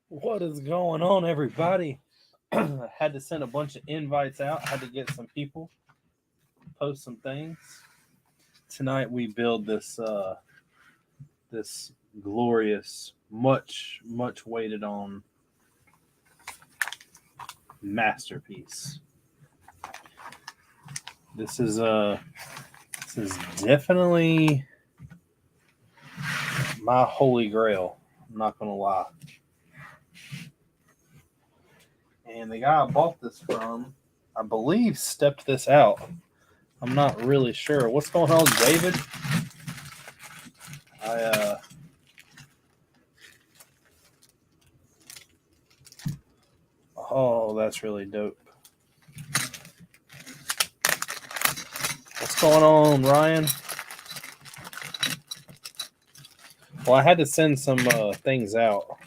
What is going on, everybody? I had to send a bunch of invites out. I had to get some people, post some things. Tonight we build this glorious, much waited on masterpiece. This is this is definitely my holy grail. I'm not gonna lie. And the guy I bought this from, I believe, stepped this out. I'm not really sure. What's going on, David? I Oh, that's really dope. What's going on, Ryan? Well, I had to send some things out.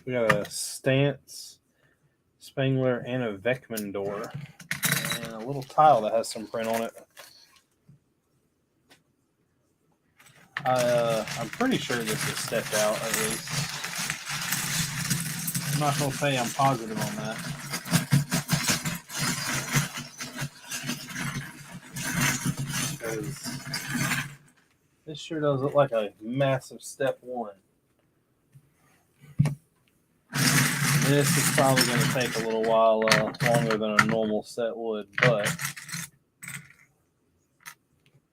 We got a Stance, Spangler, and a Beckman door, and a little tile that has some print on it. I'm pretty sure this is stepped out, at least. I'm not going to say I'm positive on that. Because this sure does look like a massive step one. This is probably going to take a little while longer than a normal set would, but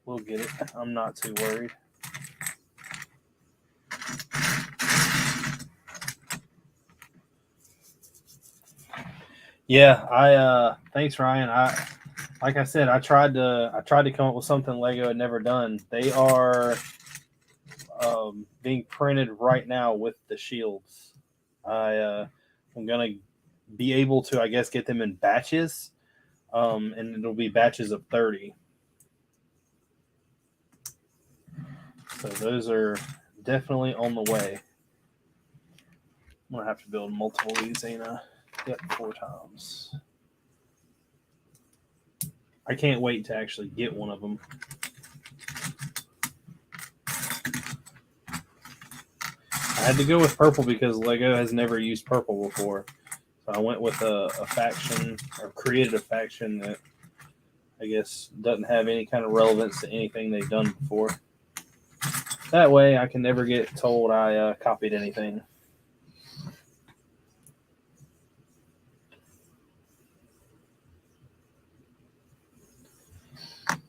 we'll get it. I'm not too worried. Yeah, I thanks Ryan. Like I said, I tried to come up with something Lego had never done. They are being printed right now with the shields. I'm gonna be able to, I guess, get them in batches, and it'll be batches of 30. So those are definitely on the way. I'm gonna have to build multiple of these, ain't I? Yep, 4 times. I can't wait to actually get one of them. I had to go with purple because Lego has never used purple before. So I went with a faction, or created a faction that I guess doesn't have any kind of relevance to anything they've done before. That way I can never get told I copied anything.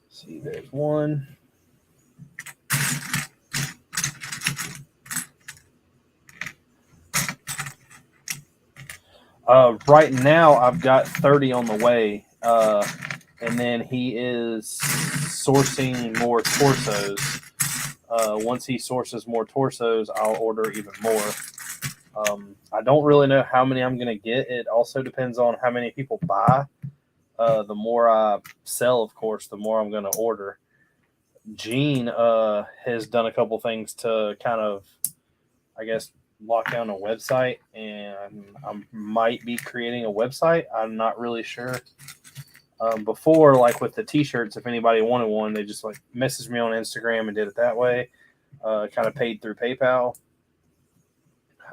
See, there's one. Right now, I've got 30 on the way, and then he is sourcing more torsos. Once he sources more torsos, I'll order even more. I don't really know how many I'm going to get. It also depends on how many people buy. The more I sell, of course, the more I'm going to order. Gene has done a couple things to kind of, I guess, lock down a website, and I might be creating a website. I'm not really sure. Before, like with the t-shirts, if anybody wanted one, they just like messaged me on Instagram and did it that way. Kind of paid through PayPal.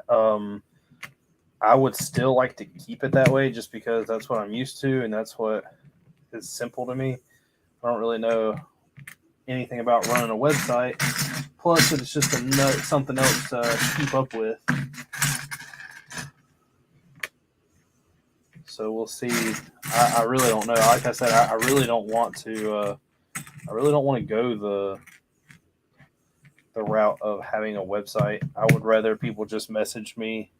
I would still like to keep it that way just because that's what I'm used to and that's what is simple to me. I don't really know anything about running a website. Plus, it's just something else to keep up with. So we'll see. I really don't know. Like I said, I really don't want to. I really don't want to go the route of having a website. I would rather people just message me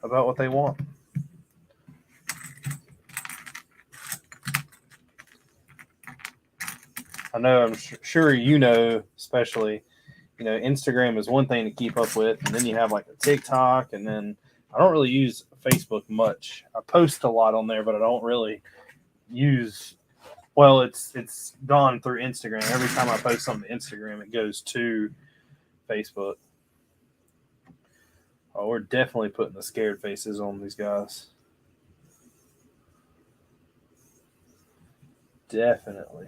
about what they want. I know. I'm sure you know, especially. Instagram is one thing to keep up with, and then you have like a TikTok, and then I don't really use Facebook much. I post a lot on there, but I don't really use. Well, it's gone through Instagram. Every time I post something to Instagram, it goes to Facebook. Oh, we're definitely putting the scared faces on these guys. Definitely.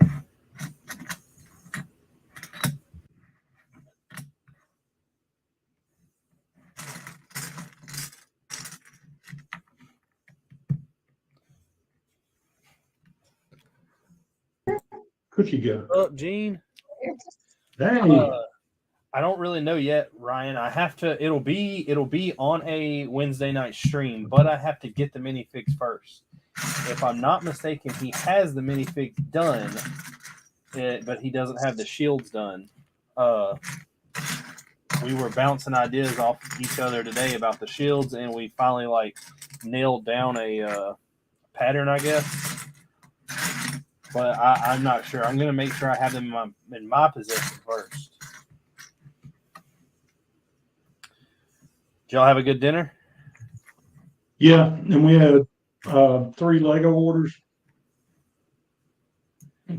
cookie go. Up, Gene. Hey, I don't really know yet, Ryan. I have to. It'll be on a Wednesday night stream, but I have to get the minifigs first. If I'm not mistaken, he has the minifigs done, but he doesn't have the shields done. We were bouncing ideas off each other today about the shields, and we finally nailed down a pattern, I guess. But I'm not sure. I'm gonna make sure I have them in my possession first. Did y'all have a good dinner? yeah, and we had 3 Lego orders.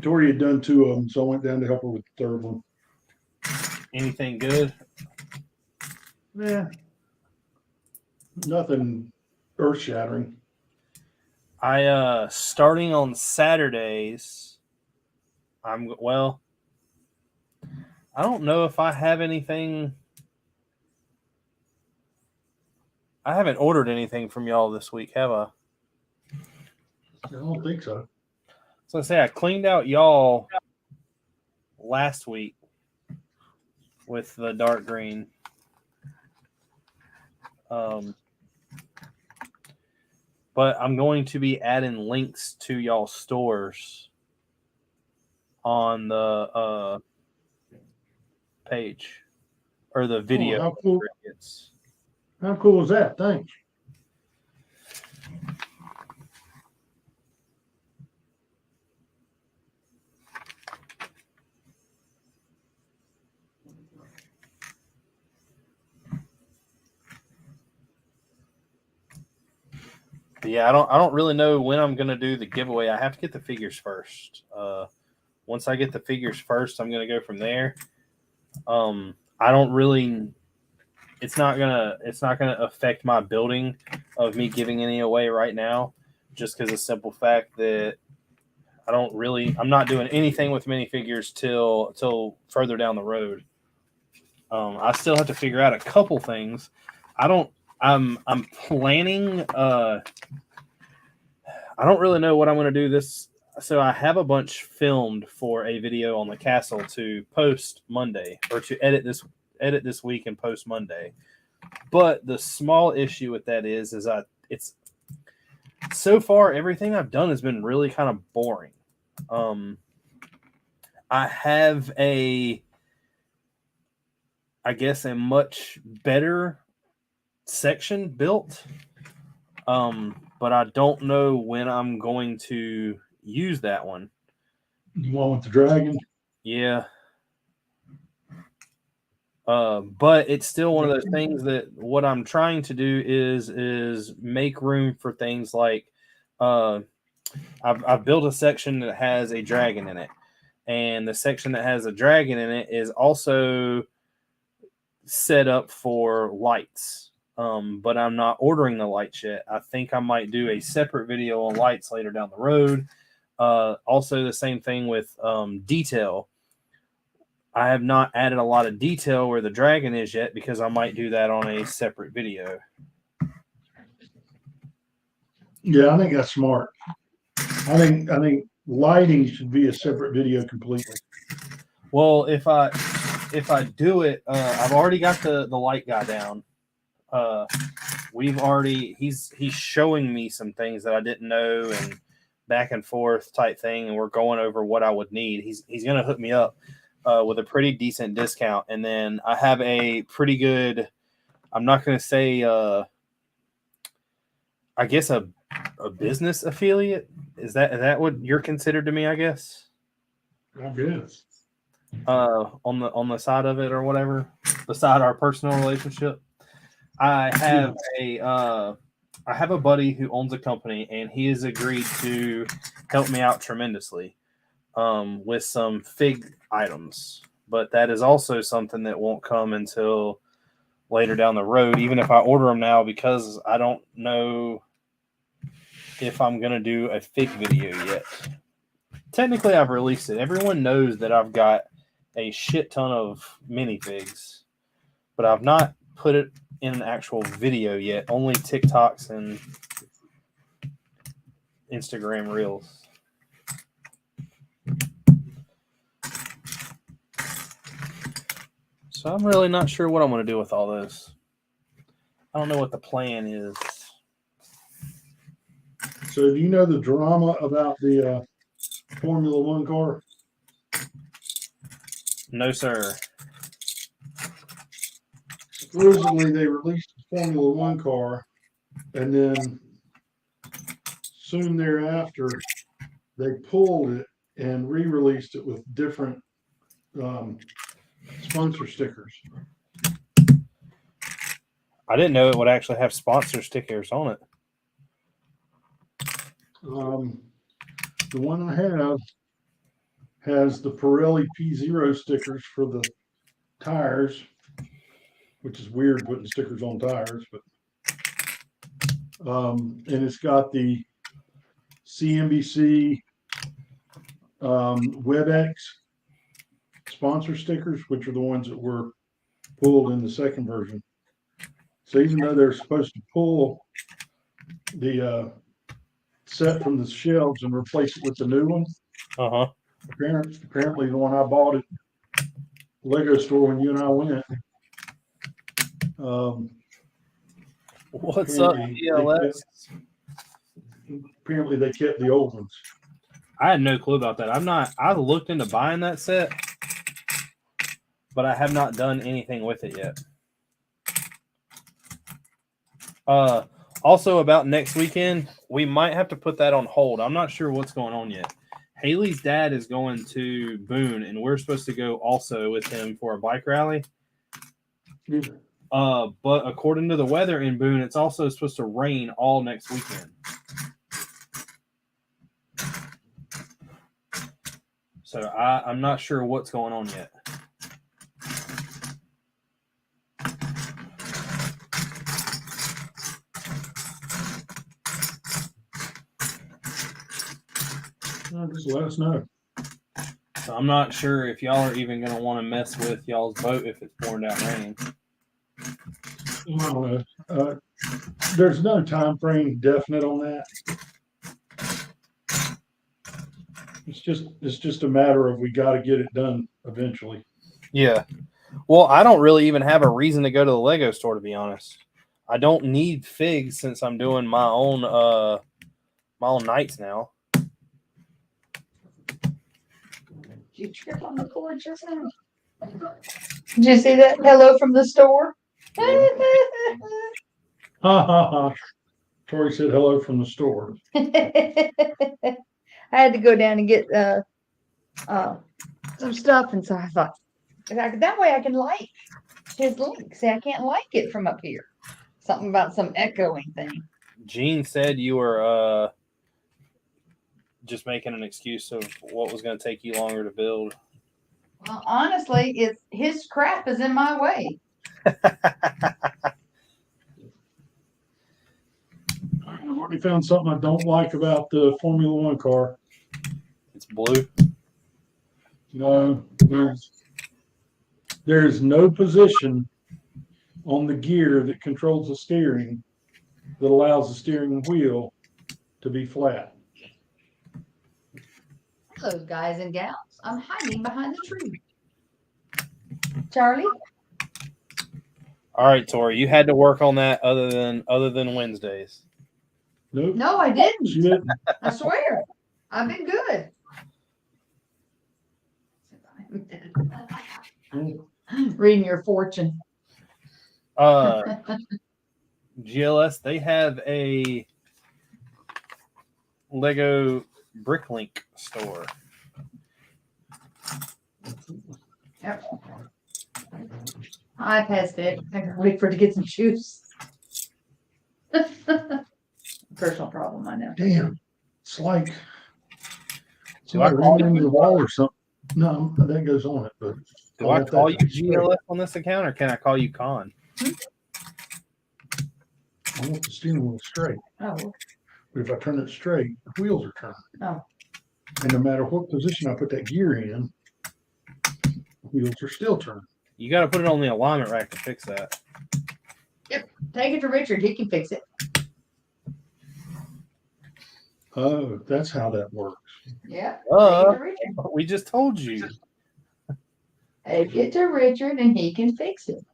Tori had done 2 of them, so I went down to help her with the 3rd one. Anything good? Yeah, nothing earth shattering. I starting on Saturdays. I don't know if I have anything. I haven't ordered anything from y'all this week, have I? I don't think so. So I say I cleaned out y'all last week with the dark green. But I'm going to be adding links to y'all stores on the page or the video. Oh, how cool! How cool is that? Thanks. Yeah, I don't really know when I'm gonna do the giveaway. I have to get the figures first. Once I get the figures first, I'm gonna go from there. I don't really. It's not gonna affect my building of me giving any away right now, just because of the simple fact that I'm not doing anything with minifigures till further down the road. I still have to figure out a couple things. I'm planning. I don't really know what I'm going to do this. So I have a bunch filmed for a video on the castle to post Monday, or to edit this week and post Monday. But the small issue with that is it's so far everything I've done has been really kind of boring. I have I guess a much better section built. But I don't know when I'm going to use that one. You want with the dragon? Yeah. But it's still one of those things that what I'm trying to do is make room for things like I've built a section that has a dragon in it, and the section that has a dragon in it is also set up for lights. But I'm not ordering the lights yet. I think I might do a separate video on lights later down the road. Also, the same thing with detail. I have not added a lot of detail where the dragon is yet because I might do that on a separate video. Yeah, I think that's smart. I think lighting should be a separate video completely. Well, if I do it, I've already got the light guy down. He's showing me some things that I didn't know and back and forth type thing, and we're going over what I would need. He's gonna hook me up with a pretty decent discount, and then I have a pretty good. I'm not gonna say I guess a business affiliate. Is that what you're considered to me? I guess. I guess. On the side of it or whatever, beside our personal relationship. I have a buddy who owns a company, and he has agreed to help me out tremendously with some fig items. But that is also something that won't come until later down the road, even if I order them now, because I don't know if I'm going to do a fig video yet. Technically, I've released it. Everyone knows that I've got a shit ton of minifigs, but I've not put it in an actual video yet. Only TikToks and Instagram Reels. So I'm really not sure what I'm going to do with all this. I don't know what the plan is. So do you know the drama about the Formula One car? No, sir. Supposedly they released the Formula One car, and then soon thereafter they pulled it and re-released it with different sponsor stickers. I didn't know it would actually have sponsor stickers on it. The one I have has the Pirelli P0 stickers for the tires, which is weird putting stickers on tires, but and it's got the CNBC WebEx sponsor stickers, which are the ones that were pulled in the second version. So even though they're supposed to pull the set from the shelves and replace it with the new one, apparently the one I bought at the Lego store when you and I went. What's up, ELS? Apparently they kept the old ones. I had no clue about that. I looked into buying that set, but I have not done anything with it yet. Also about next weekend, we might have to put that on hold. I'm not sure what's going on yet. Haley's dad is going to Boone, and we're supposed to go also with him for a bike rally. Yeah. But according to the weather in Boone, it's also supposed to rain all next weekend. So I'm not sure what's going on yet. Just let us know. So I'm not sure if y'all are even going to want to mess with y'all's boat if it's pouring down rain. I don't know. There's no time frame definite on that. It's just a matter of we got to get it done eventually. Yeah. Well, I don't really even have a reason to go to the Lego store, to be honest. I don't need figs since I'm doing my own nights now. Did you trip on the cord just now? Did you see that? Hello from the store. Ha ha ha. Tori said hello from the store. I had to go down and get some stuff, and so I thought that way I can like his link. See, I can't like it from up here. Something about some echoing thing. Gene said you were just making an excuse of what was going to take you longer to build. Well, honestly, it's his crap is in my way. I've already found something I don't like about the Formula One car. It's blue. No, there's no position on the gear that controls the steering that allows the steering wheel to be flat. Hello, guys and gals. I'm hiding behind the tree. Charlie? All right, Tori, you had to work on that other than Wednesdays. Nope. No, I didn't. She didn't. I swear. I've been good. Reading your fortune. GLS, they have a Lego Bricklink store. Yep. I passed it. I can wait for it to get some juice. Personal problem, I know. Damn. It's like Do I call running into the wall or something. No, that goes on it, but Do I call you GLS on this account, or can I call you Con? I want the steering wheel straight. Oh. But if I turn it straight, the wheels are turning. Oh. And no matter what position I put that gear in, the wheels are still turning. You got to put it on the alignment rack to fix that. Yep. Take it to Richard. He can fix it. Oh, that's how that works. Yeah. Take it to Richard. We just told you. Take it to Richard and he can fix it.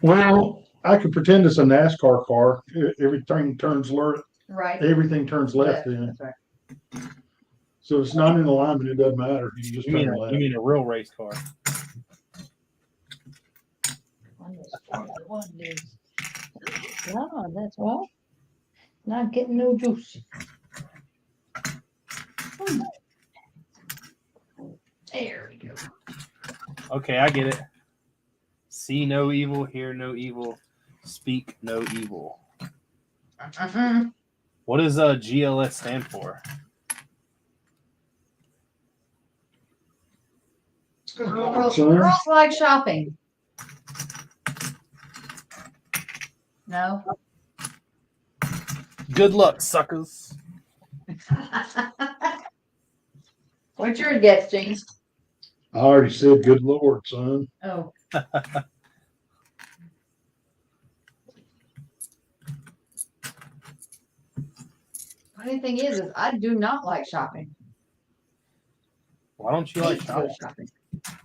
Well, I could pretend it's a NASCAR car. Everything turns left. Right. Everything turns left then. That's right. So if it's not in alignment, it doesn't matter. You just You mean, turn you left. mean a real race car? One is. No, that's why. Not getting no juice. There we go. Okay, I get it. See no evil, hear no evil, speak no evil. What does GLS stand for? Girls like shopping. No. Good luck, suckers. What's your guess, James? I already said, good Lord, son. Oh. Funny thing is I do not like shopping. Why don't you I like hate to go shopping? shopping.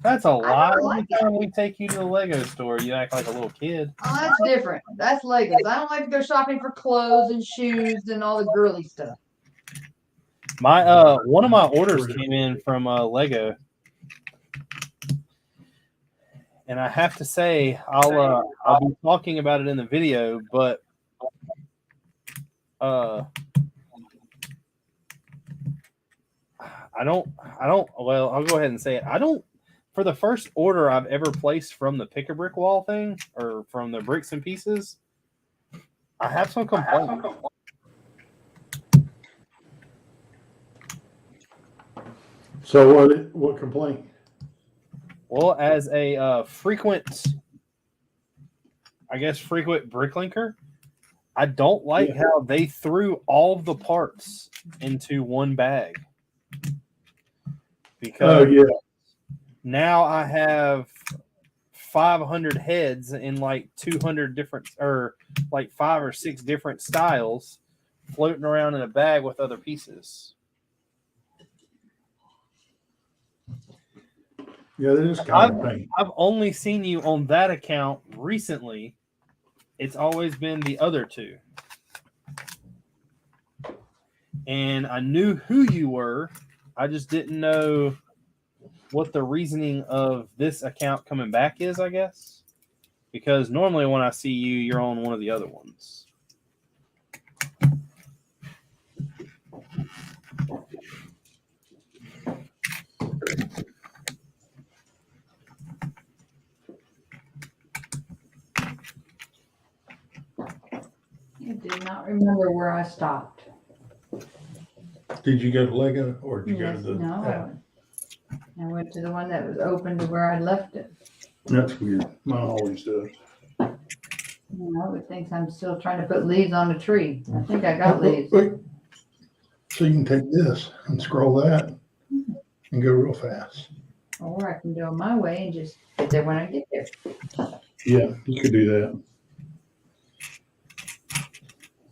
That's a lie. don't like Every time we take you to the Lego store, you act like a little kid. Oh, that's different. That's Legos. I don't like to go shopping for clothes and shoes and all the girly stuff. My one of my orders came in from Lego, and I have to say I'll be talking about it in the video, but I don't. Well, I'll go ahead and say it. I don't. For the first order I've ever placed from the pick a brick wall thing, or from the bricks and pieces, I have some complaints. So what complaint? Well, as a frequent bricklinker, I don't like how they threw all the parts into one bag. Because now I have 500 heads in like 200 different, or like 5 or 6 different styles floating around in a bag with other pieces. Yeah, that is kind of pain. I've only seen you on that account recently. It's always been the other two. And I knew who you were. I just didn't know what the reasoning of this account coming back is, I guess. Because normally when I see you, you're on one of the other ones. I do not remember where I stopped. Did you go to Lego or did you go to the? No, I went to the one that was open to where I left it. That's weird. Mine always does. I would think I'm still trying to put leaves on a tree. I think I got leaves. Wait. So you can take this and scroll that and go real fast. Or I can go my way and just get there when I get there. Yeah, you could do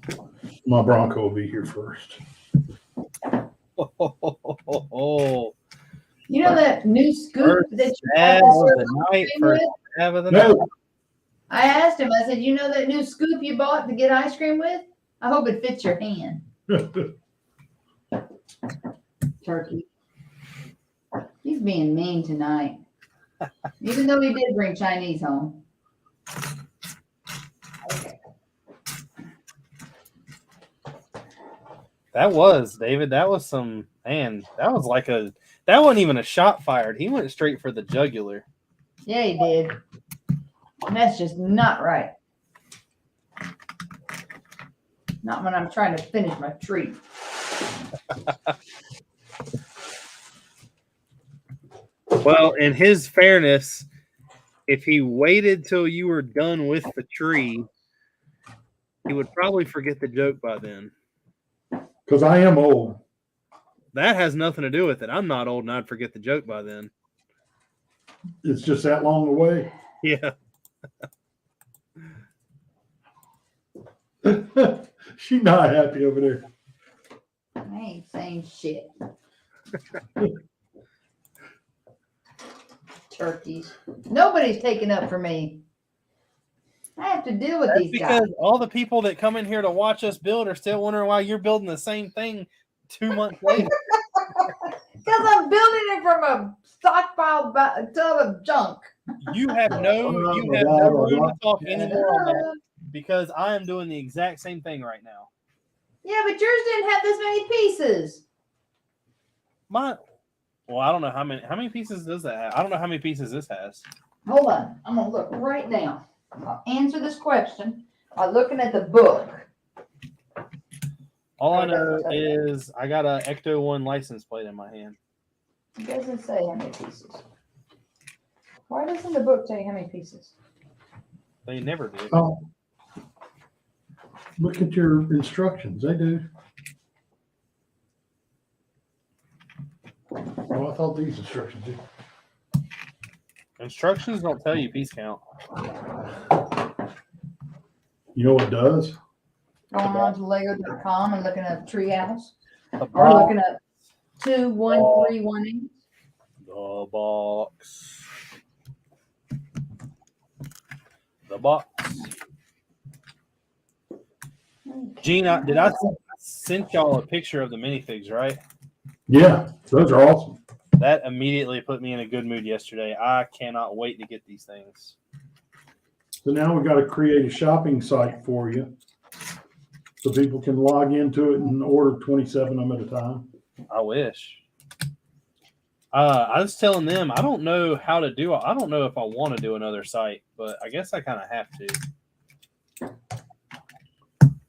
that. My Bronco will be here first. You know that new scoop First that you stab bought of the the night, cream first with? stab of the night. No, I asked him, I said, you know that new scoop you bought to get ice cream with? I hope it fits your hand. Turkey. He's being mean tonight. Even though he did bring Chinese home. Okay. That was, David. That was some, man, that was like that wasn't even a shot fired. He went straight for the jugular. Yeah, he did. And that's just not right. Not when I'm trying to finish my treat. Well, in his fairness, if he waited till you were done with the tree, he would probably forget the joke by then. because I am old. That has nothing to do with it. I'm not old and I'd forget the joke by then. It's just that long away. Yeah. She's not happy over there. I ain't saying shit. turkeys. Nobody's taking up for me. I have to deal with That's these guys. because all the people that come in here to watch us build are still wondering why you're building the same thing 2 months later. Because I'm building it from a stockpile tub of junk. You have no room to talk anymore on that because I am doing the exact same thing right now. Yeah, but yours didn't have this many pieces. Well, I don't know how many pieces does that have? I don't know how many pieces this has. Hold on. I'm going to look right now. I'll answer this question by looking at the book. All I know is I got a Ecto 1 license plate in my hand. It doesn't say how many pieces. Why doesn't the book tell you how many pieces? They never did. Oh, look at your instructions. They do. Oh, I thought these instructions did. Instructions don't tell you piece count. You know what it does? Going on to Lego.com and looking at treehouse. The Or box. looking at 21318. The box. The box. Gene, did I send y'all a picture of the minifigs, right? Yeah, those are awesome. That immediately put me in a good mood yesterday. I cannot wait to get these things. So now we've got to create a shopping site for you so people can log into it and order 27 of them at a time. I wish. I was telling them I don't know how to do it. I don't know if I want to do another site, but I guess I kind of have to.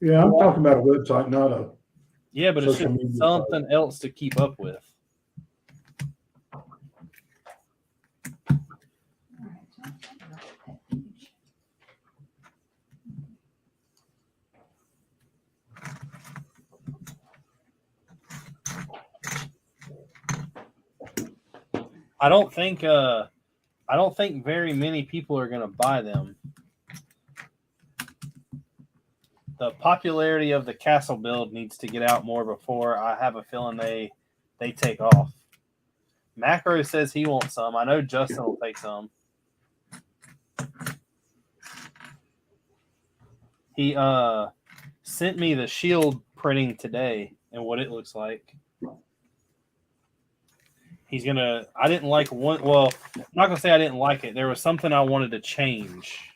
Yeah, I'm talking about a website, not a. Yeah, but it's Social just media something else to keep up with. I don't think very many people are going to buy them. The popularity of the castle build needs to get out more before I have a feeling they take off. Macro says he wants some. I know Justin will take some. He sent me the shield printing today and what it looks like. I didn't like one. Well, I'm not going to say I didn't like it. There was something I wanted to change.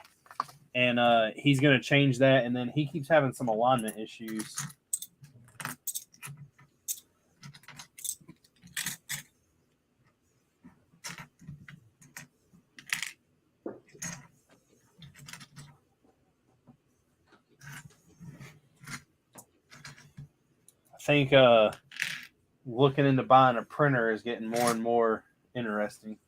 And he's going to change that. And then he keeps having some alignment issues. I think looking into buying a printer is getting more and more interesting.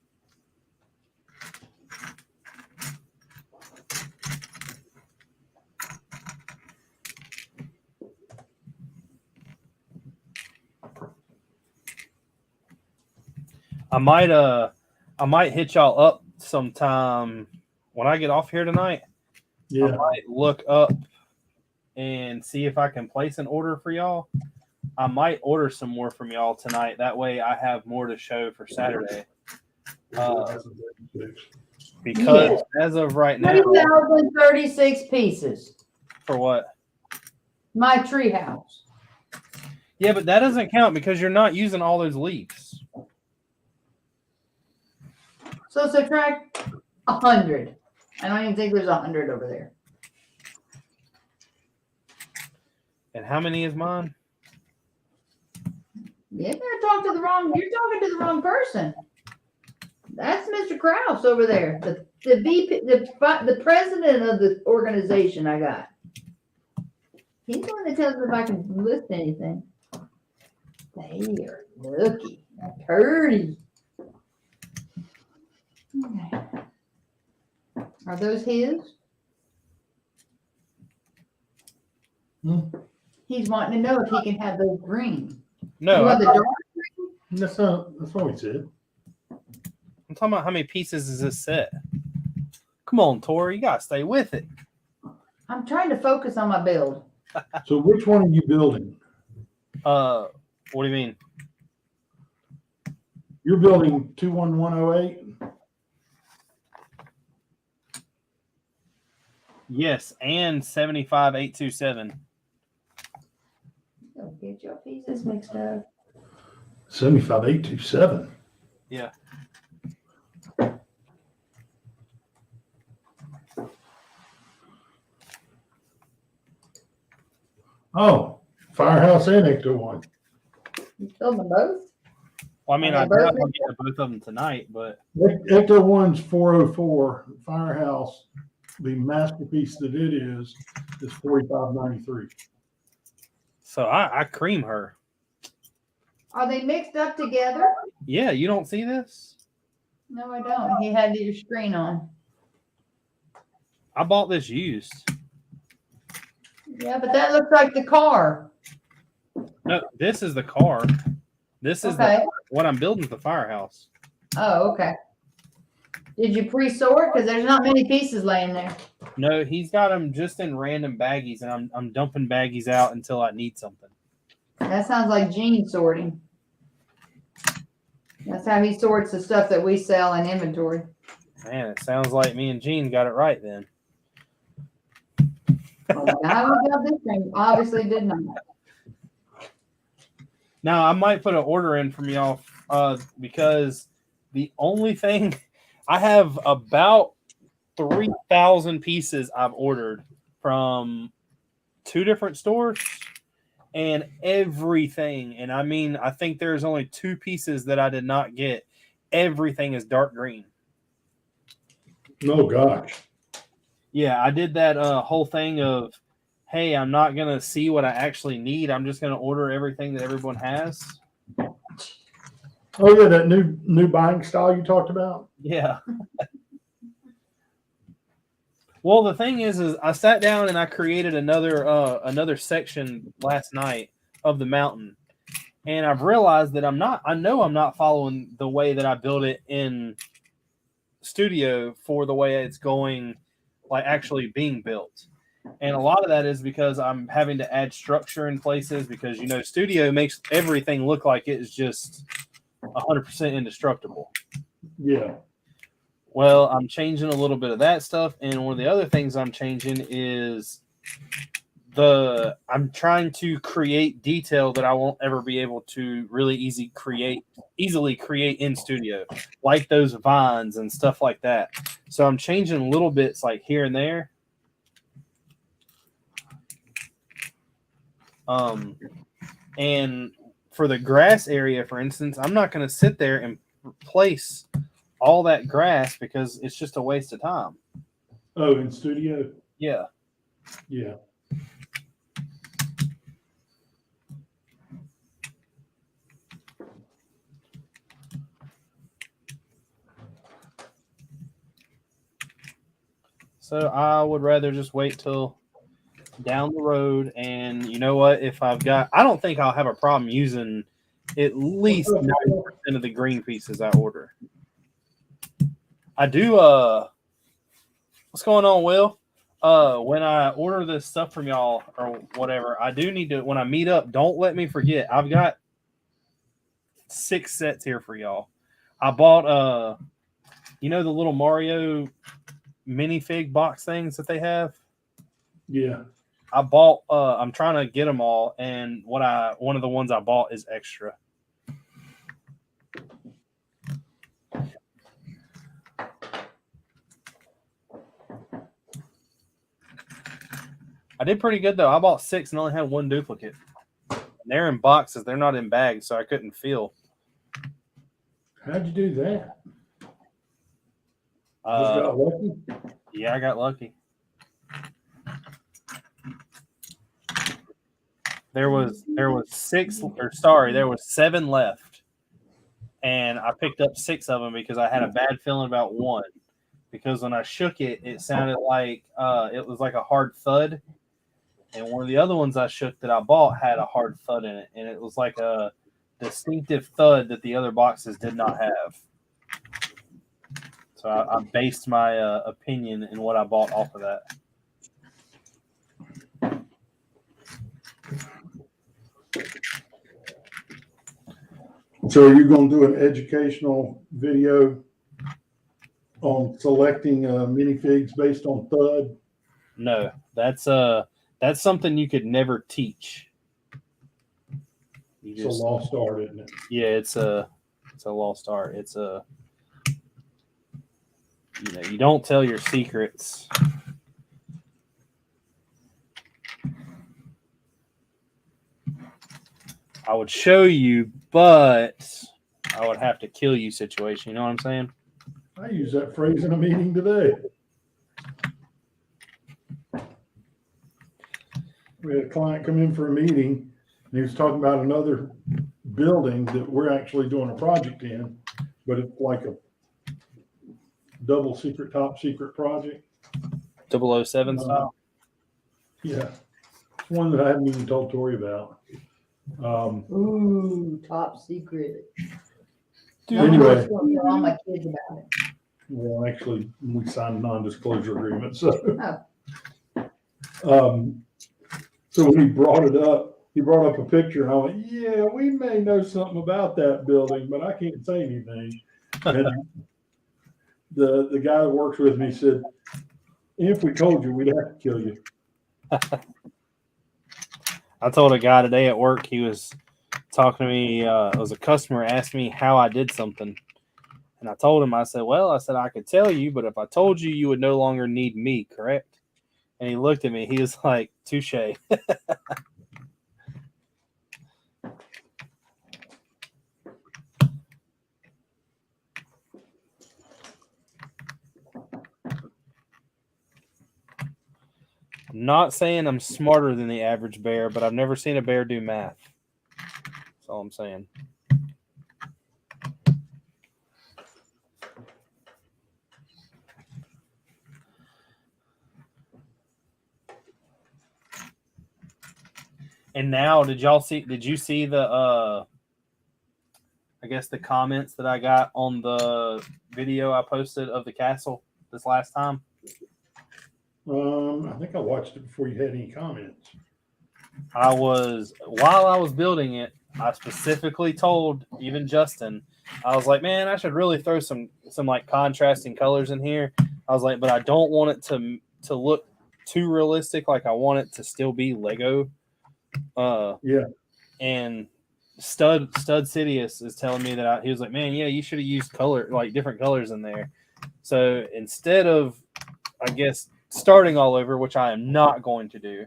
I might hit y'all up sometime when I get off here tonight. Yeah. I might look up and see if I can place an order for y'all. I might order some more from y'all tonight. That way I have more to show for Saturday. Because as of right now, 3,036 pieces. For what? My treehouse. Yeah, but that doesn't count because you're not using all those leaves. So subtract 100. I don't even think there's 100 over there. And how many is mine? You're talking to the wrong person. That's Mr. Krause over there, the president of the organization I got. He's the one that tells me if I can list anything. There, looky, that's pretty. Okay. Are those his? He's wanting to know if he can have those green. No, You want the dark green? That's what we said. I'm talking about how many pieces is this set. Come on, Tori, you gotta stay with it. I'm trying to focus on my build. So which one are you building? What do you mean? You're building 21108? Yes, and 75827. Don't get your pieces mixed up. 75827. Yeah. Oh, Firehouse and Ecto One. You filled them both? Well, I mean, Are I they both doubt I'll get to both of them tonight, but Ecto One's 404. Firehouse, the masterpiece that it is 4593. so I cream her. Are they mixed up together? Yeah, you don't see this? No, I don't. He had your screen on. I bought this used. Yeah, but that looks like the car. No, this is the car. This is Okay. what I'm building is the firehouse. Oh, okay. Did you pre-sort? Because there's not many pieces laying there. No, he's got them just in random baggies, and I'm dumping baggies out until I need something. That sounds like Gene sorting. That's how he sorts the stuff that we sell in inventory. Man, it sounds like me and Gene got it right then. Well, the guy who got this thing obviously did not. Now I might put an order in from y'all because the only thing I have about 3,000 pieces I've ordered from 2 different stores and everything. And I mean, I think there's only 2 pieces that I did not get. Everything is dark green. Oh gosh. Yeah, I did that whole thing of, hey, I'm not going to see what I actually need. I'm just going to order everything that everyone has. Oh yeah, that new buying style you talked about. Yeah. Well, the thing is I sat down and I created another section last night of the mountain. And I've realized that I know I'm not following the way that I built it in studio for the way it's going, like actually being built. And a lot of that is because I'm having to add structure in places because, studio makes everything look like it is just 100% indestructible. Yeah. Well, I'm changing a little bit of that stuff. And one of the other things I'm changing is I'm trying to create detail that I won't ever be able to really easily create in studio, like those vines and stuff like that. So I'm changing little bits like here and there. And for the grass area, for instance, I'm not going to sit there and replace all that grass because it's just a waste of time. Oh, in studio? Yeah. Yeah. So I would rather just wait till down the road. And you know what? I don't think I'll have a problem using at least 90% of the green pieces I order. I do, what's going on, Will? When I order this stuff from y'all or whatever, I do need to, when I meet up, don't let me forget. I've got 6 sets here for y'all. I bought, the little Mario minifig box things that they have. Yeah. I bought, I'm trying to get them all. And one of the ones I bought is extra. I did pretty good though. I bought 6 and only had 1 duplicate. And they're in boxes. They're not in bags, so I couldn't feel. How'd you do that? Just got lucky? Yeah, I got lucky. There was 7 left. And I picked up 6 of them because I had a bad feeling about 1. Because when I shook it, it sounded like it was like a hard thud. And one of the other ones I shook that I bought had a hard thud in it. And it was like a distinctive thud that the other boxes did not have. So I based my opinion in what I bought off of that. So are you going to do an educational video on selecting minifigs based on thud? No, that's something you could never teach. You It's a lost art, isn't it? Yeah, it's a lost art. It's you don't tell your secrets. I would show you, but I would have to kill you situation. You know what I'm saying? I used that phrase in a meeting today. We had a client come in for a meeting, and he was talking about another building that we're actually doing a project in, but it's like a double secret, top secret project. 007 style. Yeah, one that I haven't even told Tori about. Ooh, top secret. Anyway. I'm gonna tell all my kids about it. Well, actually, we signed a non-disclosure agreement, so. Oh. So when he brought it up, he brought up a picture, and I went, "Yeah, we may know something about that building, but I can't say anything." And the guy that works with me said, "If we told you, we'd have to kill you." I told a guy today at work, he was talking to me. It was a customer asked me how I did something. And I told him, I said, I could tell you, but if I told you, you would no longer need me, correct? And he looked at me. He was like, touche. I'm not saying I'm smarter than the average bear, but I've never seen a bear do math. That's all I'm saying. And now, did you see the I guess the comments that I got on the video I posted of the castle this last time? I think I watched it before you had any comments. While I was building it, I specifically told even Justin, I was like, man, I should really throw some like contrasting colors in here. I was like, but I don't want it to look too realistic. Like I want it to still be Lego. Yeah. And Stud Sidious is telling me that he was like, man, yeah, you should have used different colors in there. So instead of, I guess, starting all over, which I am not going to do,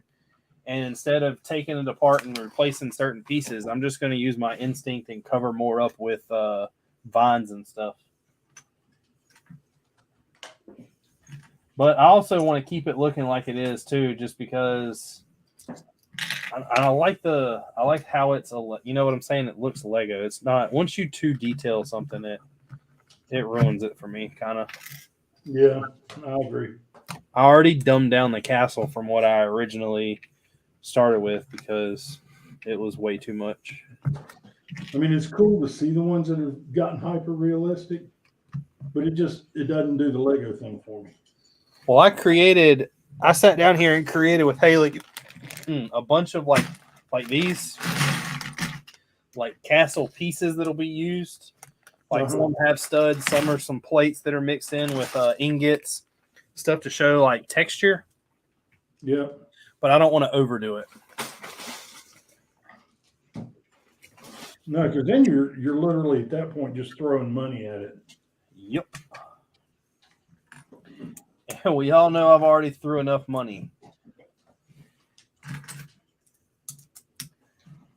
and instead of taking it apart and replacing certain pieces, I'm just going to use my instinct and cover more up with vines and stuff. But I also want to keep it looking like it is too, just because I like how it's you know what I'm saying? It looks Lego. It's not, once you too detail something, it ruins it for me, kind of. Yeah, I agree. I already dumbed down the castle from what I originally started with because it was way too much. I mean, it's cool to see the ones that have gotten hyper realistic, but it doesn't do the Lego thing for me. Well, I sat down here and created with Haley a bunch of like these like castle pieces that'll be used. Like some have studs, some are some plates that are mixed in with ingots, stuff to show like texture. Yeah. But I don't want to overdo it. No, because then you're literally at that point just throwing money at it. Yep. And we all know I've already threw enough money.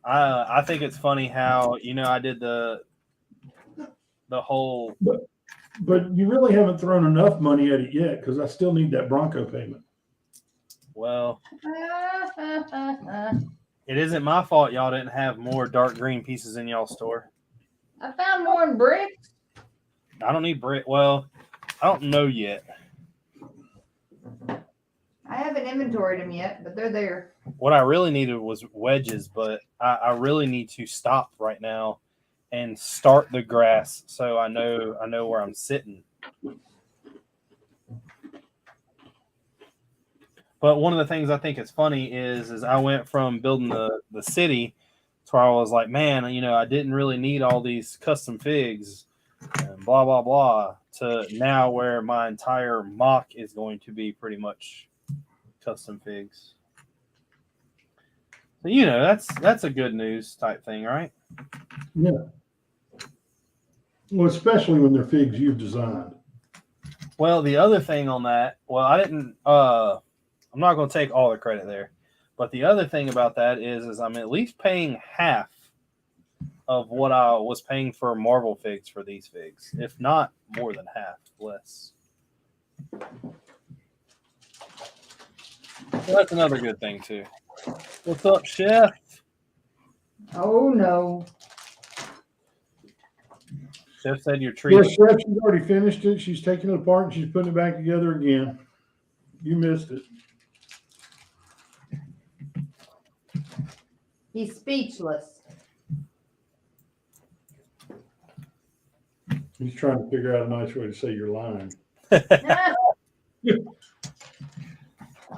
I think it's funny how, I did the whole. But you really haven't thrown enough money at it yet, because I still need that Bronco payment. Well, it isn't my fault y'all didn't have more dark green pieces in y'all's store. I found more in bricks. I don't need brick. Well, I don't know yet. I haven't inventoried them yet, but they're there. What I really needed was wedges, but I really need to stop right now and start the grass so I know where I'm sitting. But one of the things I think is funny is I went from building the city to where I was like, man, I didn't really need all these custom figs and blah, blah, blah, to now where my entire mock is going to be pretty much custom figs. So, you know, that's a good news type thing, right? Yeah. Well, especially when they're figs you've designed. Well, the other thing on that, well, I didn't. I'm not going to take all the credit there, but the other thing about that is I'm at least paying half of what I was paying for Marvel figs for these figs, if not more than half, less. So that's another good thing too. What's up, Chef? Oh, no. Chef said you're Yes, treating. Chef, she's already finished it. She's taking it apart and she's putting it back together again. You missed it. He's speechless. He's trying to figure out a nice way to say you're lying. Ah,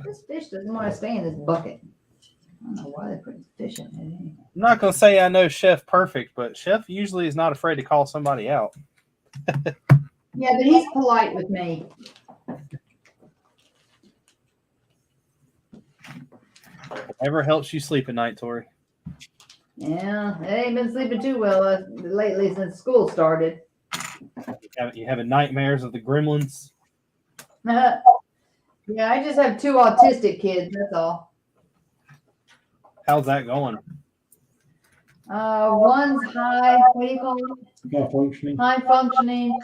this fish doesn't want to stay in this bucket. I don't know why they put fish in it. I'm not going to say I know Chef perfect, but Chef usually is not afraid to call somebody out. Yeah, but he's polite with me. Whatever helps you sleep at night, Tori. Yeah, I ain't been sleeping too well lately since school started. You having nightmares of the gremlins? Yeah, I just have 2 autistic kids, that's all. How's that going? One's high, what do you call it? Malfunctioning. High functioning.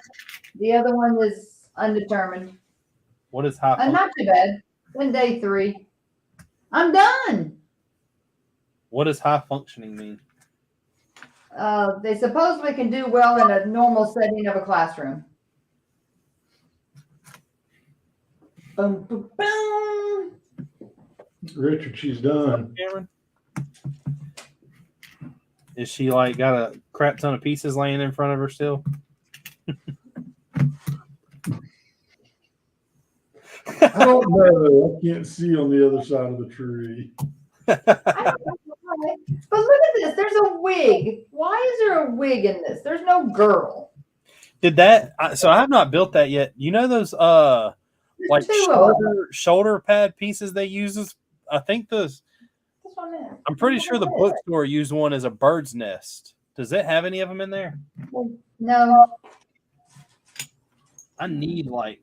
The other one is undetermined. What is high Not too bad. In day 3. I'm done. What does high functioning mean? They supposedly can do well in a normal setting of a classroom. Boom, boom, boom. Richard, she's done. Cameron? Is she like got a crap ton of pieces laying in front of her still? I don't know. I can't see on the other side of the tree. I don't know why. But look at this. There's a wig. Why is there a wig in this? There's no girl. Did that? So I have not built that yet. You know those There's like 2 of them. shoulder pad pieces they use? I think those. That's what I meant. I'm pretty sure the bookstore used one as a bird's nest. Does it have any of them in there? No. I need like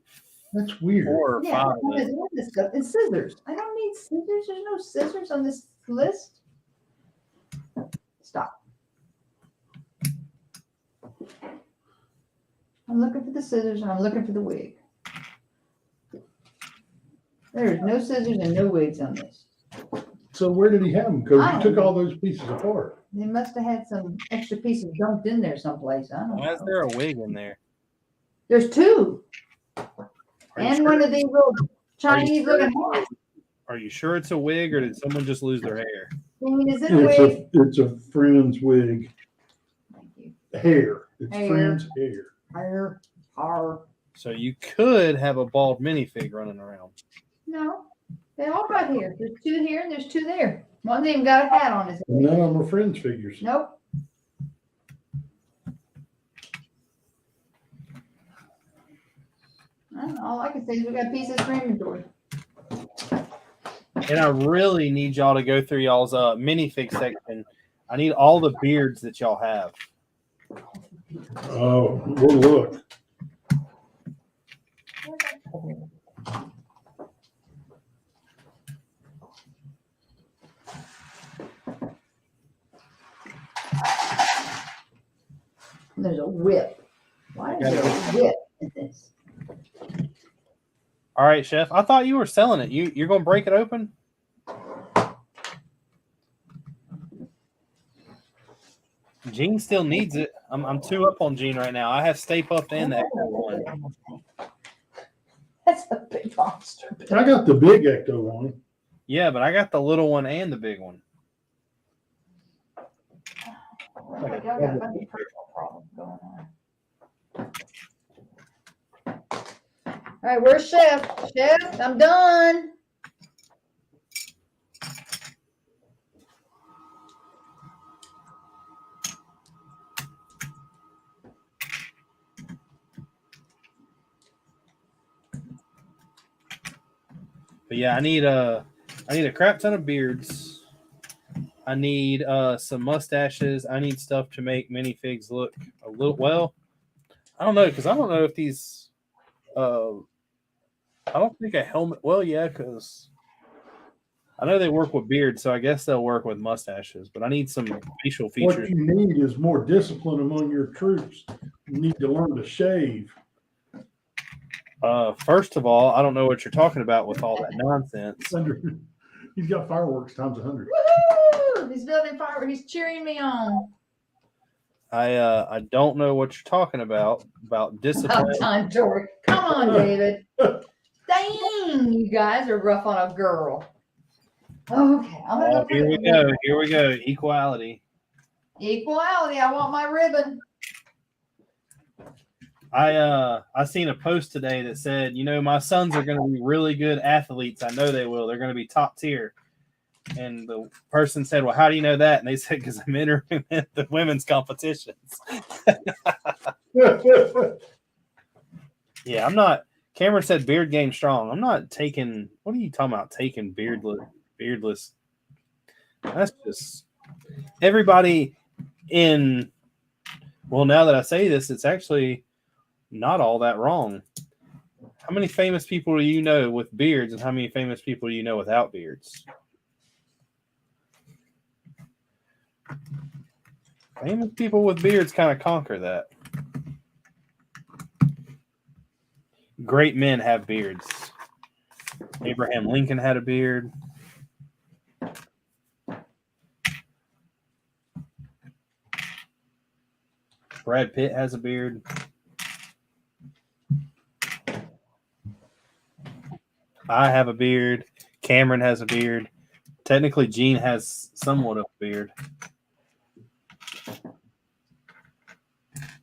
That's weird. 4 or 5 Yeah, of what them. is all this stuff? It's scissors. I don't need scissors. There's no scissors on this list. Stop. I'm looking for the scissors and I'm looking for the wig. There's no scissors and no wigs on this. So where did he have them? Because I you don't took know. all those pieces apart. They must have had some extra pieces dumped in there someplace. I don't Why is know. there a wig in there? There's 2. Are you And sure- one of these little Chinese looking hats. Are you sure it's a wig or did someone just lose their hair? I mean, is it a wig? It's a friend's wig. Thank you. Hair. It's Hair. friend's hair. Hair. Har. So you could have a bald minifig running around. No, they all got hair. There's 2 here and there's 2 there. One even got a hat on his head. None of them are friends figures. Nope. All I can say is we got pieces for inventory. And I really need y'all to go through y'all's minifig section. I need all the beards that y'all have. Oh, we'll look. There's a whip. Why is there a whip in this? All right, Chef. I thought you were selling it. You're going to break it open? Gene still needs it. I'm 2 up on Gene right now. I have Stay Puffed and the Ecto one. That's a big monster. I got the big Ecto one. Yeah, but I got the little one and the big one. Y'all got a bunch of personal problems going on. All right, where's Chef? Chef, I'm done. But yeah, I need a crap ton of beards. I need some mustaches. I need stuff to make minifigs look a little well. I don't know because I don't know if these. I don't think a helmet. Well, yeah, because I know they work with beards, so I guess they'll work with mustaches. But I need some facial features. What you need is more discipline among your troops. You need to learn to shave. First of all, I don't know what you're talking about with all that nonsense. He's got fireworks times 100. Woohoo! He's building fireworks. He's cheering me on. I don't know what you're talking about discipline. About time, Tori. Come on, David. Dang, you guys are rough on a girl. Okay, I'm gonna go. Here we go. Here we go. Equality. Equality. I want my ribbon. I seen a post today that said, my sons are going to be really good athletes. I know they will. They're going to be top tier. And the person said, well, how do you know that? And they said, because I'm entering the women's competitions. Yeah, I'm not. Cameron said beard game strong. I'm not taking. What are you talking about? Taking beardless. That's just everybody in. Well, now that I say this, it's actually not all that wrong. How many famous people do you know with beards, and how many famous people do you know without beards? Famous people with beards kind of conquer that. Great men have beards. Abraham Lincoln had a beard. Brad Pitt has a beard. I have a beard. Cameron has a beard. Technically, Gene has somewhat of a beard.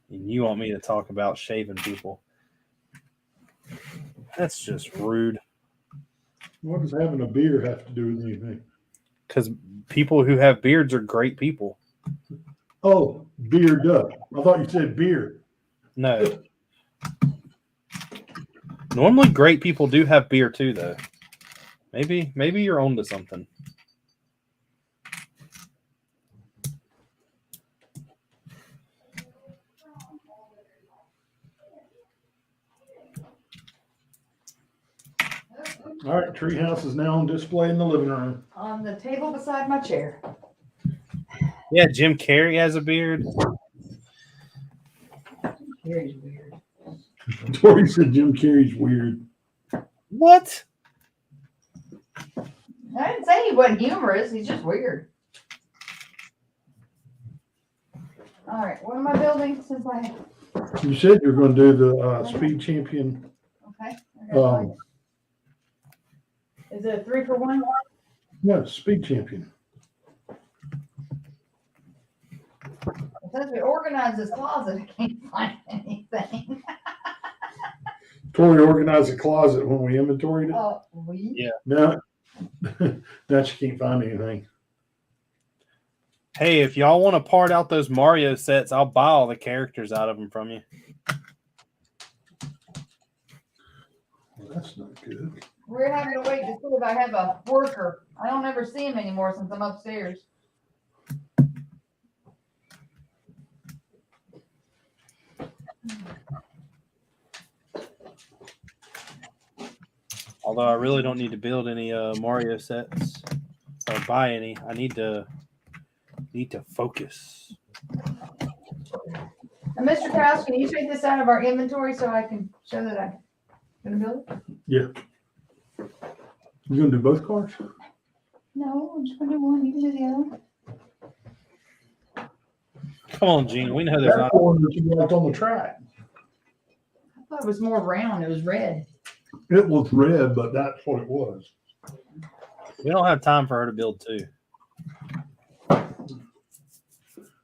And you want me to talk about shaving people? That's just rude. What does having a beard have to do with anything? Because people who have beards are great people. Oh, beard up. I thought you said beard. No. Normally, great people do have beard too, though. Maybe you're onto something. All right, treehouse is now on display in the living room. On the table beside my chair. Yeah, Jim Carrey has a beard. Carrey's weird. Tori said Jim Carrey's weird. What? I didn't say he wasn't humorous. He's just weird. All right, what am I building since I? You said you're going to do the Speed Champion. Okay. Is it a 3-for-1? No, Speed Champion. Since we organized this closet, I can't find anything. Tori organized the closet when we inventoried it. Oh, Yeah. No, now she can't find anything. Hey, if y'all want to part out those Mario sets, I'll buy all the characters out of them from you. Well, that's not good. We're having to wait to see if I have a worker. I don't ever see him anymore since I'm upstairs. Although I really don't need to build any Mario sets or buy any. I need to focus. And Mr. Krause, can you take this out of our inventory so I can show that I'm gonna build it? Yeah. You gonna do both cars? No, I'm just gonna do one. You can do the other. Come on, Gene. We know there's That's not. the one that you left on the track. I thought it was more round. It was red. It was red, but that's what it was. We don't have time for her to build two.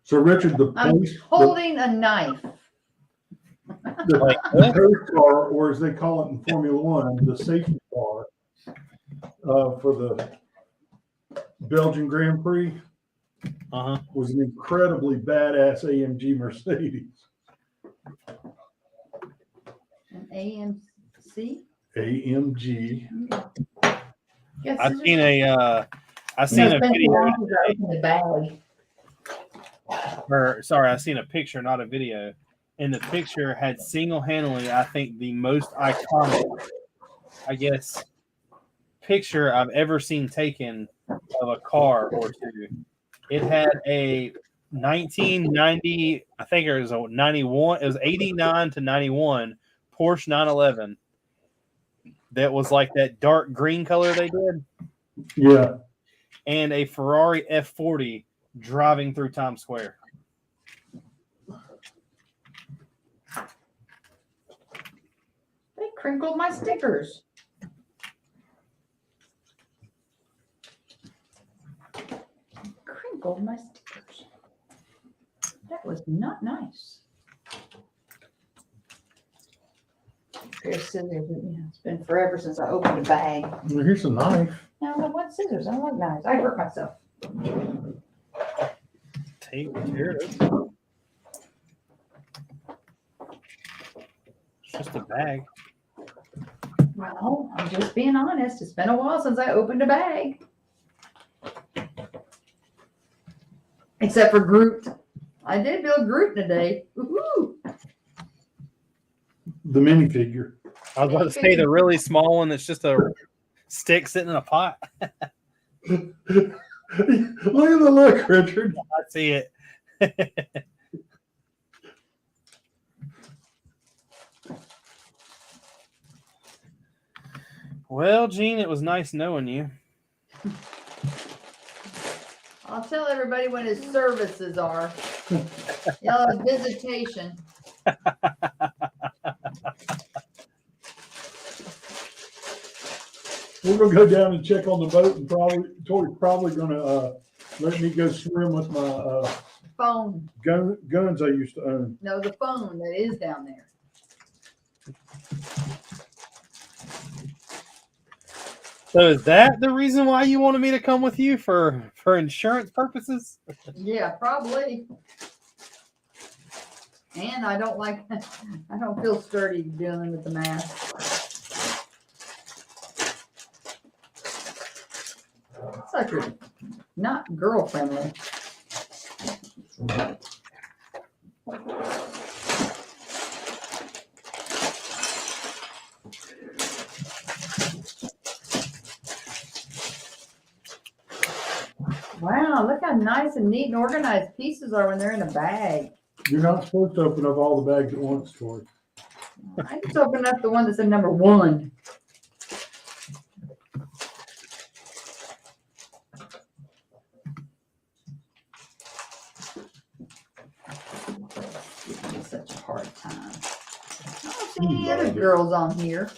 So Richard, the I'm police, holding a knife. the pace car, or as they call it in Formula One, the safety car for the Belgian Grand Prix was an incredibly badass AMG Mercedes. An AMC? AMG Yes, I seen a video, in the bag. or sorry, I seen a picture, not a video. And the picture had single-handedly, I think, the most iconic, I guess, picture I've ever seen taken of a car or two. It had a 1990, I think it was a 91, it was 89 to 91 Porsche 911 that was like that dark green color they did, Yeah. and a Ferrari F40 driving through Times Square. They crinkled my stickers. Crinkled my stickers. That was not nice. Pair of scissors. Yeah, it's been forever since I opened a bag. Well, here's a knife. No, I don't want scissors. I don't like knives. I hurt myself. Tape, here it is. It's just a bag. Well, I'm just being honest. It's been a while since I opened a bag. Except for Groot. I did build Groot today. Woohoo! The minifigure. I was about to say the really small one that's just a stick sitting in a pot. Look at the look, Richard. I see it. Well, Gene, it was nice knowing you. I'll tell everybody when his services are. Y'all have visitation. We're gonna go down and check on the boat, and Tori's probably gonna let me go swim with my Phone. guns I used to own. No, the phone that is down there. So is that the reason why you wanted me to come with you for insurance purposes? Yeah, probably. And I don't feel sturdy dealing with the mask. It's like you're not girl friendly. Wow, look how nice and neat and organized pieces are when they're in a bag. You're not supposed to open up all the bags at once, Tori. I just opened up the one that's in number 1. It's such a hard time. I don't see any other girls on here.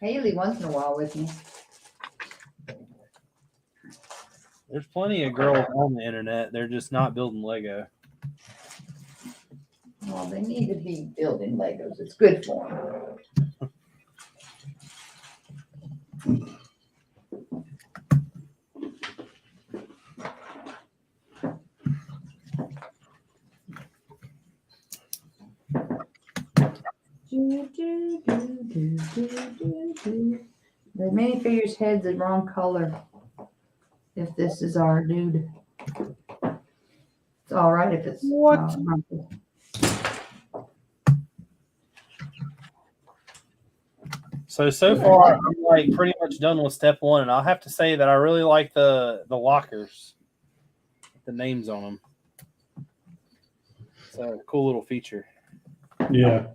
Haley once in a while with me. There's plenty of girls on the internet. They're just not building Lego. Well, they need to be building Legos. It's good for them. The minifigure's head's the wrong color. If this is our dude. It's all right if it's What? So far I'm like pretty much done with step 1, and I'll have to say that I really like the lockers, the names on them. It's a cool little feature. Yeah.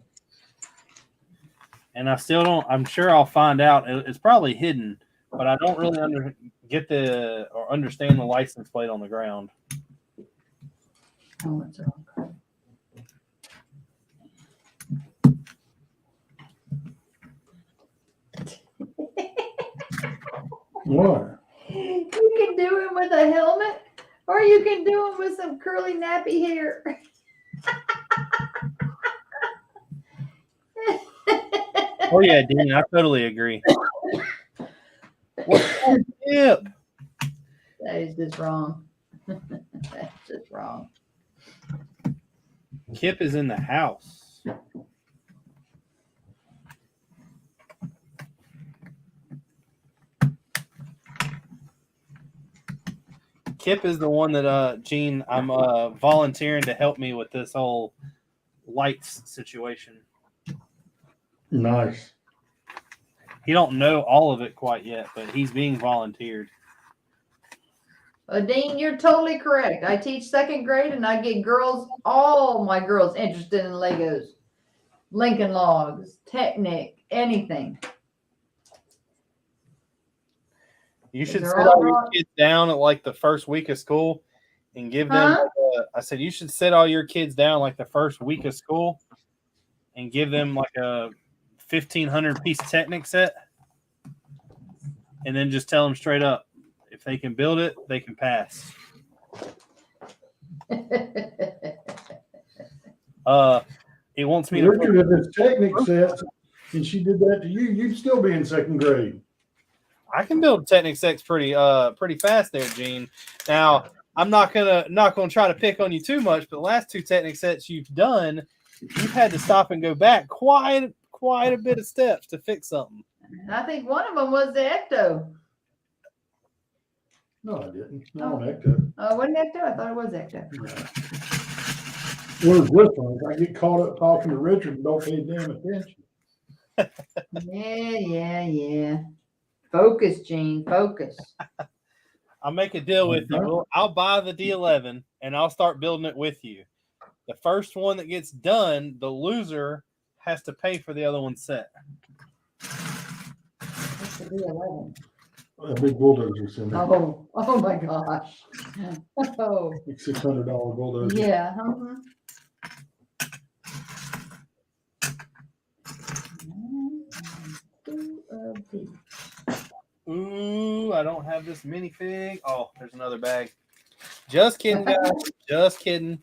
And I still don't. I'm sure I'll find out. It's probably hidden, but I don't really understand the license plate on the ground. Oh, it's wrong color. What? You can do him with a helmet, or you can do him with some curly nappy hair. Oh yeah, Dean, I totally agree. What's that tip? That is just wrong. That's just wrong. Kip is in the house. Kip is the one that Gene, I'm volunteering to help me with this whole lights situation. Nice. He don't know all of it quite yet, but he's being volunteered. Dean, you're totally correct. I teach second grade and I get all my girls interested in Legos, Lincoln Logs, Technic, anything. You should They're sit all all your wrong. kids down at like the first week of school and give them. I said you should sit all your kids down like the first week of school and give them like a 1,500 piece Technic set, and then just tell them straight up, if they can build it, they can pass. It wants me Richard, if it's Technic sets and she did that to you, you'd still be in second grade. I can build Technic sets pretty fast there, Gene. Now I'm not gonna try to pick on you too much, but the last two Technic sets you've done, you've had to stop and go back quite a bit of steps to fix something. I think one of them was the Ecto. No, I didn't. No, Ecto. Oh, wasn't Ecto? I thought it was Ecto. Where's this one? If I get caught up talking to Richard and don't pay damn attention. Yeah. Focus, Gene. Focus. I'll make a deal with you. I'll buy the D11 and I'll start building it with you. The first one that gets done, the loser has to pay for the other one's set. What's the D11? A big bulldozer in there. Oh my gosh. Oh. Like $600 bulldozer. Yeah. Ooh, I don't have this minifig. Oh, there's another bag. Just kidding, guys. Just kidding.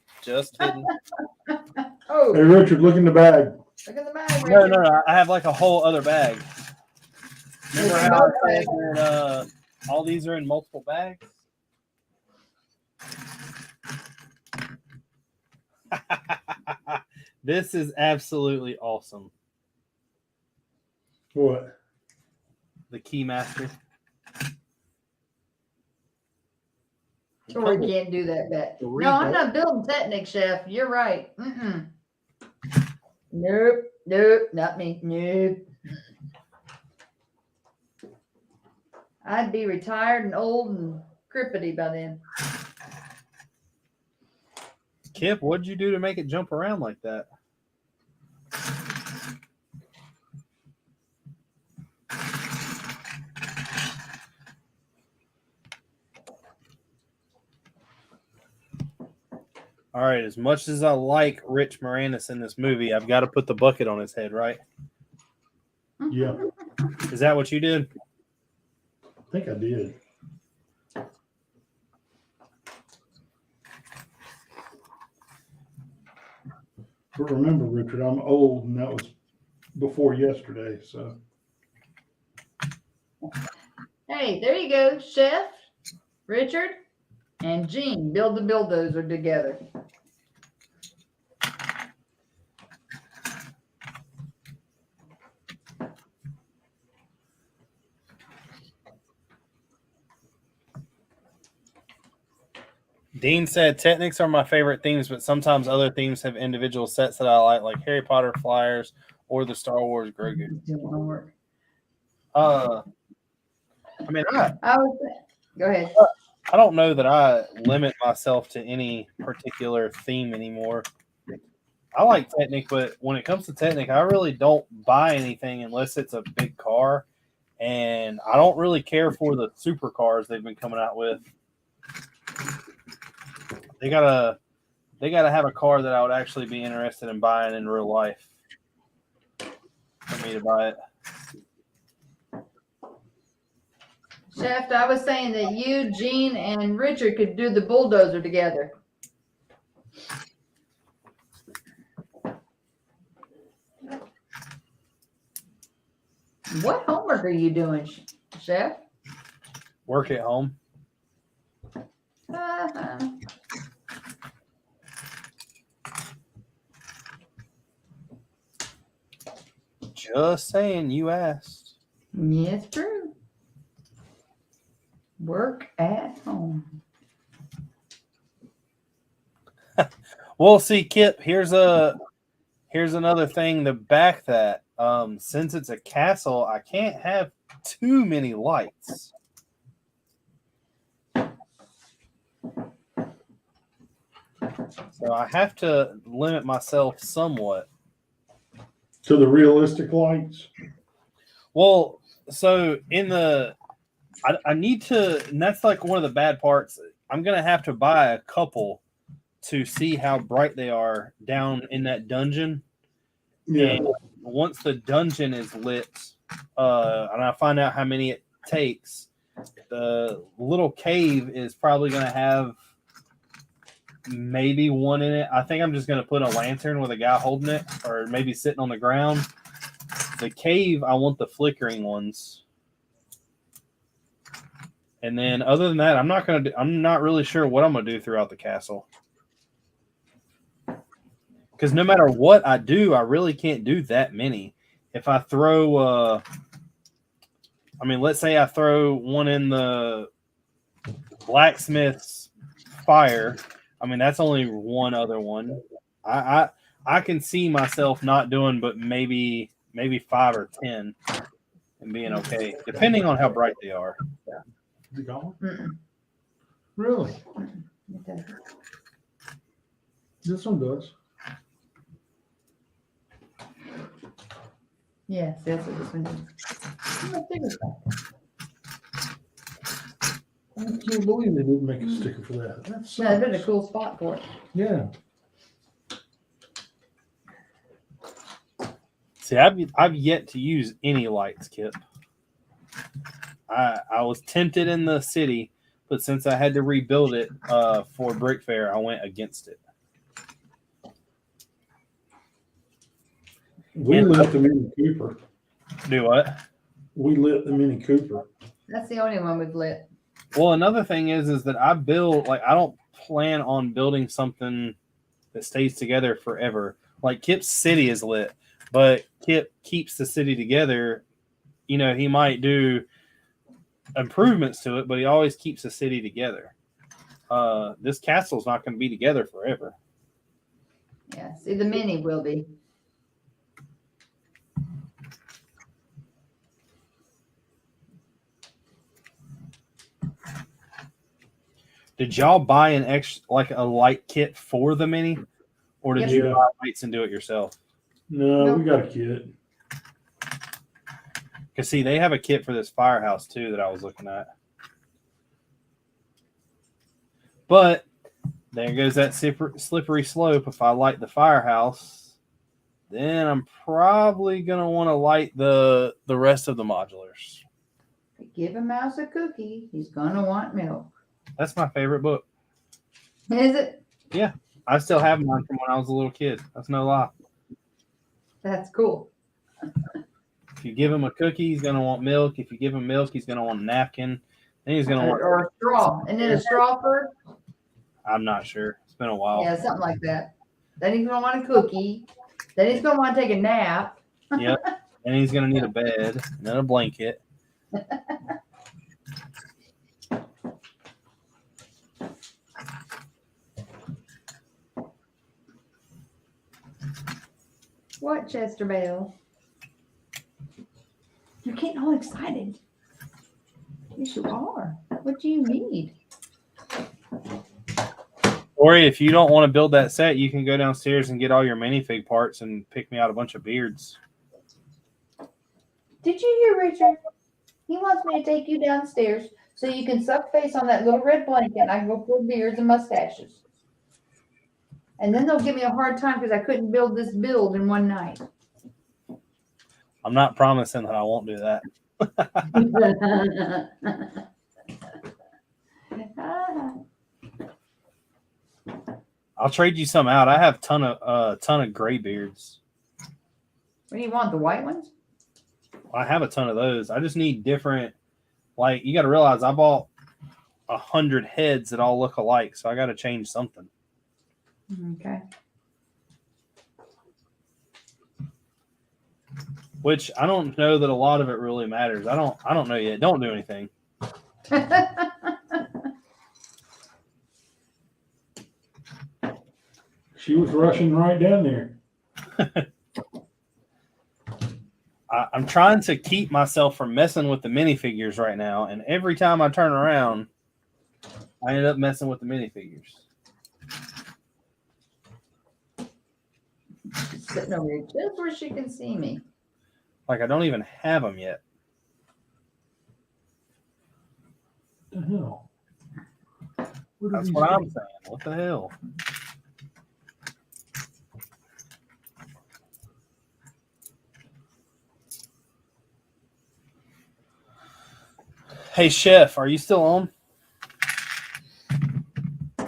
Oh, Hey, Richard, look in the bag. look at the bag. No. I have like a whole other bag. Remember how I said that all these are in multiple bags? This is absolutely awesome. What? The Keymaster. Tori can't do that bet. Three No, I'm not building Technic, Chef. You're right. Nope, not me. Nope. I'd be retired and old and crippity by then. Kip, what'd you do to make it jump around like that? All right, as much as I like Rich Moranis in this movie, I've got to put the bucket on his head, right? Yeah, Is that what you did? I think I did. But remember, Richard, I'm old, and that was before yesterday, so. Hey, there you go, Chef, Richard, and Gene. Build the bulldozer together. Dean said Technics are my favorite themes, but sometimes other themes have individual sets that I like Harry Potter flyers or the Star Wars Grogu. I mean, Go ahead. I don't know that I limit myself to any particular theme anymore. I like Technic, but when it comes to Technic, I really don't buy anything unless it's a big car, and I don't really care for the supercars they've been coming out with. They gotta have a car that I would actually be interested in buying in real life for me to buy it. Chef, I was saying that you, Gene, and Richard could do the bulldozer together. What homework are you doing, Chef? Work at home. Just saying, you asked. Yes, true. Work at home. Well, see, Kip, here's another thing to back that. Since it's a castle, I can't have too many lights. So I have to limit myself somewhat. To the realistic lights. Well, so I need to, and that's like one of the bad parts. I'm going to have to buy a couple to see how bright they are down in that dungeon. Yeah. And once the dungeon is lit, and I find out how many it takes, the little cave is probably going to have maybe one in it. I think I'm just going to put a lantern with a guy holding it, or maybe sitting on the ground. The cave, I want the flickering ones. And then other than that, I'm not really sure what I'm going to do throughout the castle. Because no matter what I do, I really can't do that many. If I throw, let's say I throw one in the blacksmith's fire. That's only one other one. I can see myself not doing but maybe 5 or 10 and being okay, depending on how bright they are. Is it gone? Mm-mm. Really? It doesn't. This one does. Yes, that's what this one is. How big is that? I can't believe they didn't make a sticker for that. That's No, it's been a cool spot for it. Yeah. See, I've yet to use any lights, Kip. I was tempted in the city, but since I had to rebuild it for Brick Fair, I went against it. We lit the Mini Cooper. Do what? We lit the Mini Cooper. That's the only one we've lit. Well, another thing is that I don't plan on building something that stays together forever. Like Kip's city is lit, but Kip keeps the city together. He might do improvements to it, but he always keeps the city together. This castle's not going to be together forever. Yeah, see, the mini will be. Did y'all buy an extra, like a light kit for the mini, or did you Yeah. buy lights and do it yourself? No, we got a kit. Because see, they have a kit for this firehouse too that I was looking at. But there goes that slippery slope. If I light the firehouse, then I'm probably gonna want to light the rest of the modulars. Give a mouse a cookie, he's gonna want milk. That's my favorite book. Is it? I still have mine from when I was a little kid. That's no lie. That's cool. If you give him a cookie, he's gonna want milk. If you give him milk, he's gonna want a napkin. Then he's gonna want. Or a straw. And then a straw for? I'm not sure. It's been a while. Yeah, something like that. Then he's gonna want a cookie. Then he's gonna want to take a nap. Yep. And he's gonna need a bed and then a blanket. What, Chester Bell? You're getting all excited. Yes, you are. What do you need? Or if you don't want to build that set, you can go downstairs and get all your minifig parts and pick me out a bunch of beards. Did you hear Richard? He wants me to take you downstairs so you can suck face on that little red blanket and I can go pull beards and mustaches. And then they'll give me a hard time because I couldn't build this build in one night. I'm not promising that I won't do that. I'll trade you some out. I have a ton of gray beards. What do you want? The white ones? I have a ton of those. I just need different. Like, you got to realize I bought 100 heads that all look alike, so I got to change something. Okay. Which I don't know that a lot of it really matters. I don't know yet. Don't do anything. She was rushing right down there. I'm trying to keep myself from messing with the minifigures right now, and every time I turn around, I end up messing with the minifigures. Sitting over here just where she can see me. Like I don't even have them yet. What the hell? Where did That's these what go? I'm saying. What the hell? Hey, Chef, are you still on?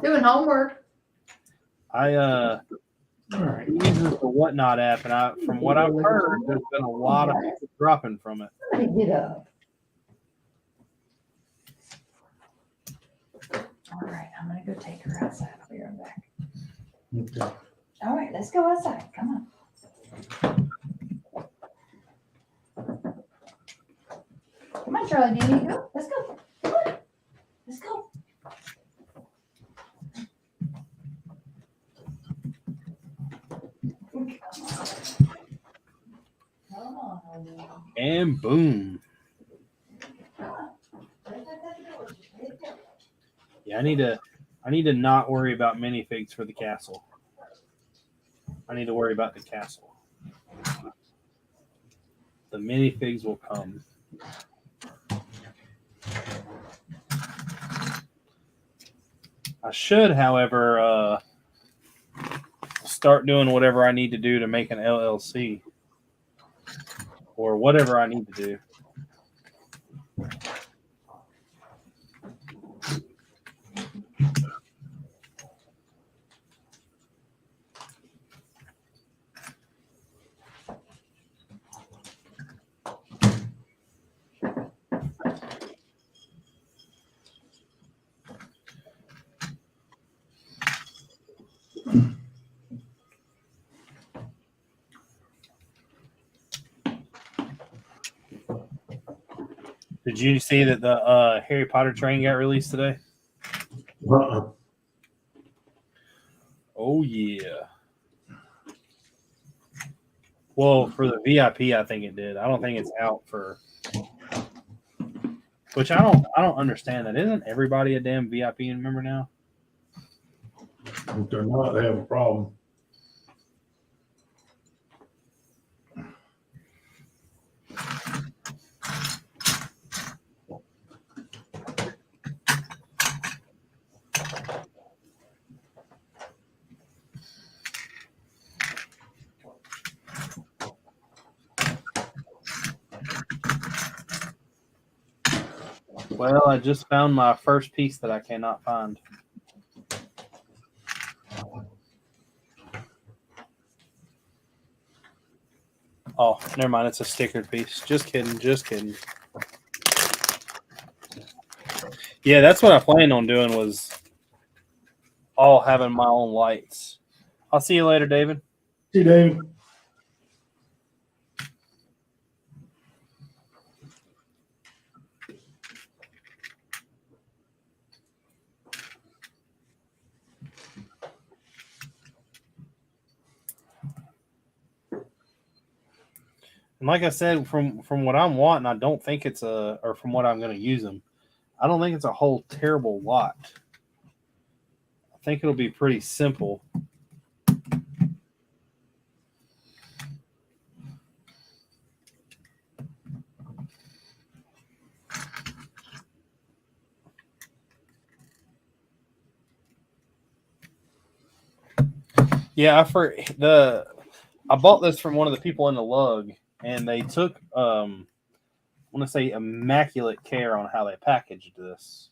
Doing homework. I All right. uses the Whatnot app, and from what I've heard, there's been a lot of people dropping from it. Let me get up. All right, I'm gonna go take her outside. I'll be right back. Okay. All right, let's go outside. Come on. Come on, Charlie. Do you need to go? Let's go. Come on. Let's go. Come on. And boom. Yeah, I need to not worry about minifigs for the castle. I need to worry about the castle. The minifigs will come. I should, however, start doing whatever I need to do to make an LLC. Or whatever I need to do. Did you see that the Harry Potter train got released today? Uh-uh. Oh yeah. Well, for the VIP, I think it did. I don't think it's out for. Which I don't understand that. Isn't everybody a damn VIP member now? If they're not, they have a problem. Well, I just found my first piece that I cannot find. Oh, never mind. It's a stickered piece. Just kidding. Just kidding. Yeah, that's what I planned on doing was all having my own lights. I'll see you later, David. See you, David. And like I said, from what I'm wanting, I don't think it's or from what I'm going to use them, I don't think it's a whole terrible lot. I think it'll be pretty simple. Yeah, I bought this from one of the people in the lug, and they took I want to say immaculate care on how they packaged this.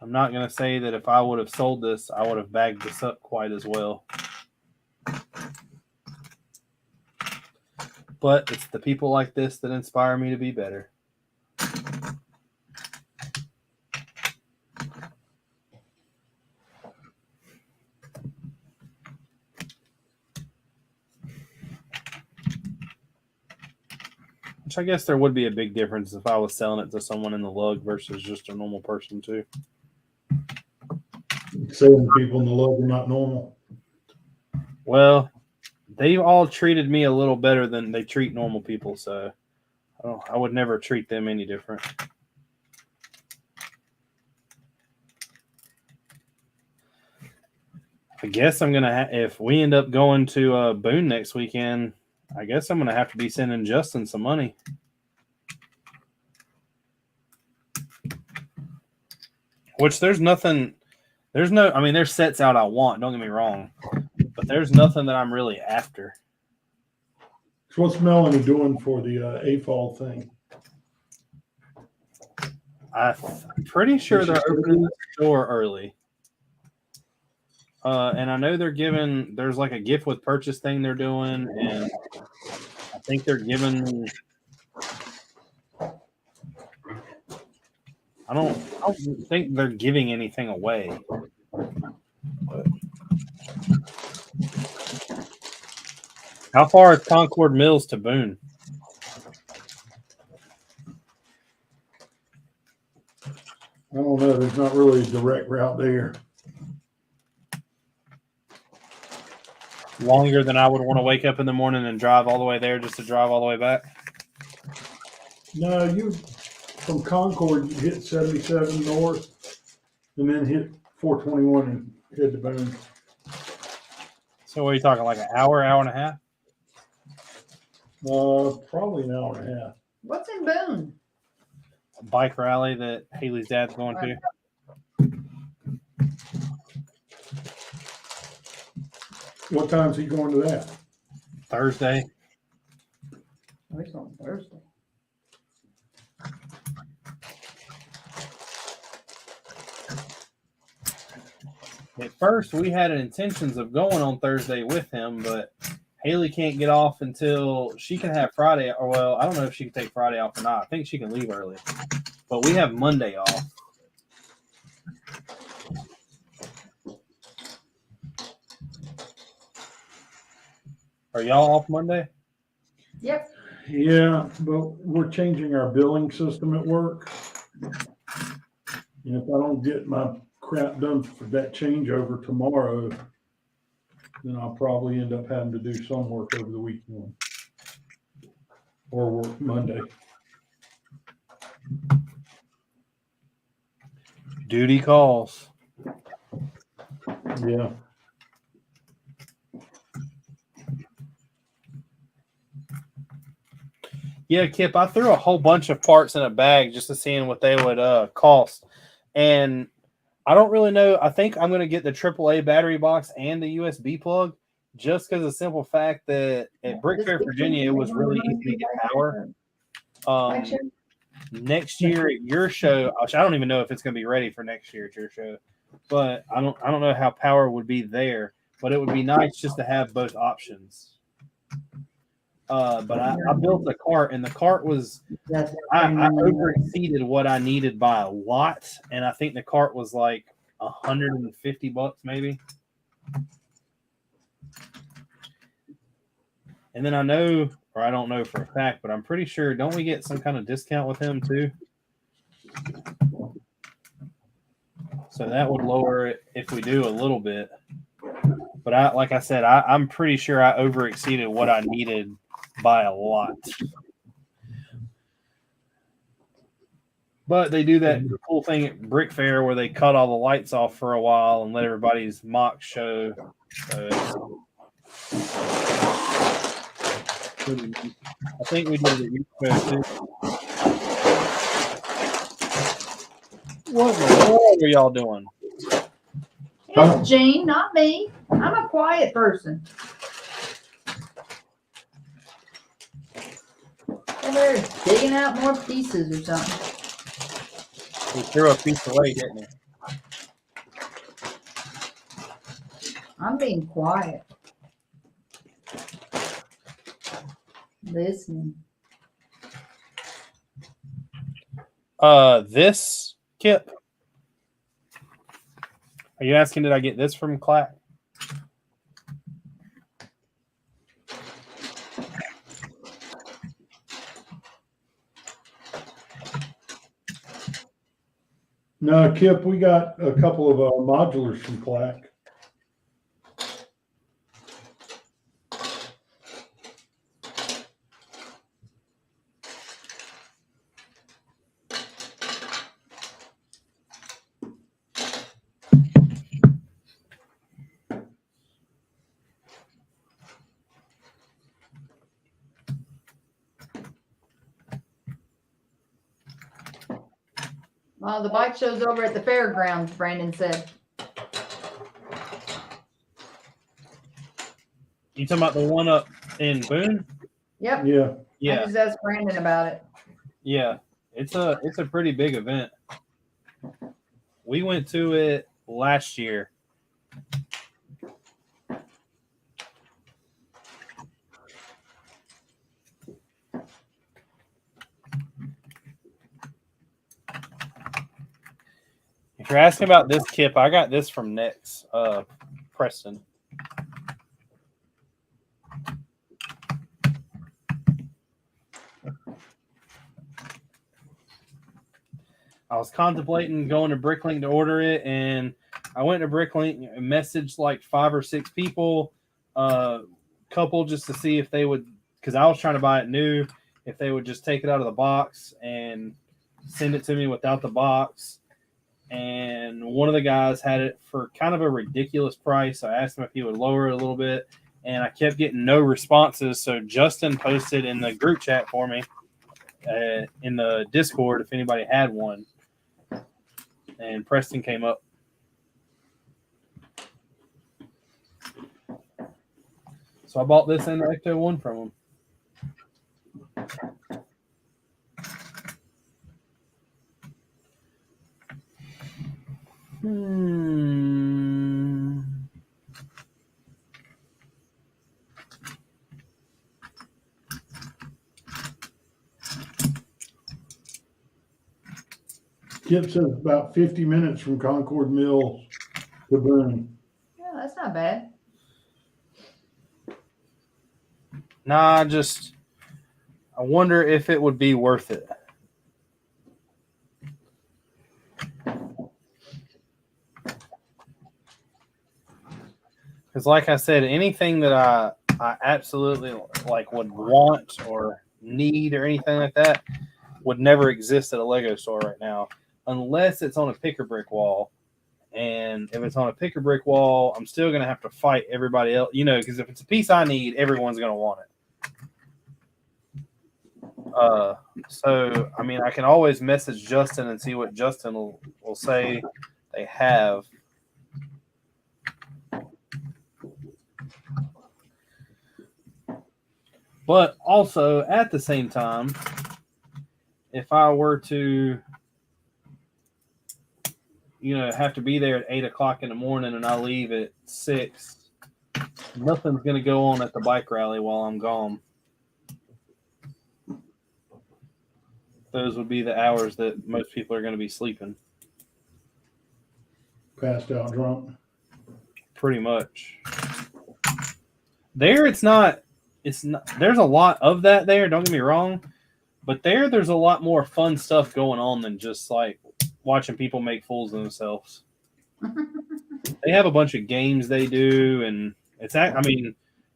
I'm not going to say that if I would have sold this, I would have bagged this up quite as well. But it's the people like this that inspire me to be better. Which I guess there would be a big difference if I was selling it to someone in the lug versus just a normal person too. saying to people in the love are not normal. Well, they've all treated me a little better than they treat normal people, so I would never treat them any different. I guess I'm gonna if we end up going to Boone next weekend, I guess I'm gonna have to be sending Justin some money. Which there's no. I mean, there's sets out I want. Don't get me wrong, but there's nothing that I'm really after. So what's Melanie doing for the AFOL thing? I'm pretty sure they're opening the store early. And I know there's like a gift with purchase thing they're doing, and I think they're giving. I don't think they're giving anything away. But how far is Concord Mills to Boone? I don't know. There's not really a direct route there. Longer than I would want to wake up in the morning and drive all the way there just to drive all the way back? No, from Concord, you hit 77 north and then hit 421 and head to Boone. So what are you talking, like an hour and a half? Probably an hour and a half. What's in Boone? A bike rally that Haley's dad's going to. What time's he going to that? Thursday. Oh, it's on Thursday. At first, we had intentions of going on Thursday with him, but Haley can't get off until she can have Friday. Or, well, I don't know if she can take Friday off or not. I think she can leave early. But we have Monday off. Are y'all off Monday? Yep. Yeah, but we're changing our billing system at work. And if I don't get my crap done for that changeover tomorrow, then I'll probably end up having to do some work over the weekend or work Monday. Duty calls. Yeah. Yeah, Kip, I threw a whole bunch of parts in a bag just to seeing what they would cost. And I don't really know. I think I'm going to get the AAA battery box and the USB plug just because of the simple fact that at Brick Fair, Virginia, it was really easy to get power. Next year at your show, which I don't even know if it's going to be ready for next year at your show, but I don't know how power would be there, but it would be nice just to have both options. But I built a cart, and the cart was I over exceeded what I needed by a lot, and I think the cart was like $150 maybe. And then I know, or I don't know for a fact, but I'm pretty sure, don't we get some kind of discount with him too? So that would lower it if we do a little bit. But like I said, I'm pretty sure I over exceeded what I needed by a lot. But they do that cool thing at Brick Fair where they cut all the lights off for a while and let everybody's mock show. I think we did it at your show too. What in the world are y'all doing? It's Gene, not me. I'm a quiet person. And they're digging out more pieces or something. He threw a piece away, didn't he? I'm being quiet. Listening. This, Kip. Are you asking, did I get this from Clack? No, Kip, we got a couple of modulars from Clack. Well, the bike show's over at the fairgrounds, Brandon said. You talking about the one up in Boone? Yep. Yeah. I Yeah, just asked Brandon about it. yeah. It's a pretty big event. We went to it last year. If you're asking about this Kip, I got this from Nex, Preston. I was contemplating going to Bricklink to order it, and I went to Bricklink and messaged like 5 or 6 people, couple just to see if they would, because I was trying to buy it new, if they would just take it out of the box and send it to me without the box. And one of the guys had it for kind of a ridiculous price. So I asked him if he would lower it a little bit, and I kept getting no responses. So Justin posted in the group chat for me in the Discord if anybody had one. And Preston came up. So I bought this and the Ecto 1 from him. Kip says about 50 minutes from Concord Mills to Boone. Yeah, that's not bad. Nah, I wonder if it would be worth it. Because like I said, anything that I absolutely like would want or need or anything like that would never exist at a Lego store right now, unless it's on a picker brick wall. And if it's on a picker brick wall, I'm still going to have to fight everybody else, because if it's a piece I need, everyone's going to want it. So, I mean, I can always message Justin and see what Justin will say they have. But also, at the same time, if I were to, have to be there at 8 o'clock in the morning and I leave at 6, nothing's going to go on at the bike rally while I'm gone. Those would be the hours that most people are going to be sleeping. Passed out drunk. Pretty much. There, it's not. There's a lot of that there. Don't get me wrong, but there's a lot more fun stuff going on than just like watching people make fools of themselves. They have a bunch of games they do, and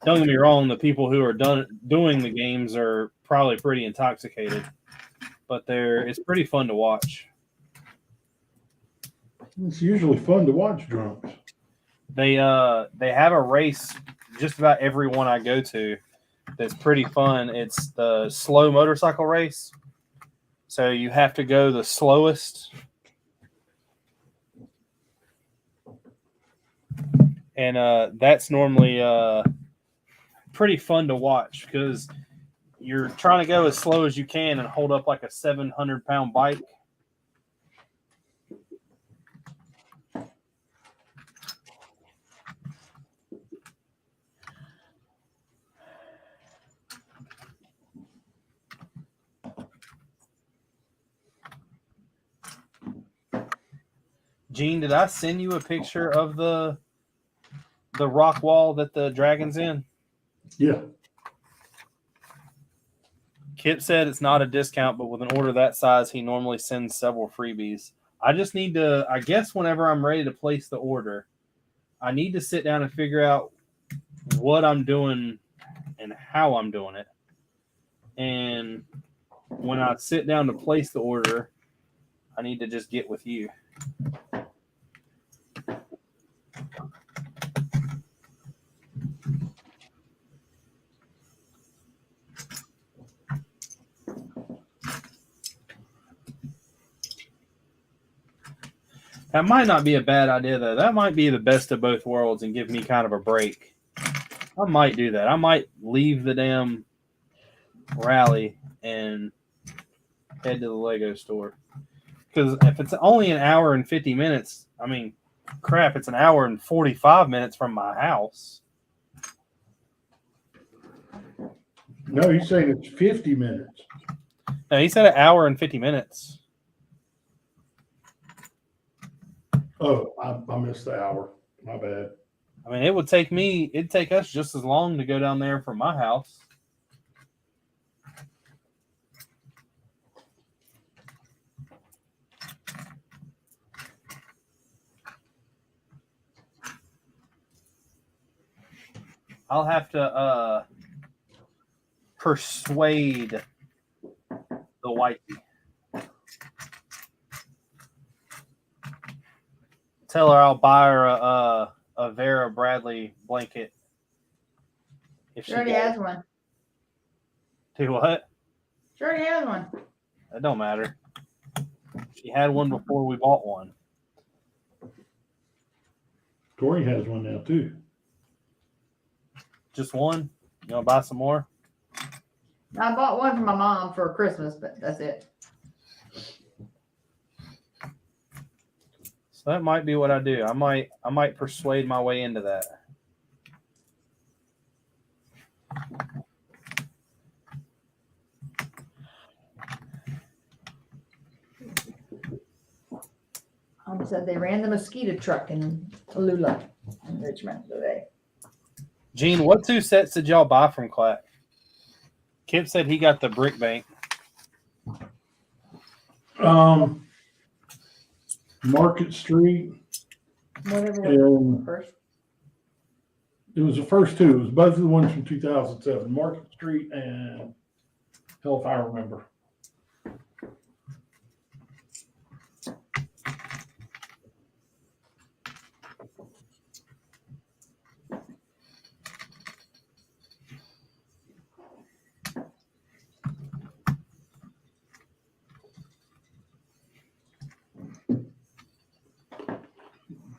don't get me wrong. The people who are doing the games are probably pretty intoxicated, but it's pretty fun to watch. It's usually fun to watch drunks. They have a race just about every one I go to that's pretty fun. It's the slow motorcycle race. So you have to go the slowest. And that's normally pretty fun to watch because you're trying to go as slow as you can and hold up like a 700-pound bike. Gene, did I send you a picture of the rock wall that the dragon's in? Yeah. Kip said it's not a discount, but with an order that size, he normally sends several freebies. I just need to, I guess whenever I'm ready to place the order, I need to sit down and figure out what I'm doing and how I'm doing it. And when I sit down to place the order, I need to just get with you. That might not be a bad idea, though. That might be the best of both worlds and give me kind of a break. I might do that. I might leave the damn rally and head to the Lego store. Because if it's only an hour and 50 minutes, I mean, crap, it's an hour and 45 minutes from my house. No, he's saying it's 50 minutes. No, he said an hour and 50 minutes. Oh, I missed the hour. My bad. I mean, it'd take us just as long to go down there from my house. I'll have to persuade the wifey. Tell her I'll buy her a Vera Bradley blanket. If She already has one. Do what? She already has one. That don't matter. She had one before we bought one. Tori has one now too. Just one? You want to buy some more? I bought one for my mom for Christmas, but that's it. So that might be what I do. I might persuade my way into that. Said they ran the mosquito truck in Tallulah in Richmond today. Gene, what 2 sets did y'all buy from Clack? Kip said he got the brick bank. Market Street. Whatever was first. It was the first 2. It was both of the ones from 2007. Market Street and hell if I remember.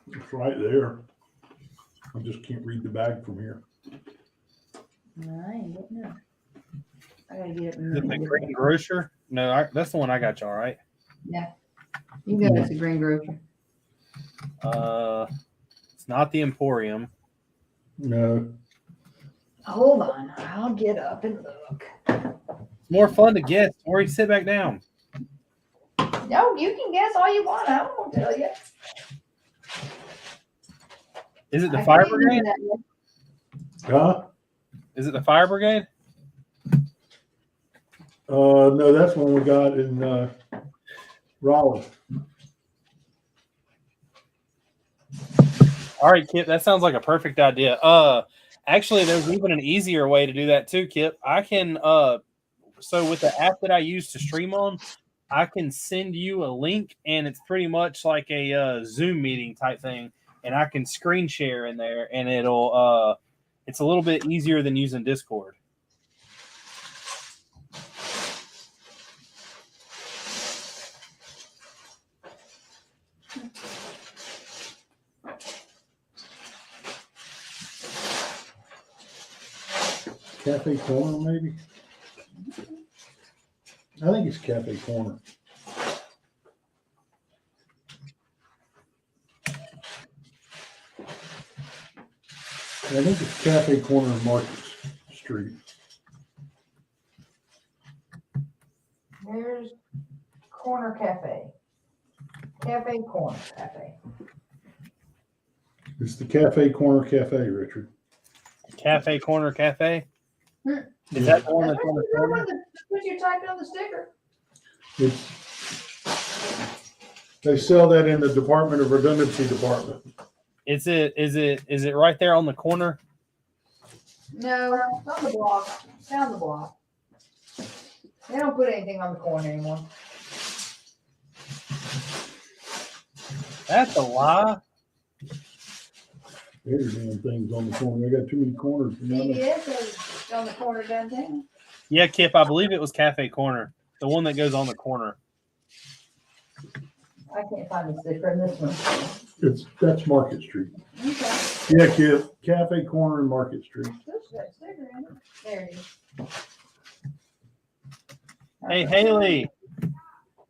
It's right there. I just can't read the bag from here. I ain't getting it. I gotta get it. Is it the Green Grocer? No, that's the one I got y'all, right? Yeah. You can go to the Green Grocer. It's not the Emporium. No. Hold on. I'll get up and look. It's more fun to guess. Tori, sit back down. No, you can guess all you want. I won't tell you. Is it the Fire Brigade? Huh? Is it the Fire Brigade? No, that's one we got in Raleigh. All right, Kip, that sounds like a perfect idea. Actually, there's even an easier way to do that too, Kip. I can so with the app that I use to stream on, I can send you a link, and it's pretty much like a Zoom meeting type thing, and I can screen share in there, and it'll it's a little bit easier than using Discord. Cafe Corner, maybe? I think it's Cafe Corner. I think it's Cafe Corner and Market Street. There's Corner Cafe. Cafe Corner Cafe. It's the Cafe Corner Cafe, Richard. Cafe Corner Cafe? Hmm. Is that the one That's that's on the what corner? you typed on the sticker. They sell that in the Department of Redundancy Department. Is it right there on the corner? No, it's on the block. It's down the block. They don't put anything on the corner anymore. That's a lie. There's damn things on the corner. They got too many corners. CVS is on the corner downtown. Yeah, Kip, I believe it was Cafe Corner, the one that goes on the corner. I can't find the sticker in this one. That's Market Street. Okay. Yeah, Kip. Cafe Corner and Market Street. There's that sticker in it. There it is. Hey, Haley,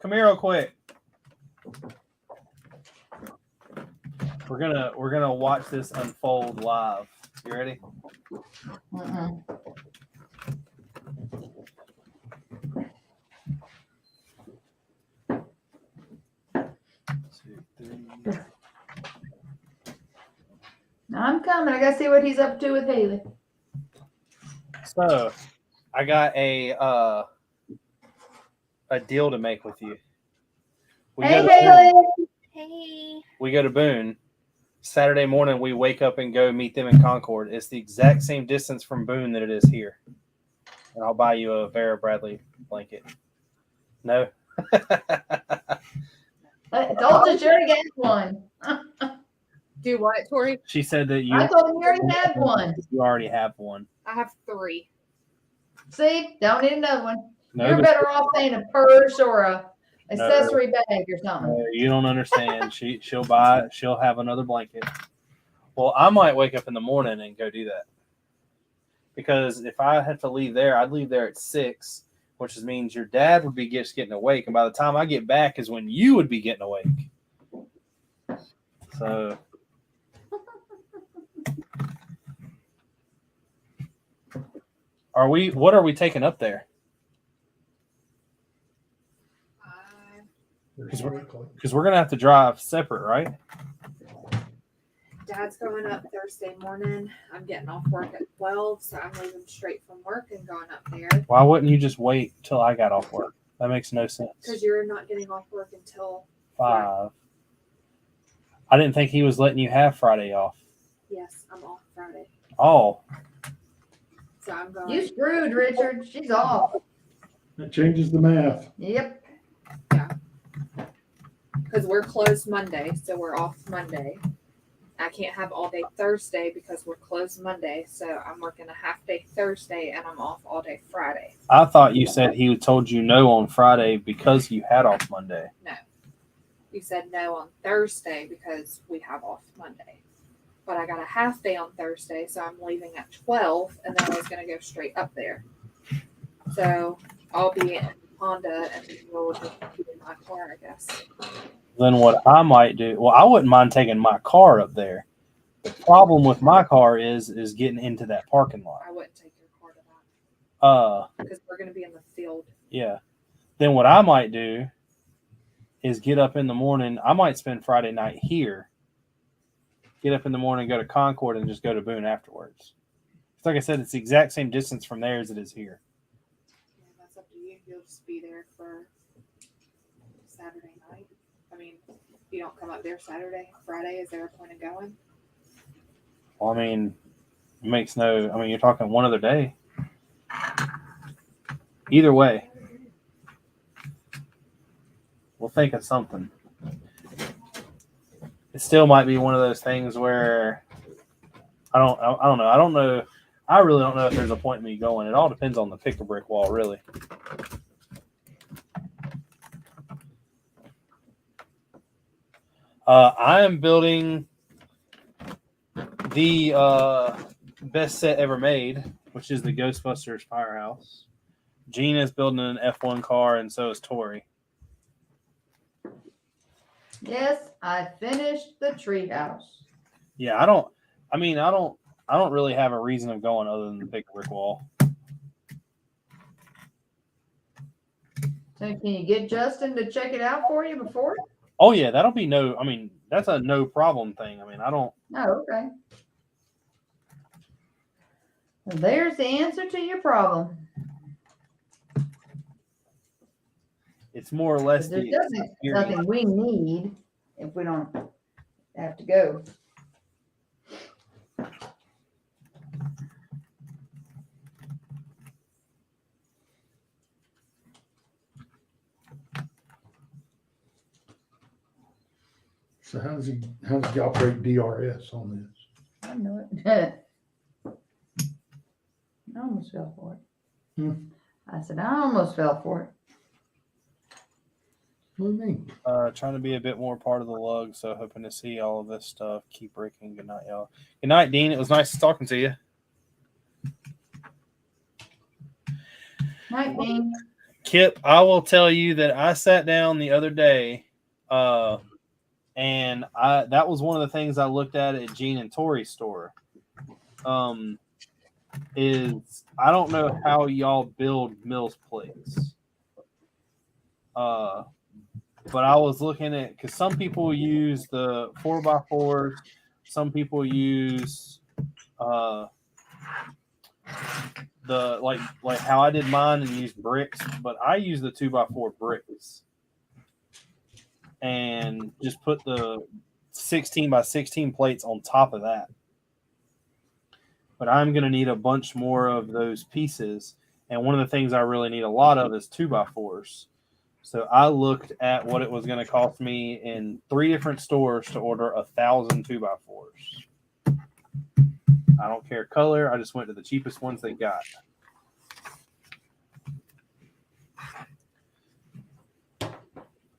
come here real quick. We're gonna watch this unfold live. You ready? Mm-mm. I'm coming. I gotta see what he's up to with Haley. So, I got a deal to make with you. Hey, Haley. Hey. We go to Boone. Saturday morning, we wake up and go meet them in Concord. It's the exact same distance from Boone that it is here. And I'll buy you a Vera Bradley blanket. No? I told you she already got one. Do what, Tori? She said that I told him you already had one. You already have one. I have 3. See, don't need another one. No, You're better off saying a purse or a accessory bag or something. no, you don't understand. She'll have another blanket. Well, I might wake up in the morning and go do that. Because if I had to leave there, I'd leave there at 6, which means your dad would be just getting awake. And by the time I get back is when you would be getting awake. So what are we taking up there? Because we're going to have to drive separate, right? Dad's going up Thursday morning. I'm getting off work at 12, so I'm leaving straight from work and going up there. Why wouldn't you just wait till I got off work? That makes no sense. Because you're not getting off work until 5. I didn't think he was letting you have Friday off. Yes, I'm off Friday. Oh. So I'm going. You screwed, Richard. She's off. That changes the math. Yep. Because we're closed Monday, so we're off Monday. I can't have all day Thursday because we're closed Monday, so I'm working a half day Thursday and I'm off all day Friday. I thought you said he told you no on Friday because you had off Monday. No. You said no on Thursday because we have off Monday. But I got a half day on Thursday, so I'm leaving at 12, and then I was going to go straight up there. So I'll be in Honda, and we'll just be in my car, I guess. Then what I might do, well, I wouldn't mind taking my car up there. The problem with my car is getting into that parking lot. I wouldn't take your car to that. Because we're going to be in the field. Yeah. Then what I might do is get up in the morning. I might spend Friday night here. Get up in the morning, go to Concord, and just go to Boone afterwards. It's like I said, it's the exact same distance from there as it is here. Yeah, that's up to you. You'll just be there for Saturday night. I mean, if you don't come up there Saturday, Friday, is there a point of going? Well, I mean, it makes no. I mean, you're talking one other day. Either way, we'll think of something. It still might be one of those things where I don't know. I don't know. I really don't know if there's a point in me going. It all depends on the pick a brick wall, really. I am building the best set ever made, which is the Ghostbusters Firehouse. Gene is building an F1 car, and so is Tori. Yes, I finished the treehouse. Yeah, I don't really have a reason of going other than the pick a brick wall. So can you get Justin to check it out for you before? Oh yeah, that'll be no. I mean, that's a no problem thing. I mean, I don't. Oh, okay. Well, there's the answer to your problem. It's more or less There's the nothing, experience. nothing we need if we don't have to go. So how does he operate DRS on this? I know it. I almost fell for it. I said, I almost fell for it. What do you mean? Trying to be a bit more part of the lug, so hoping to see all of this stuff. Keep breaking. Good night, y'all. Good night, Dean. It was nice talking to you. Night, Dean. Kip, I will tell you that I sat down the other day, and that was one of the things I looked at Gene and Tori's store. Is I don't know how y'all build Mills plates. But I was looking at, because some people use the 4x4s, some people use the like how I did mine and use bricks, but I use the 2x4 bricks and just put the 16x16 plates on top of that. But I'm going to need a bunch more of those pieces, and one of the things I really need a lot of is 2x4s. So I looked at what it was going to cost me in 3 different stores to order 1,000 2x4s. I don't care color. I just went to the cheapest ones they got.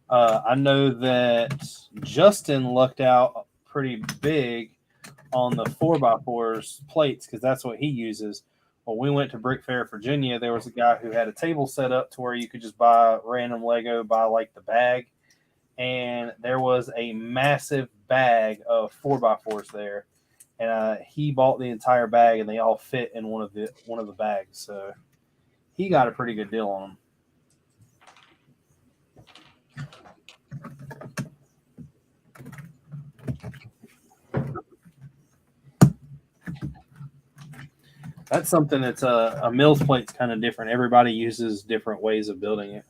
I know that Justin lucked out pretty big on the 4x4s plates because that's what he uses. When we went to Brick Fair, Virginia, there was a guy who had a table set up to where you could just buy random Lego, buy like the bag. And there was a massive bag of 4x4s there. And he bought the entire bag, and they all fit in one of the bags. So he got a pretty good deal on them. That's something that's a Mills plate's kind of different. Everybody uses different ways of building it.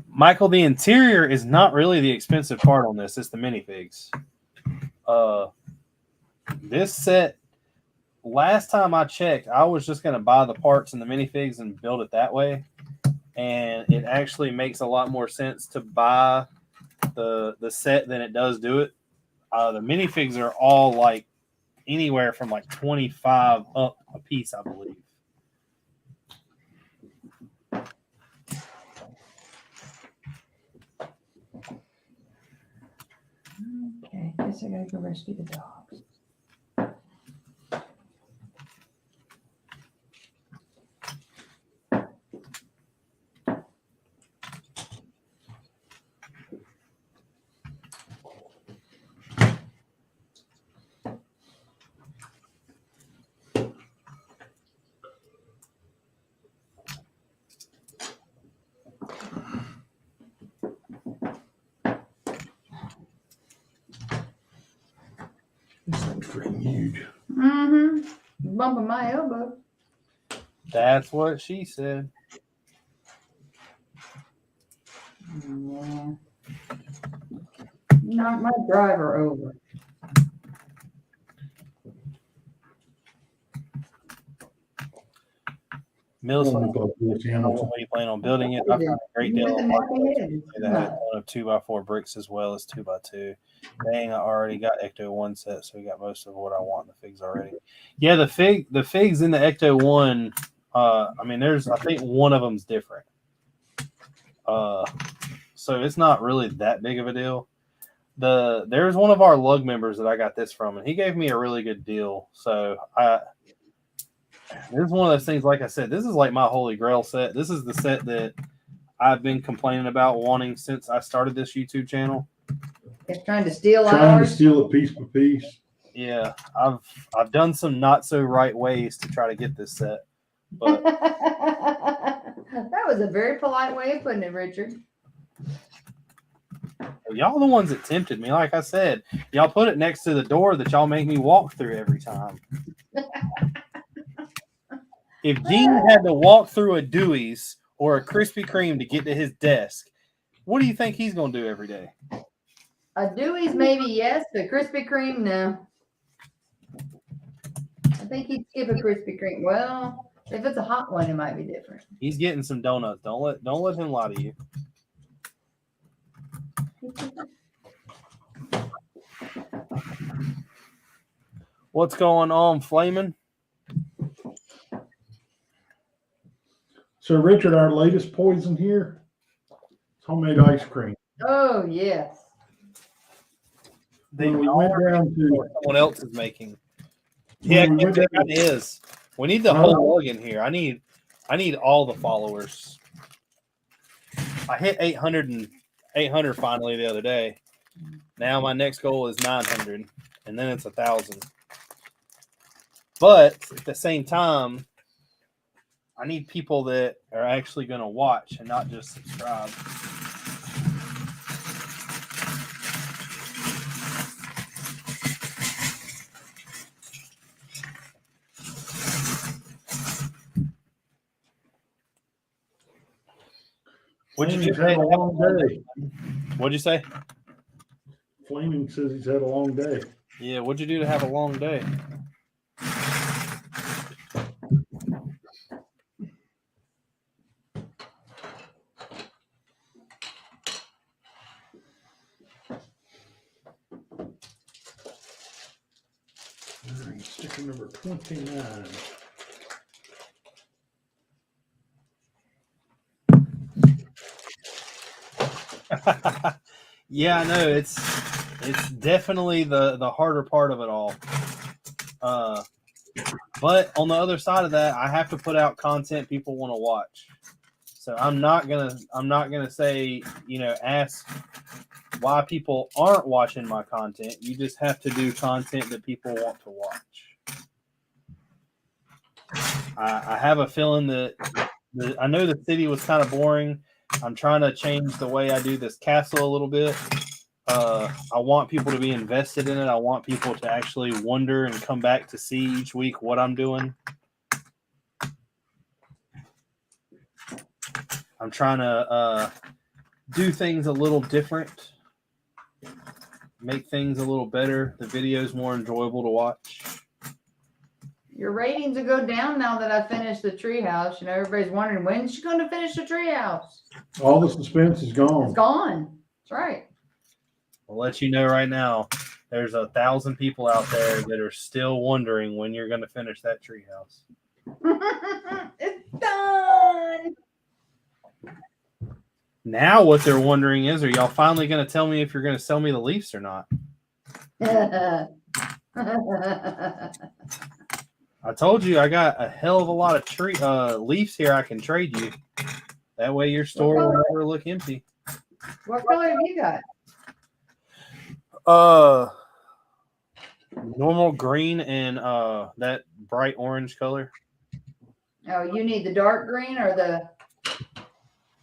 Michael, the interior is not really the expensive part on this. It's the minifigs. This set, last time I checked, I was just going to buy the parts and the minifigs and build it that way. And it actually makes a lot more sense to buy the set than it does do it. The minifigs are all like anywhere from like 25 up a piece, I believe. Okay, guess I gotta go rescue the dogs. This thing's freaking huge. Mm-hmm. Bumping my elbow. That's what she said. Yeah. Knock my driver over. Mills, Oh, my God, Lewis Hamilton. what you plan on building it? I found a great deal on Mathematics. that had a ton of 2x4 bricks as well as 2x2. Dang, I already got Ecto 1 set, so we got most of what I want in the figs already. Yeah, the figs in the Ecto 1, I mean, I think one of them's different. So it's not really that big of a deal. There's one of our lug members that I got this from, and he gave me a really good deal. So this is one of those things, like I said, this is like my Holy Grail set. This is the set that I've been complaining about wanting since I started this YouTube channel. It's trying to steal Trying to ours. steal it piece by piece. Yeah, I've done some not so right ways to try to get this set. But That was a very polite way of putting it, Richard. Y'all the ones that tempted me. Like I said, y'all put it next to the door that y'all make me walk through every time. If Gene had to walk through a Dewey's or a Krispy Kreme to get to his desk, what do you think he's going to do every day? A Dewey's maybe yes, but Krispy Kreme no. I think he'd skip a Krispy Kreme. Well, if it's a hot one, it might be different. He's getting some donuts. Don't let him lie to you. What's going on, Flamin'? So, Richard, our latest poison here is homemade ice cream. Oh yes. They When we went down to someone else is making. Yeah, when we went down, it is. We need the whole lug in here. I need all the followers. I hit 800 finally the other day. Now my next goal is 900, and then it's 1,000. But at the same time, I need people that are actually going to watch and not just subscribe. What'd you Flaming's do? had a long day. What'd you say? Flaming says he's had a long day. Yeah, what'd you do to have a long day? All right, sticker number 29. Yeah, I know it's definitely the harder part of it all. But on the other side of that, I have to put out content people want to watch. So I'm not gonna say, ask why people aren't watching my content. You just have to do content that people want to watch. I have a feeling that I know the city was kind of boring. I'm trying to change the way I do this castle a little bit. I want people to be invested in it. I want people to actually wonder and come back to see each week what I'm doing. I'm trying to do things a little different, make things a little better, the videos more enjoyable to watch. Your ratings will go down now that I finished the treehouse. Everybody's wondering when's she going to finish the treehouse. All the suspense is gone. It's gone. That's right. I'll let you know right now, there's 1,000 people out there that are still wondering when you're going to finish that treehouse. It's done. Now what they're wondering is, are y'all finally going to tell me if you're going to sell me the Leafs or not? I told you I got a hell of a lot of Leafs here I can trade you. That way your store will never look empty. What color have you got? Normal green and that bright orange color. Oh, you need the dark green or the...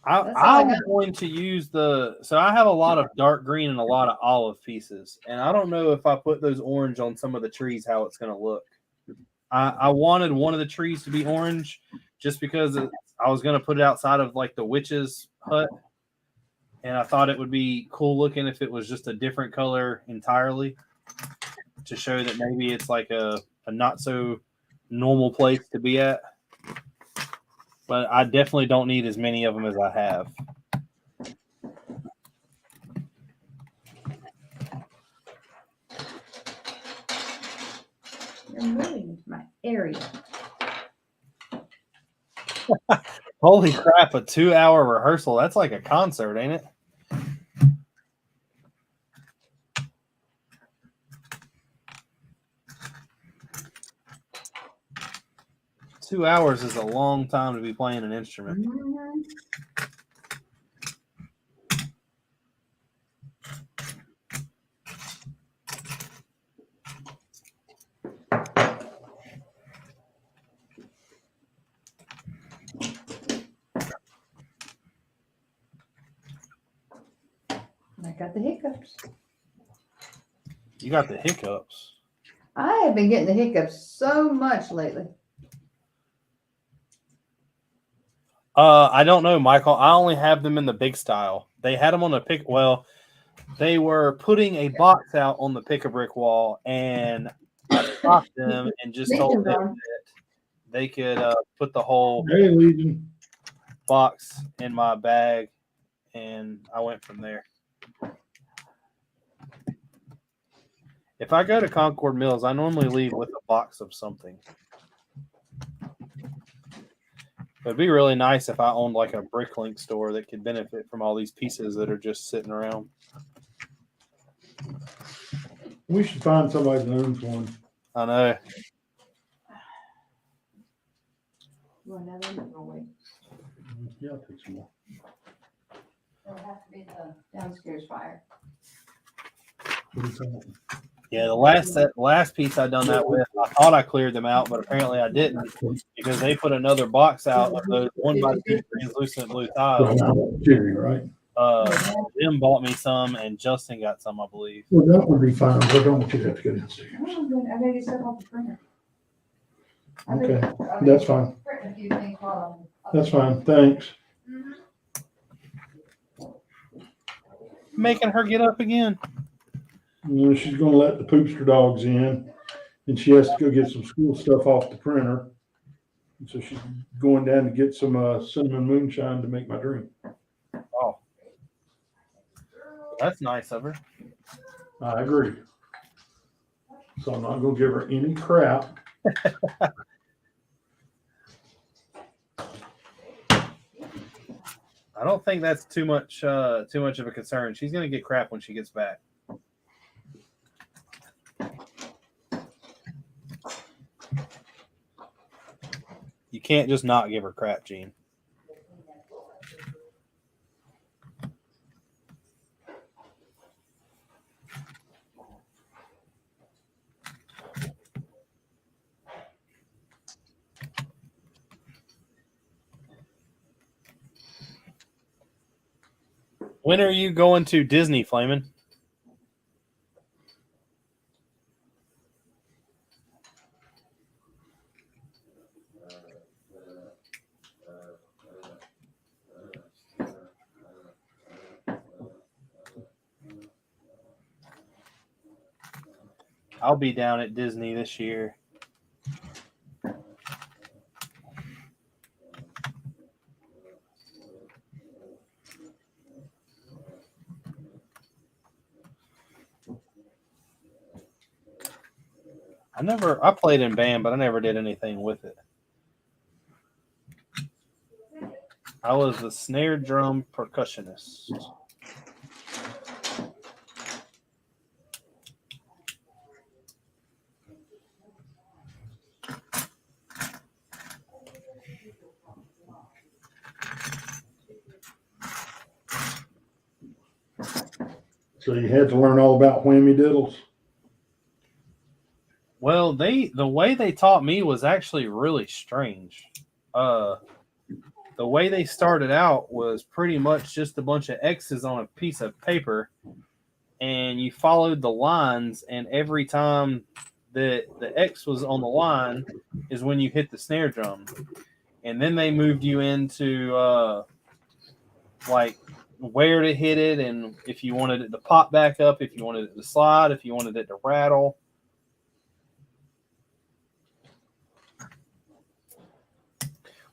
I'm going to use so I have a lot of dark green and a lot of olive pieces. And I don't know if I put those orange on some of the trees, how it's going to look. I wanted one of the trees to be orange just because I was going to put it outside of like the witch's hut. And I thought it would be cool looking if it was just a different color entirely to show that maybe it's like a not so normal place to be at. But I definitely don't need as many of them as I have. You're moving into my area. Holy crap, a 2-hour rehearsal. That's like a concert, ain't it? Two hours is a long time to be playing an instrument. Mm-hmm. got the hiccups. You got the hiccups. I have been getting the hiccups so much lately. I don't know, Michael. I only have them in the big style. They had them on the pick. Well, they were putting a box out on the pick-a-brick wall, and I stopped them and just told them that they could put the whole Hey, Legion. box in my bag, and I went from there. If I go to Concord Mills, I normally leave with a box of something. It'd be really nice if I owned like a Bricklink store that could benefit from all these pieces that are just sitting around. We should find somebody that owns one. I know. You want another one? Or wait? Yeah, I'll take some more. It'll have to be the downstairs fire. What are you talking about? Yeah, that last piece I done that with, I thought I cleared them out, but apparently I didn't because they put another box out of those 1x2 translucent blue tiles. Jerry, right? Jim bought me some, and Justin got some, I believe. Well, that would be fine, but I don't want you to have to go downstairs. I gotta get stuff off the printer. Okay, that's fine. Printing a few things while I'm. That's fine, thanks. Making her get up again. You know, she's gonna let the poopster dogs in, and she has to go get some school stuff off the printer. And so she's going down to get some cinnamon moonshine to make my drink. Oh, that's nice of her. I agree. So I'm not gonna give her any crap. I don't think that's too much of a concern. She's gonna get crap when she gets back. You can't just not give her crap, Gene. When are you going to Disney, Flamin'? I'll be down at Disney this year. I played in band, but I never did anything with it. I was the snare drum percussionist. So you had to learn all about whammy diddles. Well, the way they taught me was actually really strange. The way they started out was pretty much just a bunch of X's on a piece of paper, and you followed the lines, and every time that the X was on the line is when you hit the snare drum. And then they moved you into like where to hit it, and if you wanted it to pop back up, if you wanted it to slide, if you wanted it to rattle.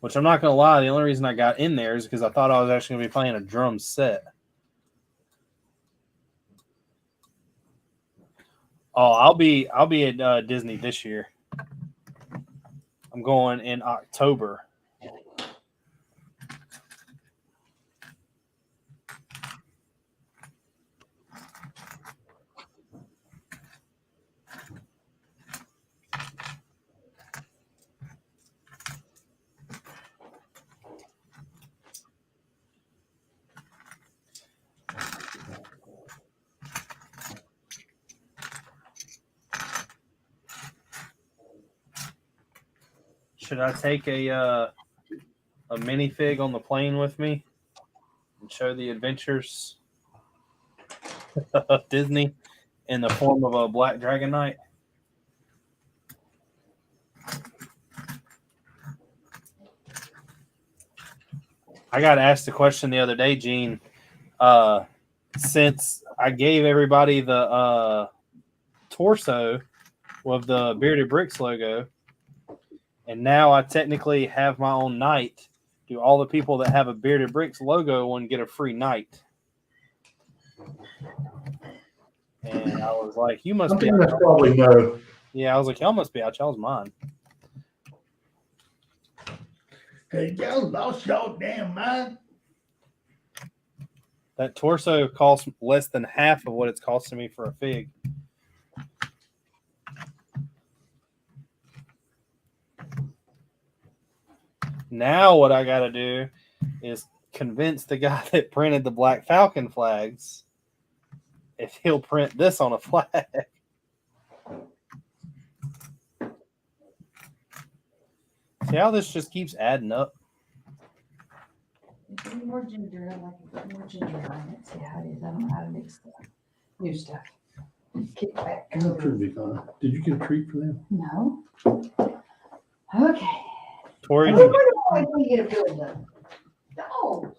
Which I'm not going to lie, the only reason I got in there is because I thought I was actually going to be playing a drum set. Oh, I'll be at Disney this year. I'm going in October. Should I take a minifig on the plane with me and show the adventures? Disney in the form of a Black Dragon Knight. I got asked a question the other day, Gene. Since I gave everybody the torso with the Bearded Bricks logo, and now I technically have my own knight, do all the people that have a Bearded Bricks logo one get a free knight? And I was like, you must I be think out. that's probably no. Yeah, I was like, y'all must be out y'all's mind. Hey, y'all lost y'all damn mind. That torso costs less than half of what it's costing me for a fig. Now what I got to do is convince the guy that printed the Black Falcon flags if he'll print this on a flag. See how this just keeps adding up? If you need more ginger, I'd like to put more ginger on it. See how it is. I don't know how to mix the new stuff. Kick back. That should be fine. Did you get a treat for them? No. Okay. Tori, Where do we get a good one? No.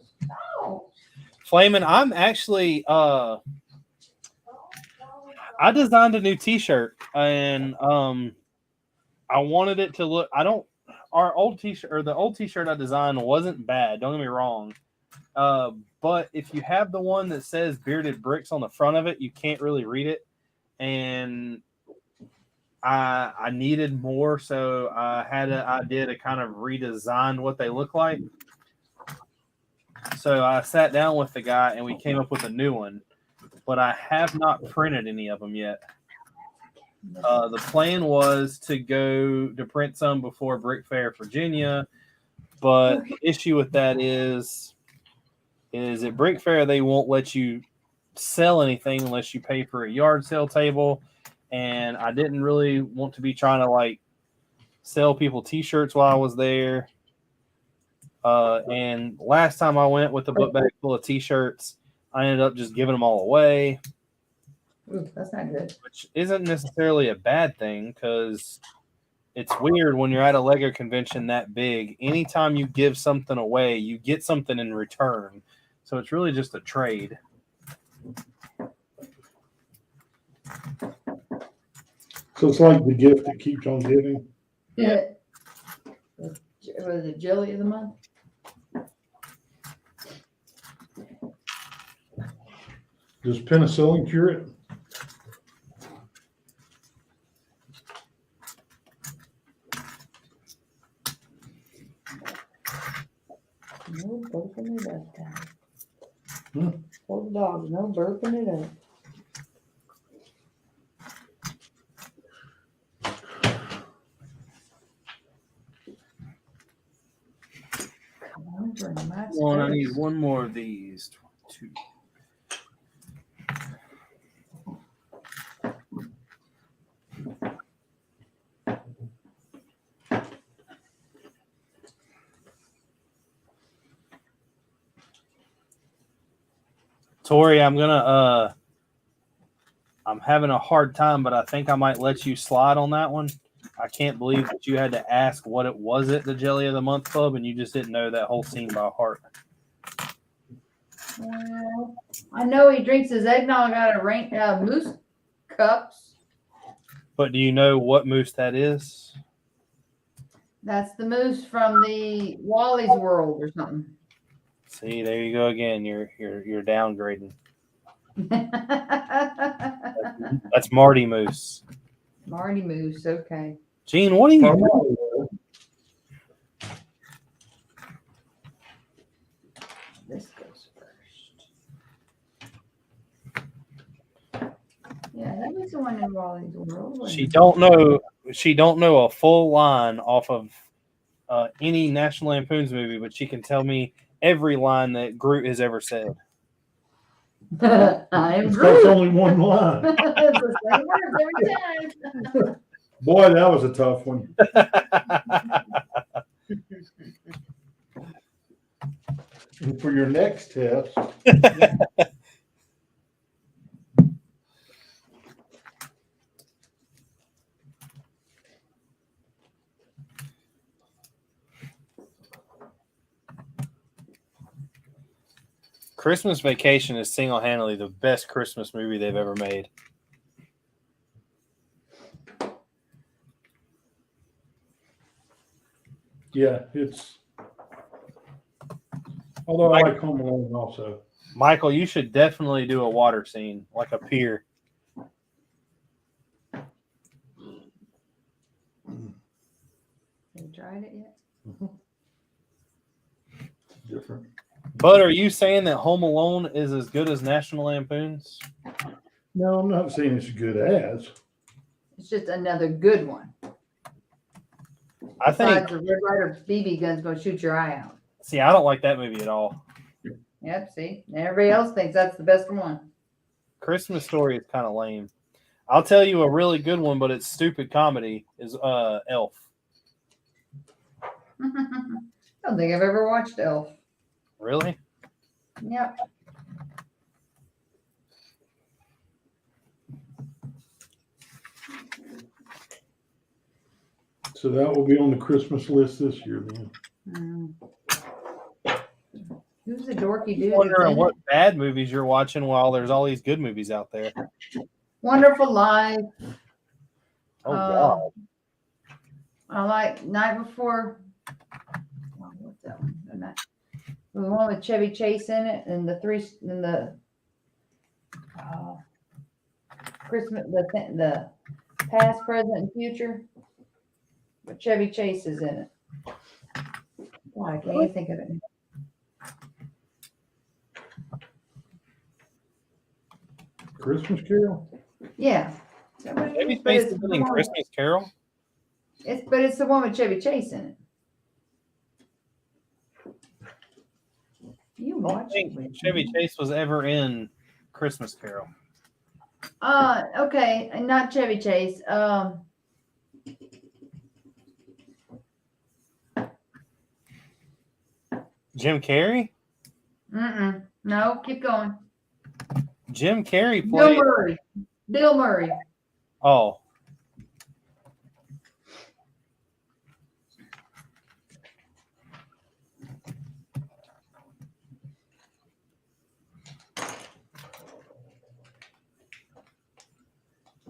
Flamin', I'm actually I designed a new t-shirt and I wanted it to look our old t-shirt or the old t-shirt I designed wasn't bad, don't get me wrong. But if you have the one that says Bearded Bricks on the front of it, you can't really read it. And I needed more, so I had an idea to kind of redesign what they look like. So I sat down with the guy and we came up with a new one, but I have not printed any of them yet. The plan was to print some before Brick Fair, Virginia, but the issue with that is at Brick Fair they won't let you sell anything unless you pay for a yard sale table, and I didn't really want to be trying to like sell people t-shirts while I was there. And last time I went with a book bag full of t-shirts, I ended up just giving them all away. Ooh, that's not good. Which isn't necessarily a bad thing because it's weird when you're at a Lego convention that big. Anytime you give something away, you get something in return. So it's really just a trade. So it's like the gift that keeps on giving. Yeah. Was it Jelly of the Month? Does penicillin cure it? No burping it up, guys. Hmm. For the dogs, no burping it up. Come on, bring my One, I space. need one more of these. 22. Tori, I'm having a hard time, but I think I might let you slide on that one. I can't believe that you had to ask what it was at the Jelly of the Month Club, and you just didn't know that whole scene by heart. Well, I know he drinks his eggnog out of moose cups. But do you know what moose that is? That's the moose from the Wally's World or something. See, there you go again. You're downgrading. That's Marty Moose. Marty Moose, okay. Gene, what are you doing? This goes first. Yeah, he was the one in Wally's World. wasn't She he? don't know a full line off of any National Lampoon's movie, but she can tell me every line that Groot has ever said. I'm That's Groot. only one line. It's the same words every time. Boy, that was a tough one. And for your next test, Christmas Vacation is single-handedly the best Christmas movie they've ever made. Yeah, it's. Although I like Home Alone also. Michael, you should definitely do a water scene, like a pier. Have you tried it yet? Different. But are you saying that Home Alone is as good as National Lampoon's? No, I'm not saying it's as good as. It's just another good one. I think. Besides, the Red Ryder BB gun's gonna shoot your eye out. See, I don't like that movie at all. Yep, see? And everybody else thinks that's the best one. Christmas Story is kind of lame. I'll tell you a really good one, but it's stupid comedy, is Elf. I don't think I've ever watched Elf. Really? Yep. So that will be on the Christmas list this year then. Who's the dorky dude? I'm wondering what bad movies you're watching while there's all these good movies out there. Wonderful Life. Oh, God. I like Night Before. Oh, what's that one? The one with Chevy Chase in it, and the Christmas, the past, present, and future. But Chevy Chase is in it. Why I can't even think of it. Christmas Carol? Yeah. Chevy Chase is in Christmas Carol? But it's the one with Chevy Chase in it. You I don't watch think it. Chevy Chase was ever in Christmas Carol. Okay, and not Chevy Chase. Jim Carrey? No, keep going. Jim Carrey Bill played. Murray. Bill Murray. Oh.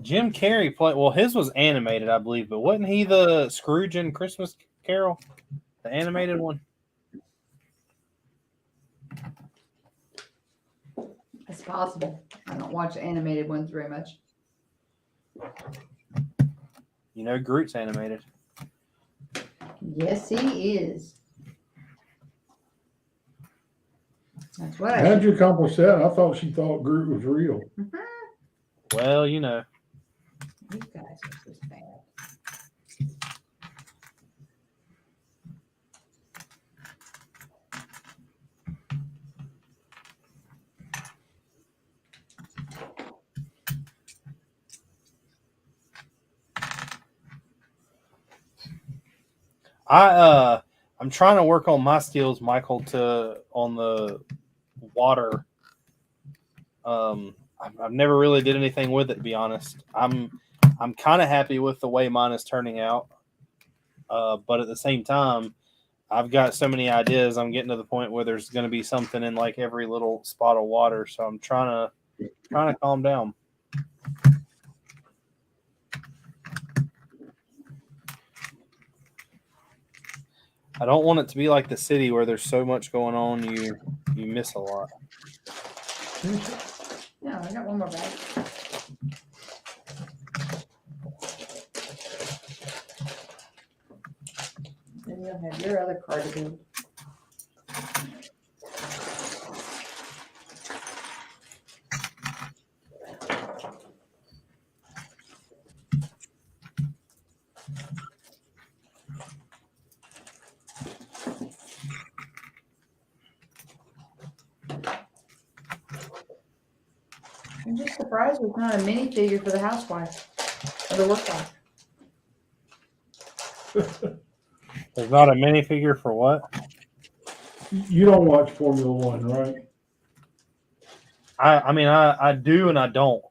Jim Carrey played. Well, his was animated, I believe, but wasn't he the Scrooge in Christmas Carol? The animated one? It's possible. I don't watch animated ones very much. You know, Groot's animated. Yes, he is. That's what I How'd you accomplish that? I thought she thought Groot was real. Well, you know. These guys are just bad. I'm trying to work on my skills, Michael, on the water. I've never really did anything with it, to be honest. I'm kind of happy with the way mine is turning out, but at the same time, I've got so many ideas. I'm getting to the point where there's going to be something in like every little spot of water, so I'm trying to calm down. I don't want it to be like the city where there's so much going on, you miss a lot. No, I got one more bag. Then you'll have your other cardigan. I'm just surprised there's not a minifigure for the housewife or the workwife. There's not a minifigure for what? You don't watch Formula One, right? I mean, I do and I don't.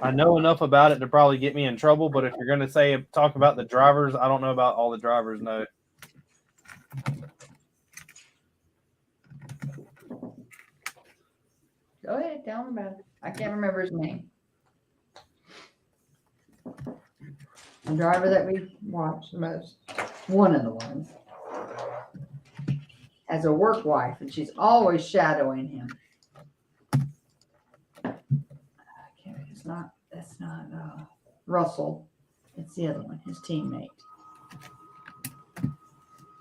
I know enough about it to probably get me in trouble, but if you're going to talk about the drivers, I don't know about all the drivers, no. Go ahead, tell him about it. I can't remember his name. The driver that we watch the most, one of the ones, has a work wife, and she's always shadowing him. That's not Russell. It's the other one, his teammate.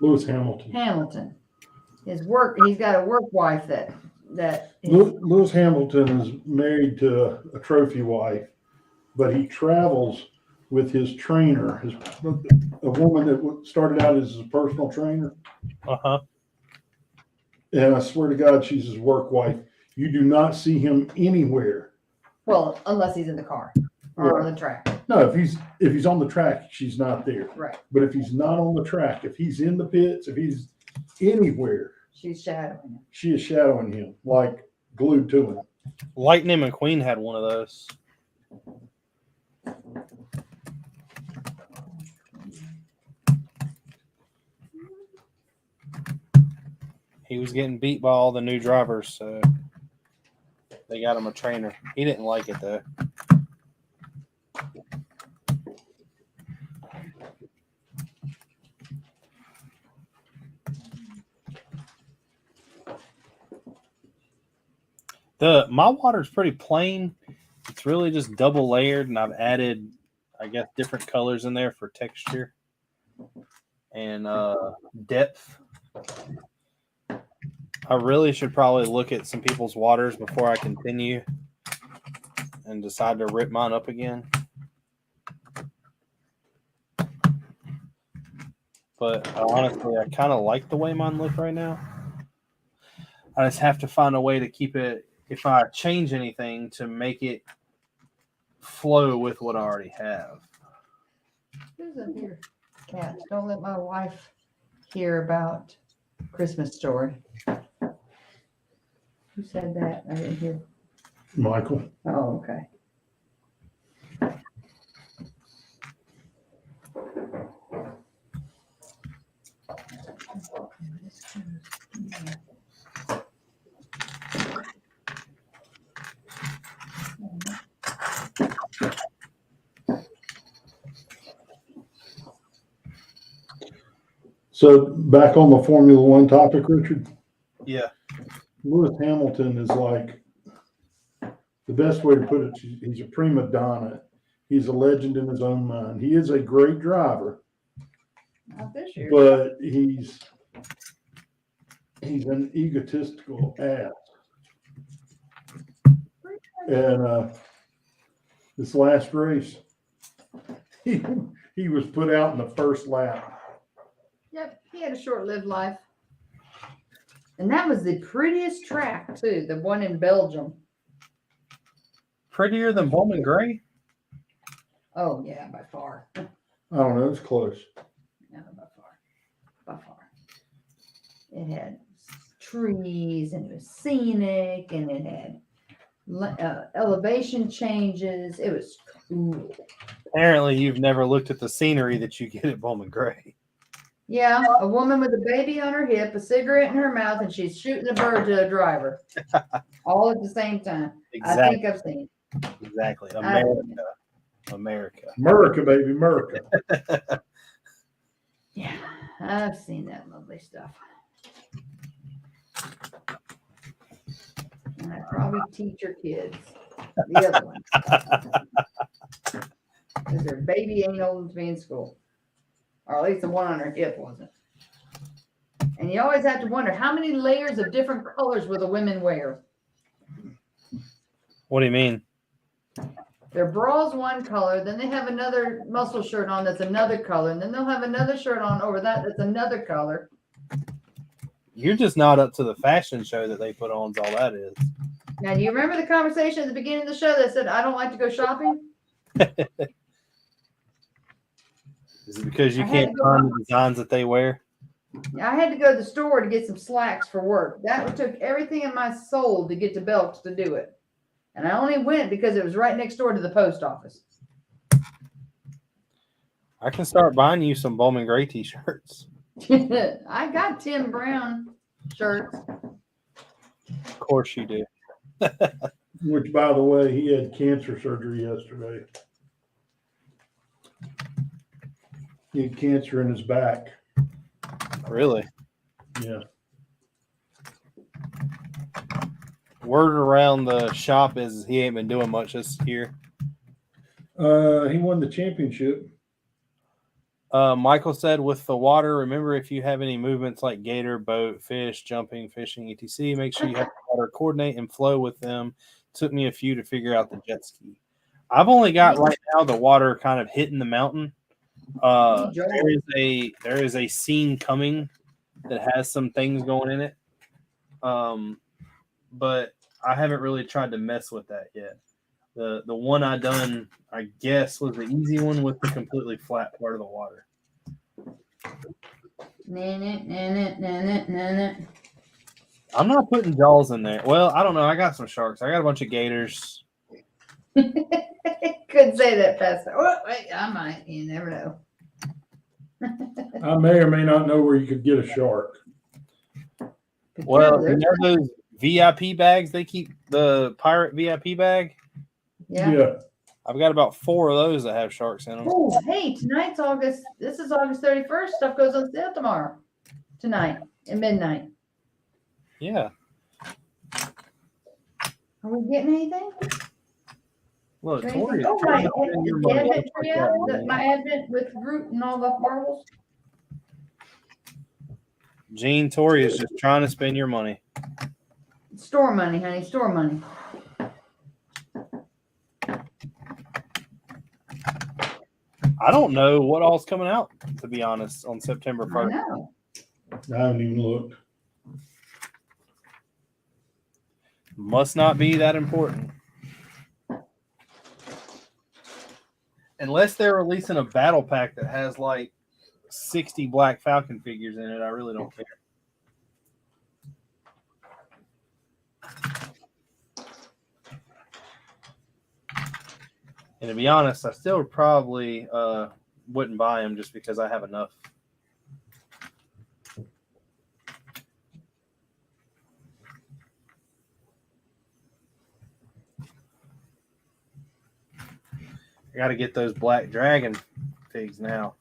Lewis Hamilton. Hamilton. He's got a work wife that Lewis Hamilton is married to a trophy wife, but he travels with his trainer, a woman that started out as his personal trainer. Uh-huh. And I swear to God, she's his work wife. You do not see him anywhere. well, unless he's in the car or on the track. No, if he's on the track, she's not there. Right. But if he's not on the track, if he's in the pits, if he's anywhere, She's shadowing him. she is shadowing him, like glued to him. Lightning McQueen had one of those. He was getting beat by all the new drivers, so they got him a trainer. He didn't like it, though. My water's pretty plain. It's really just double layered, and I've added, I guess, different colors in there for texture and depth. I really should probably look at some people's waters before I continue and decide to rip mine up again. But honestly, I kind of like the way mine look right now. I just have to find a way to keep it, if I change anything, to make it flow with what I already have. Who's up here? Cat, don't let my wife hear about Christmas Story. Who said that? I didn't hear. Michael. Oh, okay. So back on the Formula One topic, Richard. Yeah. Lewis Hamilton is like, the best way to put it, he's a prima donna. He's a legend in his own mind. He is a great driver, Not this year. but he's an egotistical ass. And this last race, he was put out in the first lap. Yep, he had a short-lived life. And that was the prettiest track, too, the one in Belgium. Prettier than Bowman Gray? Oh, yeah, by far. I don't know, it's close. No, by far. By far. It had trees, and it was scenic, and it had elevation changes. It was cool. Apparently, you've never looked at the scenery that you get at Bowman Gray. Yeah, a woman with a baby on her hip, a cigarette in her mouth, and she's shooting a bird to a driver. All at the same time. Exactly. I think I've seen it. Exactly. America. America, baby, America. Yeah, I've seen that lovely stuff. And I probably teach your kids the other one. Because their baby ain't old enough to be in school. Or at least the one on her hip wasn't. And you always have to wonder how many layers of different colors will the women wear? What do you mean? Their bra's one color, then they have another muscle shirt on that's another color, and then they'll have another shirt on over that that's another color. You're just not up to the fashion show that they put on, is all that is. Now, do you remember the conversation at the beginning of the show that said, I don't like to go shopping? Is it because you I had can't to go find the designs that they wear? I had to go to the store to get some slacks for work. That took everything in my soul to get to Belk's to do it. And I only went because it was right next door to the post office. I can start buying you some Bowman Gray t-shirts. I got Tim Brown shirts. Of course you do. Which, by the way, he had cancer surgery yesterday. He had cancer in his back. Really? Yeah. Word around the shop is he ain't been doing much this year. He won the championship. Michael said, with the water, remember if you have any movements like gator, boat, fish, jumping, fishing, etc., make sure you have the water coordinate and flow with them. Took me a few to figure out the jet ski. I've only got right now the water kind of hitting the mountain. There is a scene coming that has some things going in it. But I haven't really tried to mess with that yet. The one I done, I guess, was the easy one with the completely flat part of the water. I'm not putting jaws in there. Well, I don't know. I got some sharks. I got a bunch of gators. Couldn't say that fast. Oh, wait, I might. You never know. I may or may not know where you could get a shark. Well, you know those VIP bags they keep, the pirate VIP bag? Yeah. I've got about 4 of those that have sharks in them. Oh, hey, this is August 31st. Stuff goes on sale tomorrow. Tonight at midnight. Yeah. Are we getting anything? Look, Anything? Tori is Oh, trying my to spend your money. advent tree out, my advent with Groot and all the marbles. Gene, Tori is just trying to spend your money. Store money, honey, store money. I don't know what all's coming out, to be honest, on September I 1st. know. I haven't even looked. Must not be that important. Unless they're releasing a battle pack that has like 60 Black Falcon figures in it, I really don't care. And to be honest, I still probably wouldn't buy them just because I have enough. I got to get those Black Dragon figs now.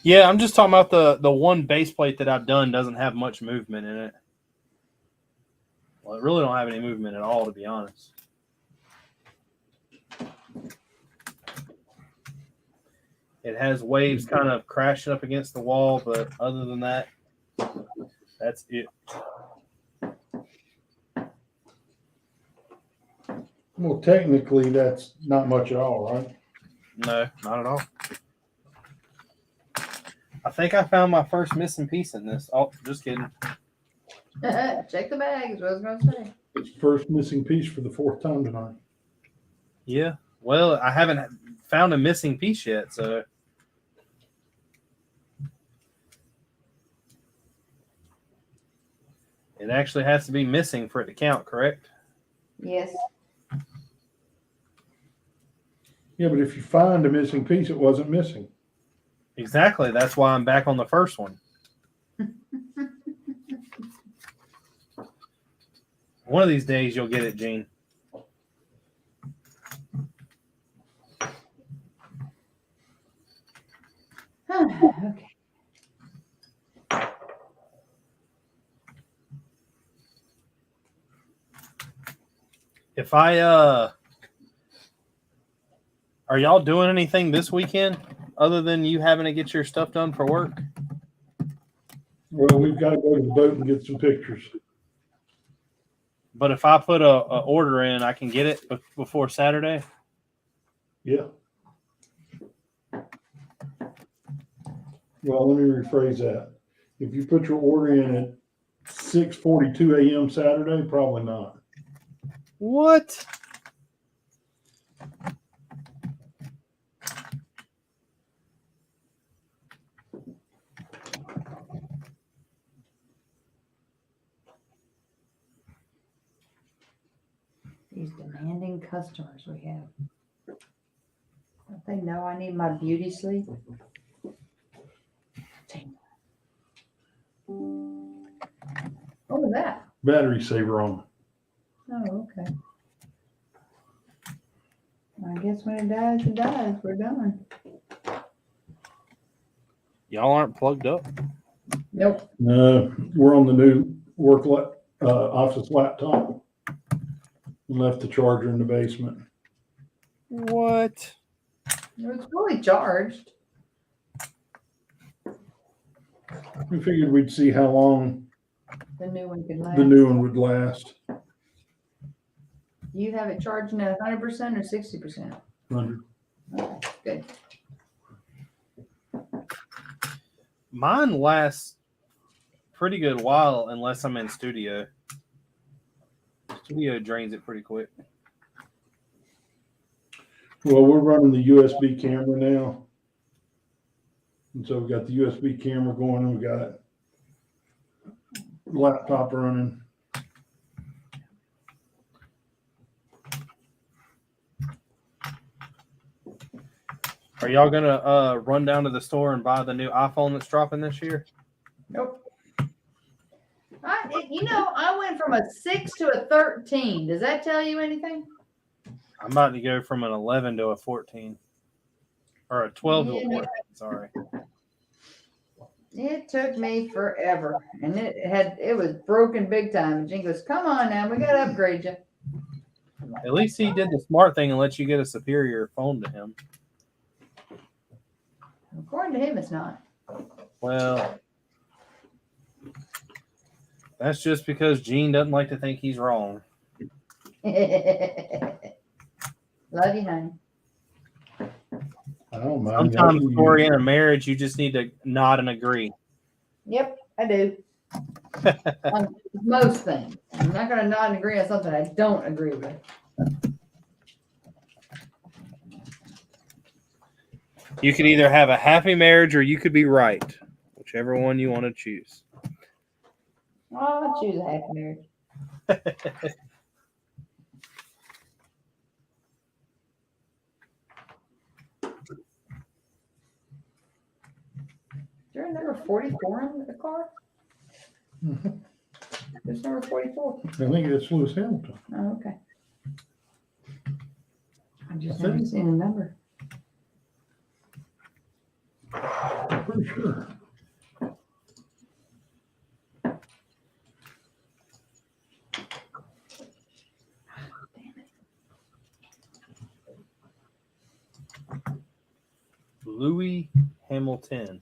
Yeah, I'm just talking about the one base plate that I've done doesn't have much movement in it. Well, it really don't have any movement at all, to be honest. It has waves kind of crashing up against the wall, but other than that, that's it. Well, technically, that's not much at all, right? No, not at all. I think I found my first missing piece in this. Oh, just kidding. Check the bag is what I was going to say. It's first missing piece for the 4th time tonight. Yeah. Well, I haven't found a missing piece yet, so. It actually has to be missing for it to count, correct? Yes. Yeah, but if you find a missing piece, it wasn't missing. Exactly. That's why I'm back on the first one. One of these days you'll get it, Gene. Okay. If I are y'all doing anything this weekend other than you having to get your stuff done for work? Well, we've got to go to the boat and get some pictures. But if I put a order in, I can get it before Saturday? Yeah. Well, let me rephrase that. If you put your order in at 6:42 a.m. Saturday, probably not. What? These demanding customers we have. Don't they know I need my beauty sleep? What was that? Battery saver on. Oh, okay. I guess when it dies, it dies. We're done. Y'all aren't plugged up. Nope. No, we're on the new office laptop. Left the charger in the basement. What? It's fully charged. We figured we'd see how long The new one could last. the new one would last. You have it charging at 100% or 60%? 100. Okay, good. Mine lasts pretty good while unless I'm in studio. Studio drains it pretty quick. Well, we're running the USB camera now. And so we got the USB camera going and we got laptop running. Are y'all gonna run down to the store and buy the new iPhone that's dropping this year? Nope. I went from a 6 to a 13. Does that tell you anything? I'm about to go from an 11 to a 14. Or a 12 to a 14, sorry. It took me forever. And it was broken big time. And Jane goes, come on now, we gotta upgrade you. At least he did the smart thing and let you get a superior phone to him. According to him, it's not. Well, that's just because Gene doesn't like to think he's wrong. Love you, honey. I don't mind. Sometimes, Corey, in a marriage, you just need to nod and agree. Yep, I do. On most things. I'm not going to nod and agree on something I don't agree with. You could either have a happy marriage or you could be right. Whichever one you want to choose. I'll choose a happy marriage. Is there a number 44 in the car? Mhm. There's number 44. I think it's Lewis Hamilton. Oh, okay. I just I haven't think- seen a number. I'm pretty sure. Louis Hamilton.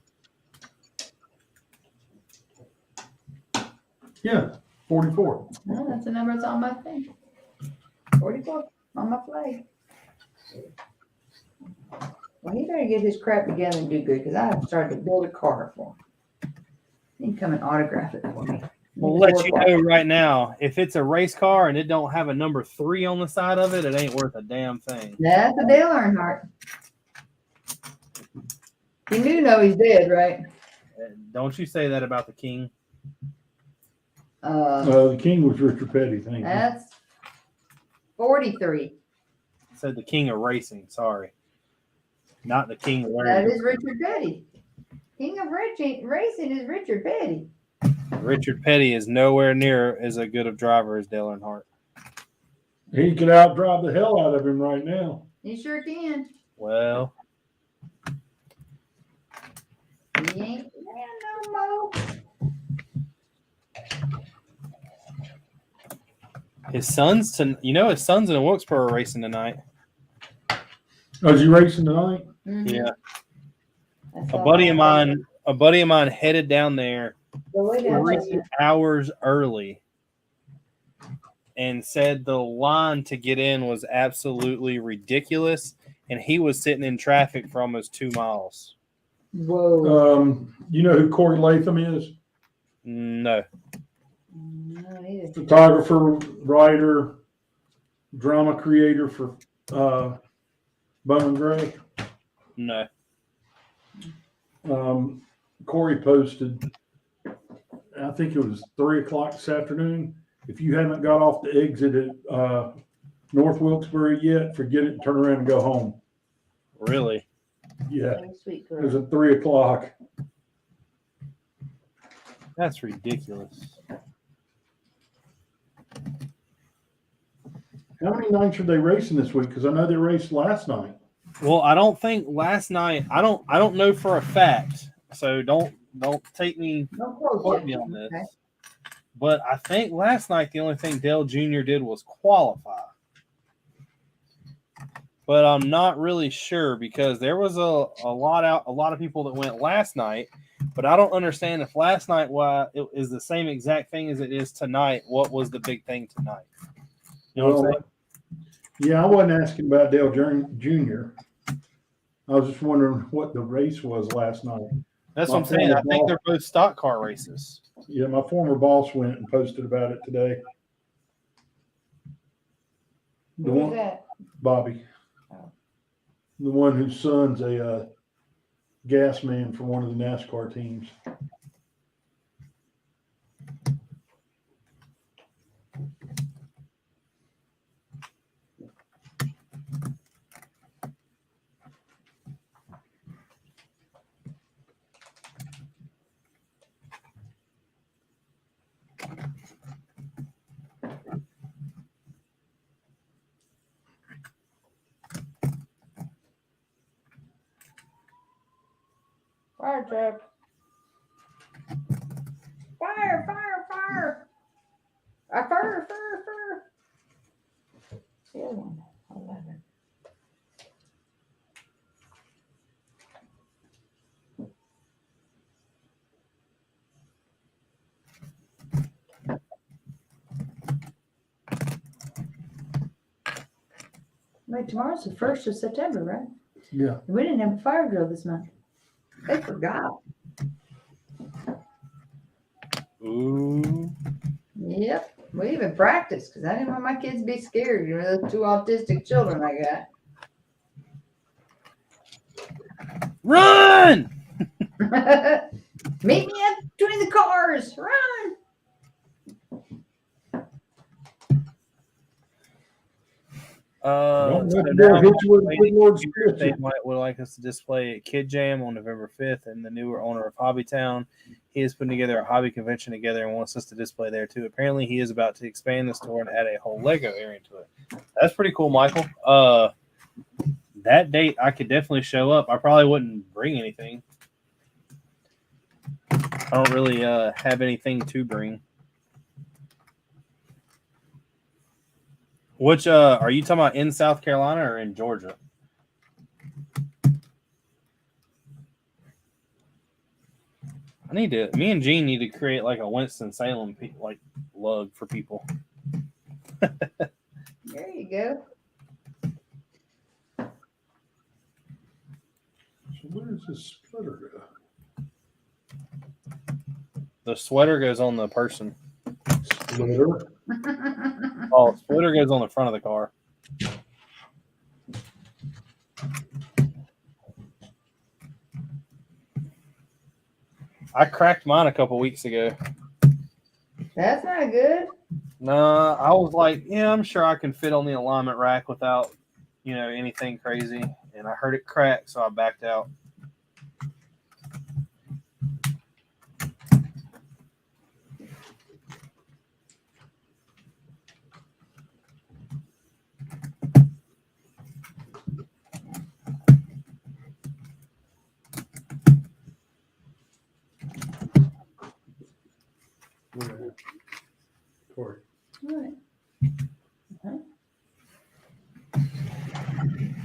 Yeah, 44. No, that's the number that's on my thing. 44 on my flag. Well, he better get his crap together and do good because I have started to build a car for him. He can come and autograph it for me. We'll let you know right now, if it's a race car and it don't have a number 3 on the side of it, it ain't worth a damn thing. That's a Dale Earnhardt. You do know he's dead, right? Don't you say that about the king. The king was Richard Petty, thank you. That's 43. Said the king of racing, sorry. Not the king of That learning. is Richard Petty. King of racing is Richard Petty. Richard Petty is nowhere near as a good of driver as Dale Earnhardt. He could outdrive the hell out of him right now. He sure can. Well, He ain't man no more. his son's in a Wilkesboro racing tonight. Oh, is he racing tonight? Mhm. Yeah. That's A all buddy I of know. mine headed down there The way down 3 hours early and said the line to get in was absolutely ridiculous, and he was sitting in traffic for almost 2 miles. Whoa. You know who Corey Latham is? No. No, either. Photographer, writer, drama creator for Bowman Gray. No. Corey posted, I think it was 3 o'clock this afternoon. If you haven't got off the exit at North Wilkes-Barre yet, forget it, turn around and go home. Really? Yeah, Oh, sweet it was girl. at 3:00. That's ridiculous. How many nights are they racing this week? Because I know they raced last night. Well, I don't think last night. I don't know for a fact. So don't take me No quote quote yet. me on this. Okay. But I think last night the only thing Dale Jr. did was qualify. But I'm not really sure because there was a lot of people that went last night. But I don't understand if last night why it is the same exact thing as it is tonight. What was the big thing tonight? You know what I'm saying? Yeah, I wasn't asking about Dale Jr. I was just wondering what the race was last night. That's My what I'm saying. I former think boss- they're both stock car races. Yeah, my former boss went and posted about it today. The Who's one, that? Bobby, Oh. the one whose son's a gas man for one of the NASCAR teams. Fire truck. Fire, fire, fire. Fire, fire, fire. The other one. 11. Wait, tomorrow's the 1st of September, right? Yeah. We didn't have a fire drill this month. They forgot. Ooh. Yep. We even practiced because I didn't want my kids to be scared. You know, those 2 autistic children I Run! got. Meet me up between the cars. Run. Don't So let the now devil hit you with a good Lord's they spit. would like us to display at Kid Jam on November 5th, and the newer owner of Hobbytown. He is putting together a hobby convention together and wants us to display there too. Apparently, he is about to expand the store and add a whole Lego area to it. That's pretty cool, Michael. That date I could definitely show up. I probably wouldn't bring anything. I don't really have anything to bring. Which are you talking about in South Carolina or in Georgia? Me and Gene need to create like a Winston-Salem like lug for people. There you go. So where's this splitter go? The sweater goes on the person. Splitter? Oh, splitter goes on the front of the car. I cracked mine a couple weeks ago. That's not good. Nah, I was like, yeah, I'm sure I can fit on the alignment rack without, anything crazy. And I heard it crack, so I backed out. Corey. What? Huh?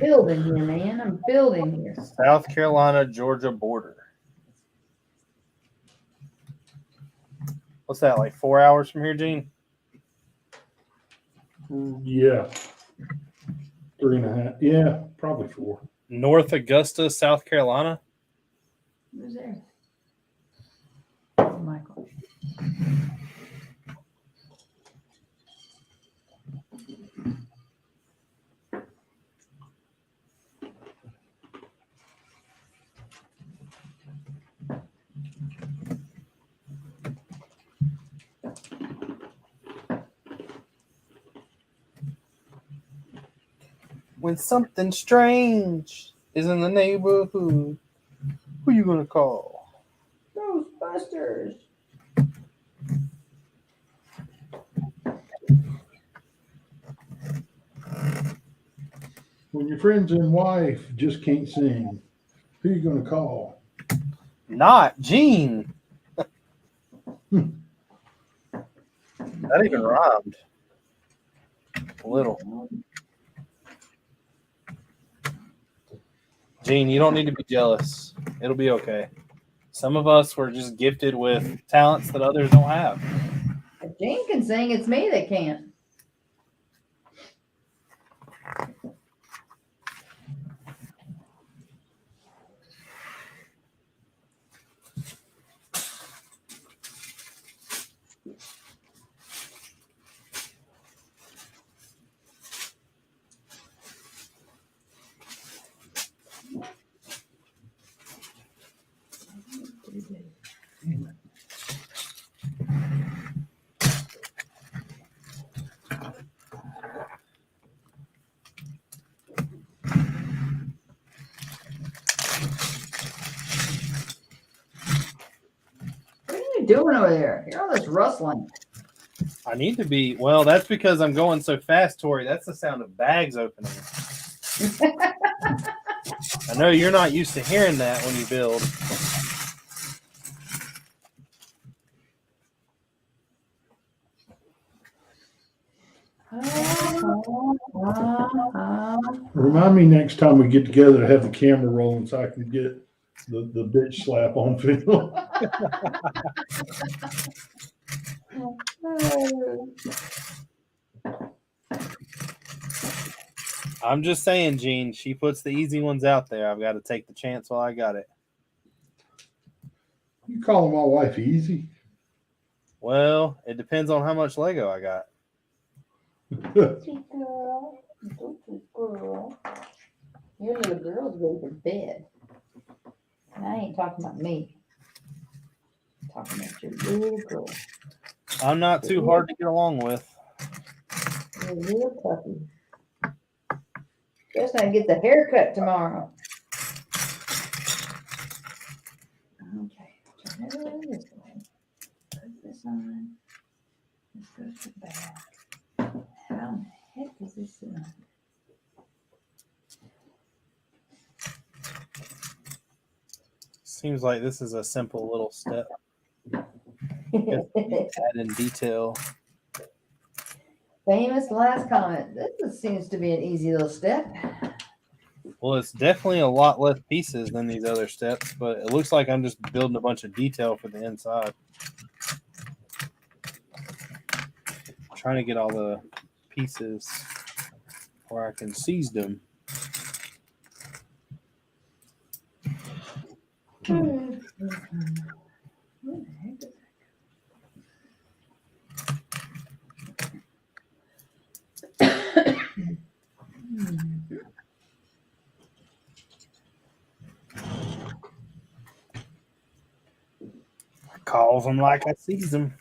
Building here, man. I'm building here. South Carolina, Georgia border. What's that, like 4 hours from here, Gene? Yeah. 3.5. Yeah, probably 4. North Augusta, South Carolina? Who's there? Oh, Michael. When something strange is in the neighborhood, who you gonna call? Ghostbusters. When your friends and wife just can't sing, who you gonna call? Not Gene. That even rhymed. A little. Gene, you don't need to be jealous. It'll be okay. Some of us were just gifted with talents that others don't have. If Jane can sing, it's me that can't. What are you doing over there? Hear all this rustling. I need to be. Well, that's because I'm going so fast, Tori. That's the sound of bags opening. I know you're not used to hearing that when you build. Remind me next time we get together to have the camera rolling so I can get the bitch slap on film. I'm just saying, Gene, she puts the easy ones out there. I've got to take the chance while I got it. You calling my wife easy? Well, it depends on how much Lego I got. Sweet girl. Sweet girl. Your little girl's ready for bed. And I ain't talking about me. I'm talking about your little girl. I'm not too hard to get along with. Your little puppy. Guess I can get the haircut tomorrow. Okay. Turn it around this way. Put this on. This goes to the back. How in the heck is this in? Seems like this is a simple little step. Add in detail. Famous last comment. This seems to be an easy little step. Well, it's definitely a lot less pieces than these other steps, but it looks like I'm just building a bunch of detail for the inside. Trying to get all the pieces where I can seize them. Where the heck is Calls them like I seize them.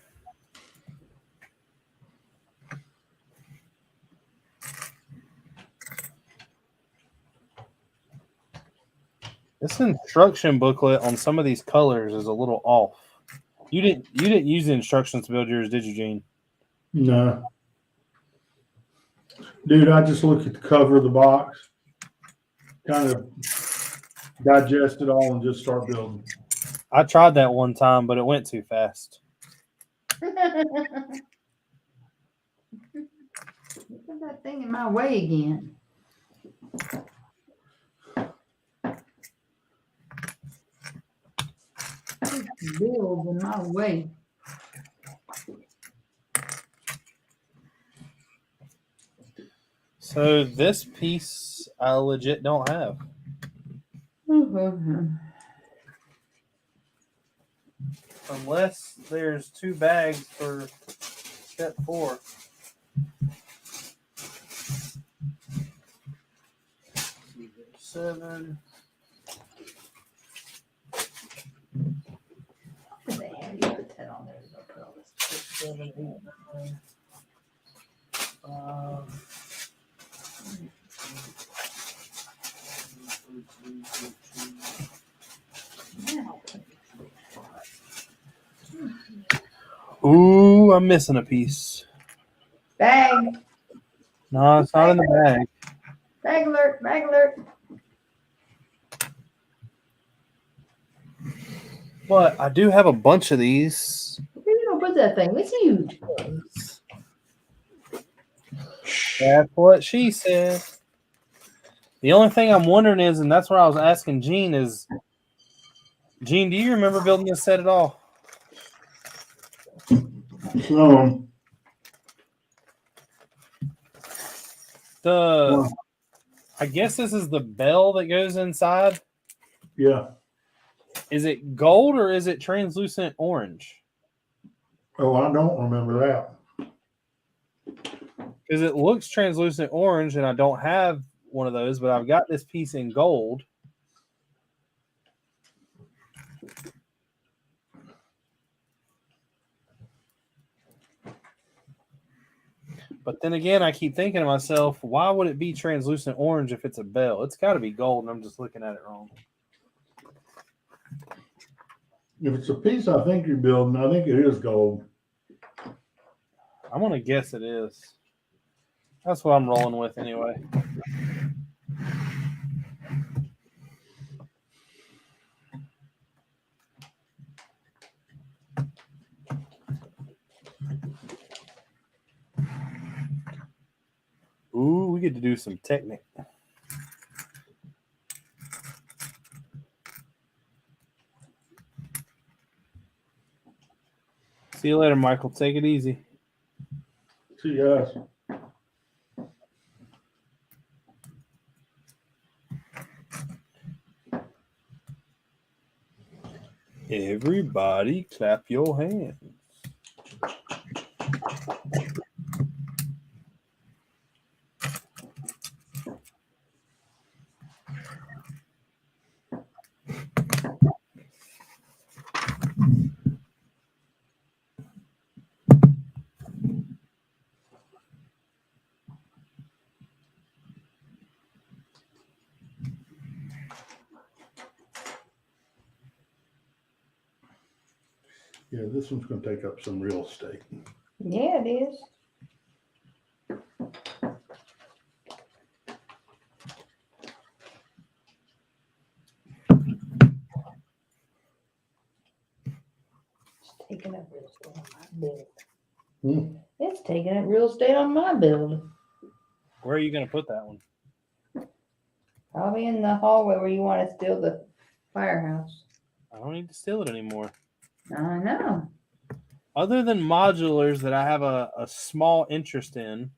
This instruction booklet on some of these colors is a little off. You didn't use the instructions to build yours, did you, Gene? No. Dude, I just look at the cover of the box, kind of digest it all and just start building. I tried that one time, but it went too fast. Look at that thing in my way again. Build in my way. So this piece I legit don't have. Unless there's 2 bags for step 4. Seven. Where the hell you put that on there? Don't put all this. 6, 7, 8, 9, 5. Ooh, I'm missing a piece. Bag. No, it's not in the bag. Bag alert. Bag alert. But I do have a bunch of these. Where you gonna put that thing? It's huge. That's what she said. The only thing I'm wondering is, and that's what I was asking Gene, is Gene, do you remember building this set at all? So, I guess this is the bell that goes inside. yeah. Is it gold or is it translucent orange? Oh, I don't remember that. Because it looks translucent orange, and I don't have one of those, but I've got this piece in gold. But then again, I keep thinking to myself, why would it be translucent orange if it's a bell? It's got to be gold, and I'm just looking at it wrong. If it's a piece I think you're building, I think it is gold. I'm going to guess it is. That's what I'm rolling with anyway. Ooh, we get to do some technique. See you later, Michael. Take it easy. See you guys. Everybody clap your hands. Yeah, this one's going to take up some real estate. Yeah, it is. It's taking up real estate on my build. Hmm. It's taking up real estate on my build. Where are you going to put that one? Probably in the hallway where you want to steal the firehouse. I don't need to steal it anymore. I know. Other than modulars that I have a small interest in,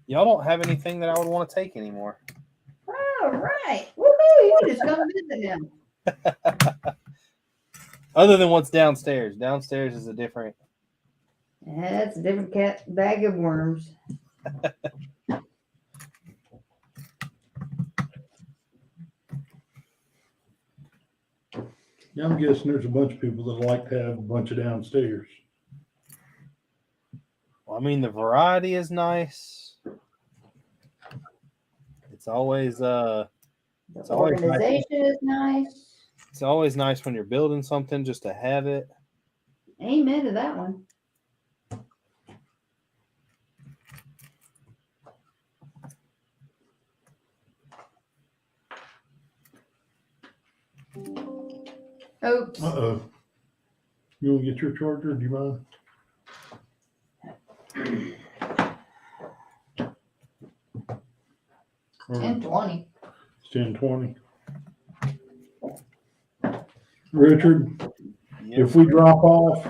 y'all don't have anything that I would want to take anymore. All right. Woohoo! You can just come visit him. Other than what's downstairs. Downstairs is a different. That's a different cat bag of worms. Yeah, I'm guessing there's a bunch of people that like to have a bunch of downstairs. Well, I mean, the variety is nice. It's always The It's always nice. organization is nice. It's always nice when you're building something just to have it. Amen to that one. Oops. Uh-oh. You want to get your charger? Do you mind? Or 10:20. it's 10:20. Richard, if we drop off,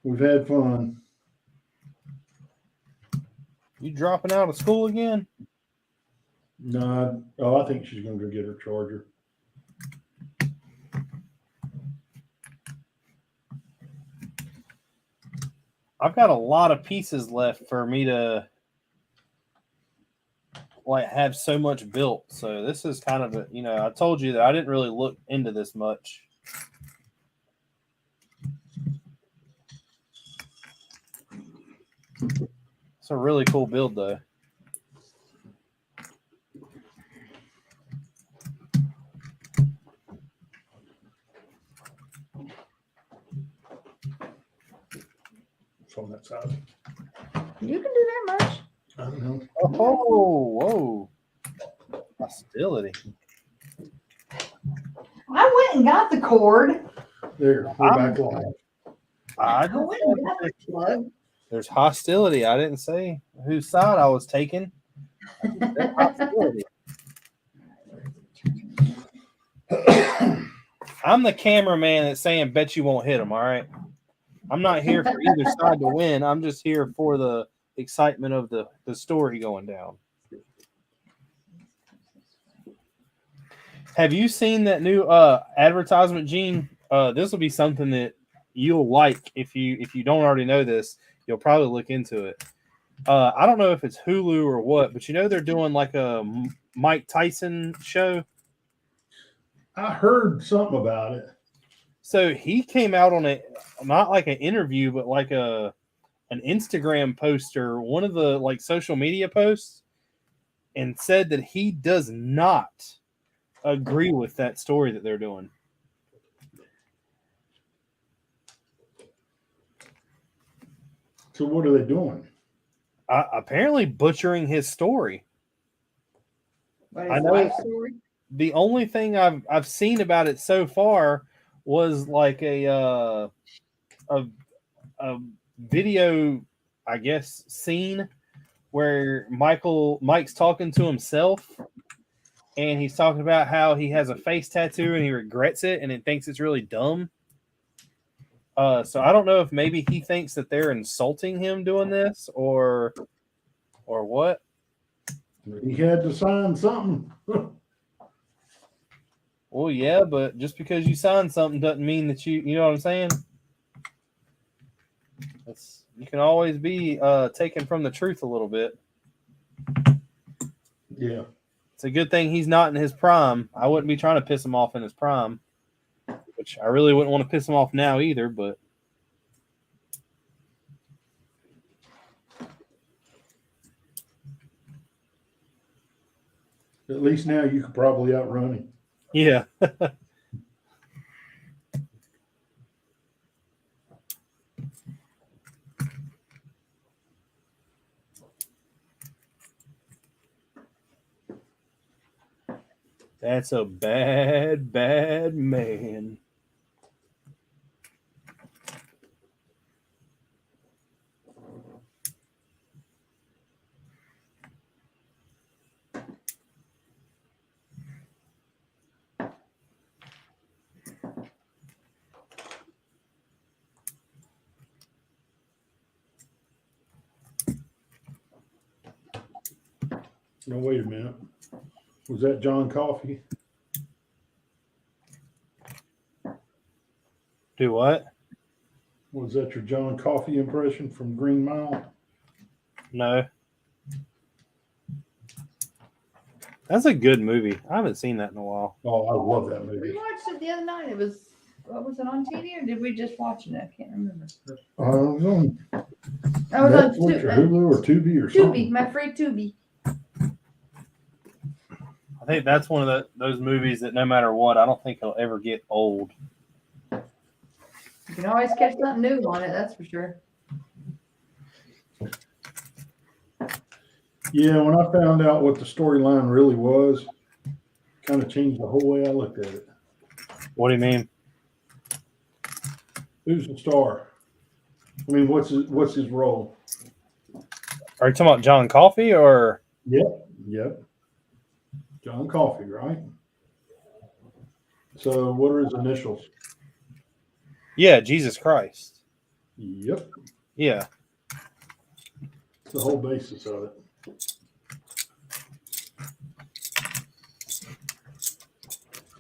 we've had fun. You dropping out of school again? No, oh, I think she's going to go get her charger. I've got a lot of pieces left for me to like have so much built. So this is kind of I told you that I didn't really look into this much. It's a really cool build though. on that side. You can do that much. I don't know. Oh, whoa. Hostility. I went and got the cord. There, we're back live. I I didn't went say and got the plug. there's hostility. I didn't say whose side I was taking. I just said hostility. I'm the cameraman that's saying, bet you won't hit him, all right? I'm not here for either side to win. I'm just here for the excitement of the story going down. Have you seen that new advertisement, Gene? This will be something that you'll like if you don't already know this. You'll probably look into it. I don't know if it's Hulu or what, but you know they're doing like a Mike Tyson show. I heard something about it. So he came out on not like an interview, but like an Instagram post or one of the like social media posts, and said that he does not agree with that story that they're doing. So what are they doing? Apparently butchering his story. What, I his know life story? the only thing I've seen about it so far was like a video, I guess, scene where Mike's talking to himself, and he's talking about how he has a face tattoo and he regrets it and it thinks it's really dumb. So I don't know if maybe he thinks that they're insulting him doing this or what. He had to sign something. Well, yeah, but just because you sign something doesn't mean that you know what I'm saying? You can always be taken from the truth a little bit. Yeah. It's a good thing he's not in his prime. I wouldn't be trying to piss him off in his prime, which I really wouldn't want to piss him off now either, but At least now you could probably outrun him. yeah. That's a bad, bad man. No, wait a minute. Was that John Coffey? Do what? Was that your John Coffey impression from Green Mile? No. That's a good movie. I haven't seen that in a while. Oh, I love that We movie. watched it the other night. It was, what was it, on TV or did we just watch it? I can't remember. It was on I was on Netflix or Hulu or Tubi or Tubi, something. my free Tubi. I think that's one of those movies that no matter what, I don't think it'll ever get old. You can always catch something new on it, that's for sure. Yeah, when I found out what the storyline really was, kind of changed the whole way I looked at it. What do you mean? Who's the star? I mean, what's his role? Are you talking about John Coffey or? Yep. John Coffey, right? So what are his initials? Yeah, Jesus Christ. Yep. Yeah. The whole basis of it.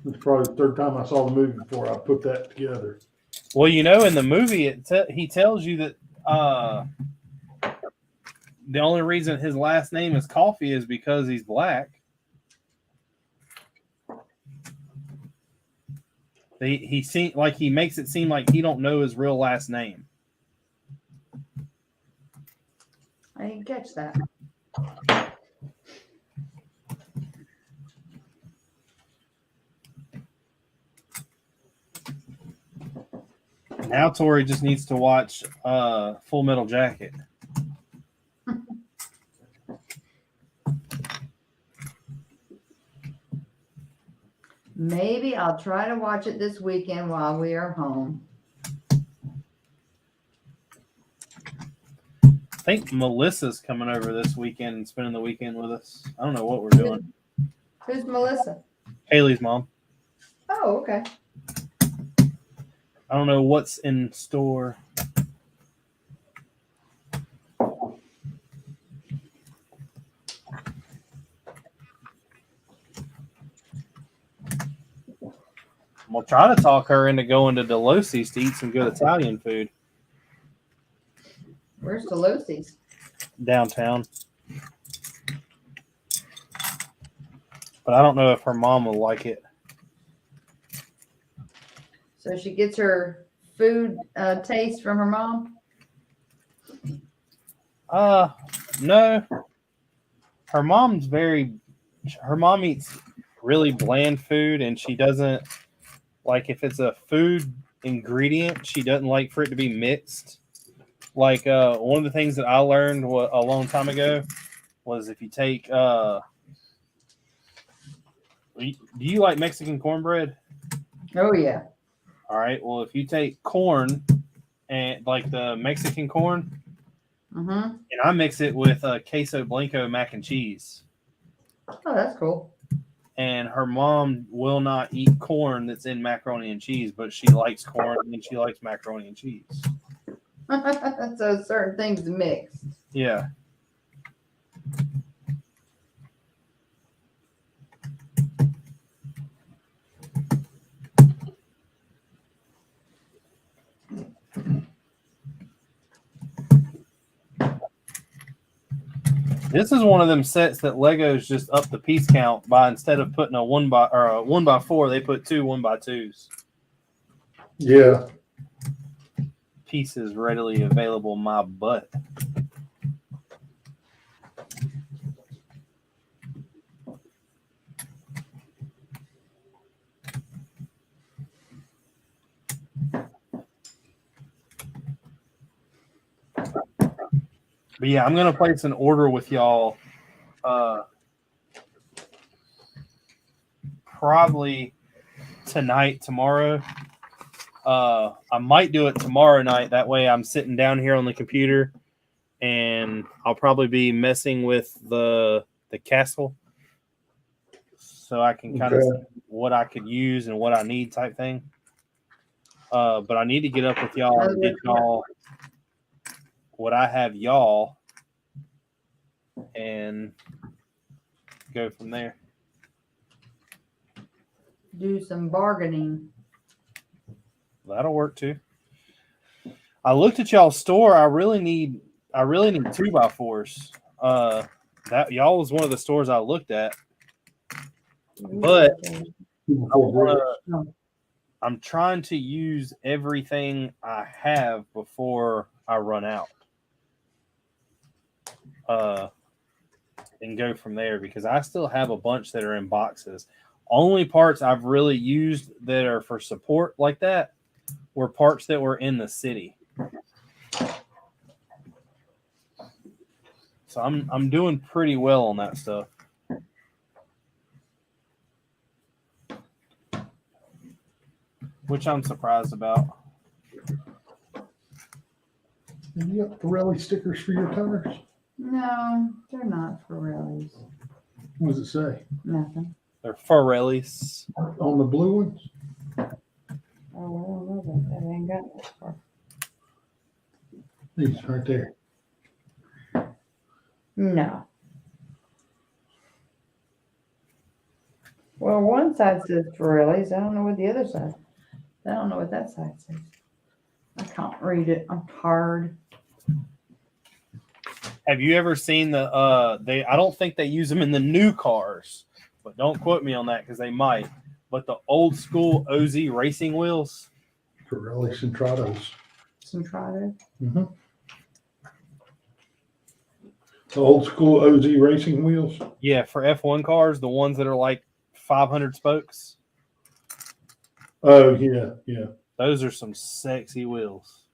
It's probably the third time I saw the movie before I put that together. Well, you know, in the movie, he tells you that the only reason his last name is Coffey is because he's black. He makes it seem like he don't know his real last name. I didn't catch that. Now Tori just needs to watch Full Metal Jacket. Maybe I'll try to watch it this weekend while we are home. I think Melissa's coming over this weekend and spending the weekend with us. I don't know what we're doing. Who's Melissa? Haley's mom. Oh, okay. I don't know what's in store. I'm gonna try to talk her into going to Delosi's to eat some good Italian food Where's Delosi's? downtown. But I don't know if her mom will like it. So she gets her food taste from her mom? No. Her mom eats really bland food, and she doesn't like, if it's a food ingredient, she doesn't like for it to be mixed. Like one of the things that I learned a long time ago was if you take do you like Mexican cornbread? Oh, yeah. All right. Well, if you take corn and like the Mexican corn, Mm-hmm. and I mix it with queso blanco mac and cheese. Oh, that's cool. And her mom will not eat corn that's in macaroni and cheese, but she likes corn and she likes macaroni and cheese. So certain things mixed. Yeah. This is one of them sets that Legos just up the piece count by, instead of putting a 1x4, they put 2 1x2s. Yeah. Pieces readily available. My butt. But yeah, I'm gonna place an order with y'all. Probably tonight, tomorrow. I might do it tomorrow night. That way, I'm sitting down here on the computer, and I'll probably be messing with the castle, so I can kind of see what I could use and what I need, type thing. But I need to get up with y'all and get y'all what I have y'all, and go from there. Do some bargaining. That'll work too. I looked at y'all's store. I really need 2x4s. That y'all was one of the stores I looked at, but I'm trying to use everything I have before I run out. And go from there, because I still have a bunch that are in boxes. Only parts I've really used that are for support like that were parts that were in the city. So I'm doing pretty well on that stuff. Which I'm surprised about. You got Pirelli stickers for your tires? No, they're not Pirellis. What does it say? Nothing. They're Pirellis. On the blue ones? Oh, I don't know about that. I ain't got that far. These right there. No. Well, one side says Pirellis. I don't know what the other side. I don't know what that side says. I can't read it. I'm tired. Have you ever seen the I don't think they use them in the new cars, but don't quote me on that because they might. But the old school OZ racing wheels. Pirelli Centrados. Centrado. Mm-hmm. The old school OZ racing wheels. Yeah, for F1 cars, the ones that are like 500 spokes. Oh yeah, yeah. Those are some sexy wheels.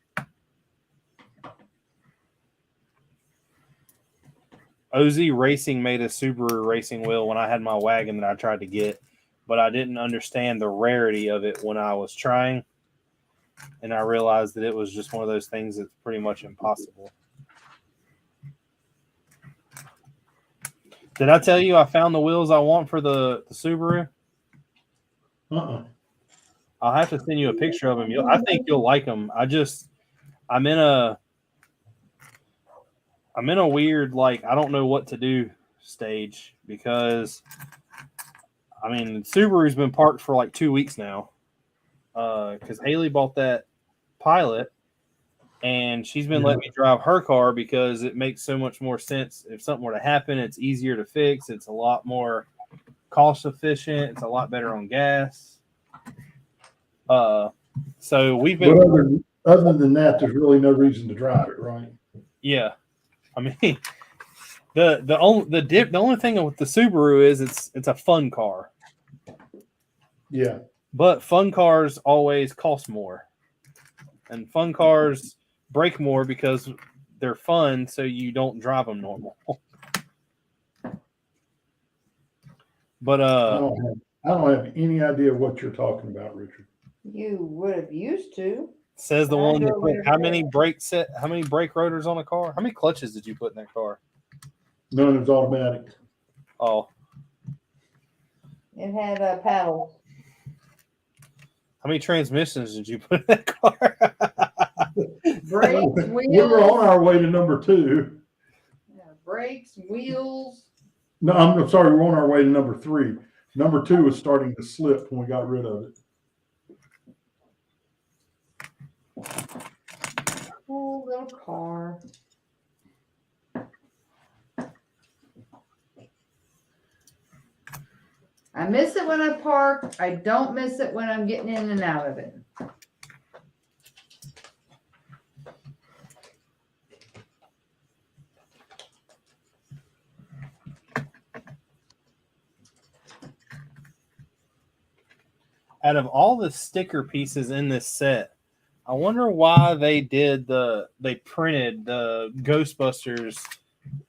OZ Racing made a Subaru racing wheel when I had my wagon that I tried to get, but I didn't understand the rarity of it when I was trying, and I realized that it was just one of those things that's pretty much impossible. Did I tell you I found the wheels I want for the Subaru? Uh-uh. I'll have to send you a picture of them. I think you'll like them. I'm in a weird, like, I don't know what to do stage because, I mean, Subaru's been parked for like 2 weeks now because Haley bought that Pilot, and she's been letting me drive her car because it makes so much more sense. If something were to happen, it's easier to fix. It's a lot more cost efficient. It's a lot better on gas. So we've been. But other than that, there's really no reason to drive it, right? Yeah, I mean, the only thing with the Subaru is it's a fun car. Yeah. But fun cars always cost more, and fun cars break more because they're fun, so you don't drive them normal. But I don't have any idea what you're talking about, Richard. You would have used to. Says the one that put how many brake rotors on a car? How many clutches did you put in that car? None of it's automatic. Oh, It had paddles. how many transmissions did you put in that car? Brakes, We wheels. were on our way to number 2. Yeah, brakes, wheels. No, I'm sorry, we're on our way to number 3. Number 2 was starting to slip when we got rid of it. Oh, little car. I miss it when I park. I don't miss it when I'm getting in and out of it. Out of all the sticker pieces in this set, I wonder why they printed the Ghostbusters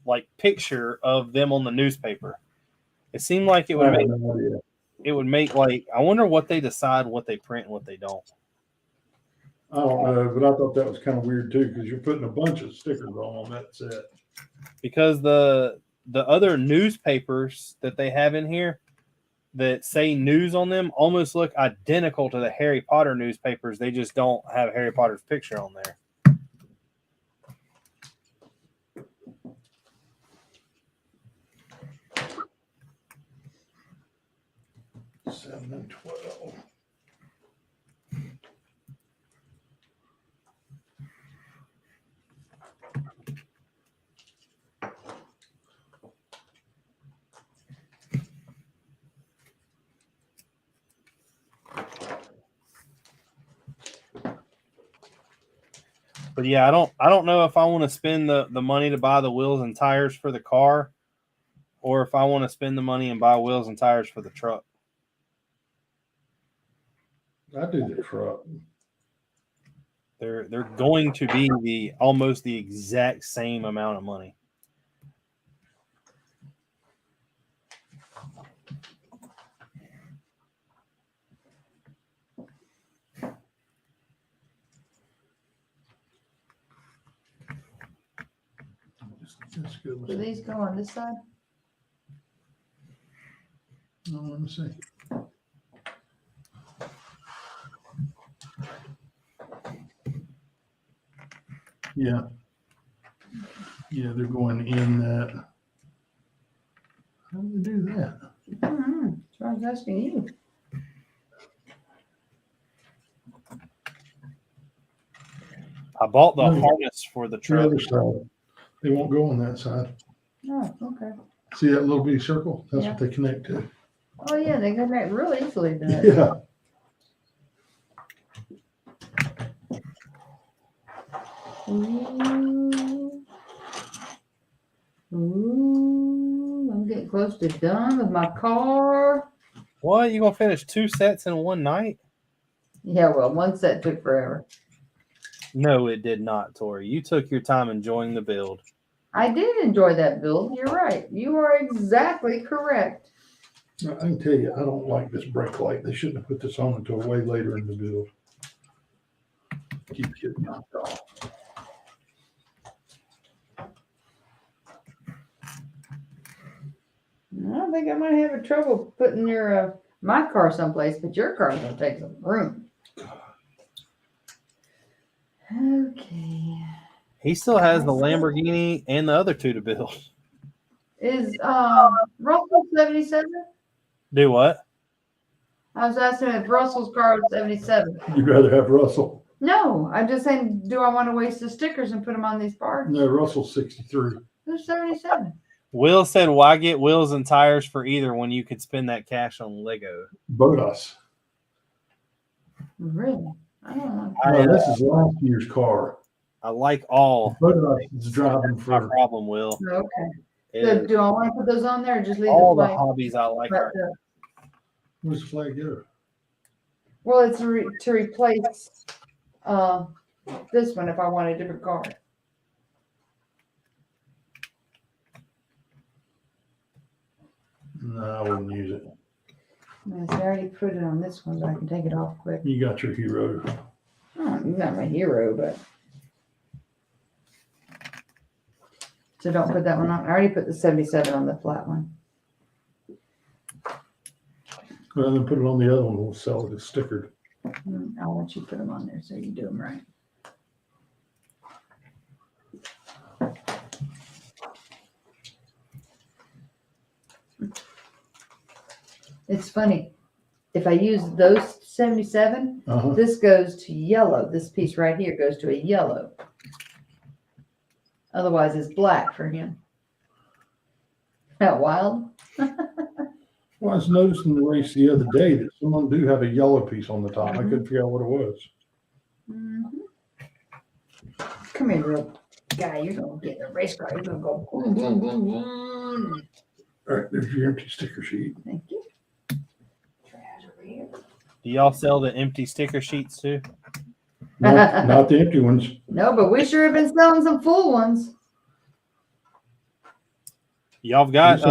like picture of them on the newspaper. It seemed like it would make like, I wonder what they decide what they print and what they don't. I don't know, but I thought that was kind of weird too, because you're putting a bunch of stickers on that set. Because the other newspapers that they have in here that say news on them almost look identical to the Harry Potter newspapers. They just don't have Harry Potter's picture on there. Seven and 12. But yeah, I don't know if I want to spend the money to buy the wheels and tires for the car, or if I want to spend the money and buy wheels and tires for the truck. I do the truck. They're going to be almost the exact same amount of money. Do these go on this side? Let me see. Yeah. Yeah, they're going in that. How do they do that? Mm-hmm. So I was asking you. I bought the harness for the The truck. other side. They won't go on that side. Oh, okay. See that little bitty circle? That's Yeah. what they connect to. Oh, yeah, they go back real easily to that. Yeah. Ooh. Ooh. I'm getting close to done with my car. What? You gonna finish 2 sets in one night? Yeah, well, one set took forever. No, it did not, Tori. You took your time enjoying the build. I did enjoy that build. You're right. You are exactly correct. I can tell you, I don't like this brake light. They shouldn't have put this on until way later in the build. Keep getting knocked off. I don't think I might have trouble putting your my car someplace, but your car's gonna take some room. Okay. He still has the Lamborghini and the other two to build. Is Russell 77? Do what? I was asking if Russell's car was 77. You'd rather have Russell? No, I'm just saying, do I want to waste the stickers and put them on these parts? No, Russell's 63. Who's 77? Will said, why get wheels and tires for either when you could spend that cash on Lego? Bodas. Really? I don't know. No, this is last year's car. I like all. Bodas is driving My for. problem, Will. Okay. is So do I want to put those on there or just leave all the the flag? hobbies I like are Where's the flag go? Well, it's to replace this one if I want a different car. No, I wouldn't use it. I already put it on this one, but I can take it off quick. You got your hero. Oh, not my hero, but. So don't put that one on. I already put the 77 on the flat one. Well, then put it on the other one. We'll sell it as stickered. I'll let you put them on there so you do them right. It's funny. If I use those 77, this goes to yellow. This piece right here goes to a yellow. Otherwise, it's black for him. That wild? Well, I was noticing the race the other day that someone do have a yellow piece on the top. I couldn't figure out what it was. Come here, real guy. You're gonna get in the race car. You're gonna go boom, boom, boom, boom. All right, there's your empty sticker sheet. Thank you. Trash over here. Do y'all sell the empty sticker sheets too? Not the empty ones. No, but we sure have been selling some full ones. Y'all have got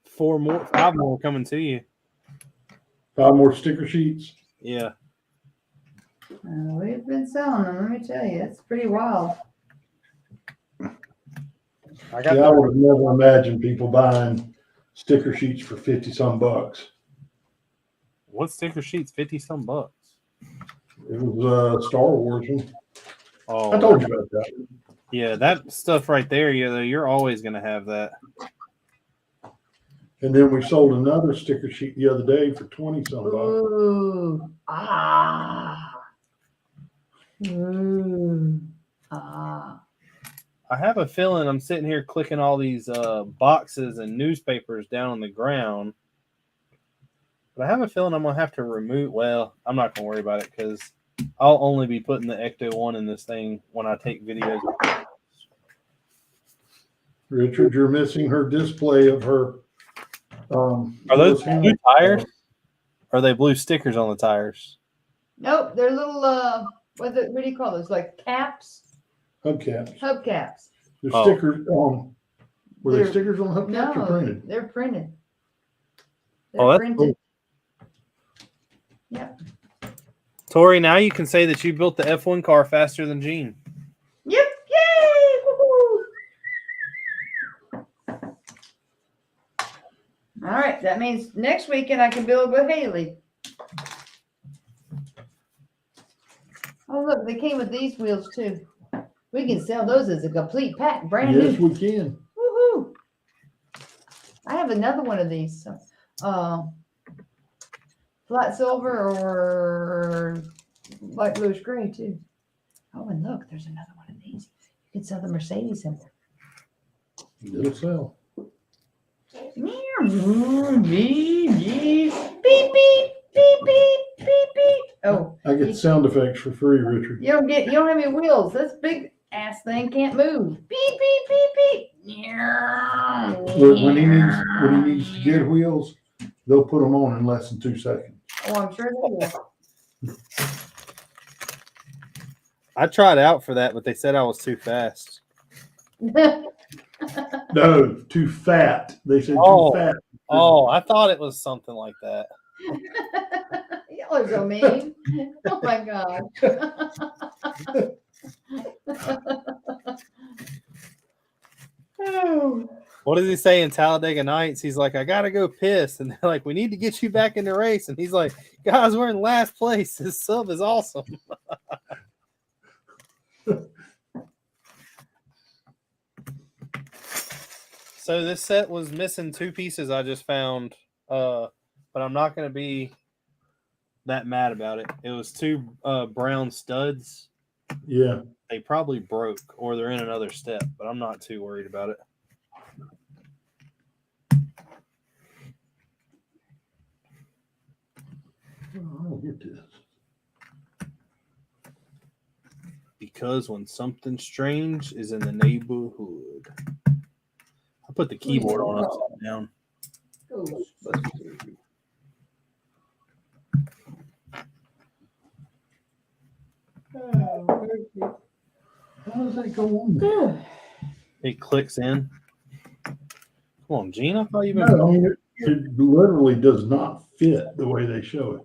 5 more coming to you. 5 more sticker sheets. Yeah. We've been selling them. Let me tell you, it's pretty wild. I got I would have never imagined people buying sticker sheets for 50 some bucks. What sticker sheets? 50 some bucks. It was Star Wars one. Oh, I told you about that. yeah, that stuff right there. Yeah, you're always gonna have that. And then we sold another sticker sheet the other day for 20 some bucks. Ooh. Ooh. I have a feeling I'm sitting here clicking all these boxes and newspapers down on the ground. But I have a feeling I'm going to have to remove. Well, I'm not going to worry about it because I'll only be putting the Ecto 1 in this thing when I take videos. Richard, you're missing her display of her. Are those blue tires? Or are they blue stickers on the tires? Nope, they're little what do you call those? Like caps? Hubcaps. Hubcaps. The Oh. stickers on. Were they They're- stickers on hubcaps or No, printed? they're printed. Oh, that's printed. cool. Yep. Tori, now you can say that you built the F1 car faster than Gene. Yep. Yay! Woo-hoo. All right, that means next weekend I can build with Haley. Oh, look, they came with these wheels too. We can sell those as a complete pack, brand Yes, new. we can. Woohoo! I have another one of these. So, flat silver or light bluish gray too. Oh, and look, there's another one of these. You can sell the Mercedes in there. It'll sell. Beep, beep, beep, beep, beep, beep, beep. Oh, I get sound effects for free, Richard. you don't have any wheels. This big ass thing can't move. Beep, beep, beep, beep. When he needs to get wheels, they'll put them on in less than 2 seconds. Oh, I'm sure they will. I tried out for that, but they said I was too fast. No, too fat. They said Oh. too fat. Oh, I thought it was something like that. Y'all are so mean. Oh my God. Oh. What does he say in Talladega Nights? He's like, I gotta go piss, and they're like, we need to get you back in the race, and he's like, guys, we're in last place. This sub is awesome. So this set was missing 2 pieces I just found, but I'm not gonna be that mad about it. It was 2 brown studs. Yeah. They probably broke or they're in another step, but I'm not too worried about it. I'll get this. Because when something strange is in the neighborhood. I put the keyboard on upside down. How does that go on there? It clicks in. Come on, Gene. I thought you been. No, I mean, it literally does not fit the way they show it.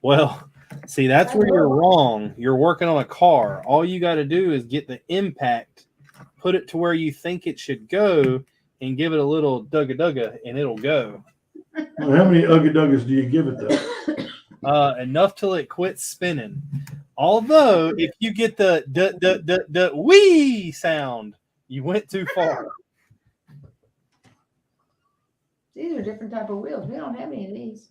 Well, see, that's where you're wrong. You're working on a car. All you got to do is get the impact, put it to where you think it should go, and give it a little dugga, and it'll go. Well, how many Ugga Duggas do you give it though? Enough till it quits spinning. Although, if you get the wee sound, you went too far. These are different type of wheels. We don't have any of these.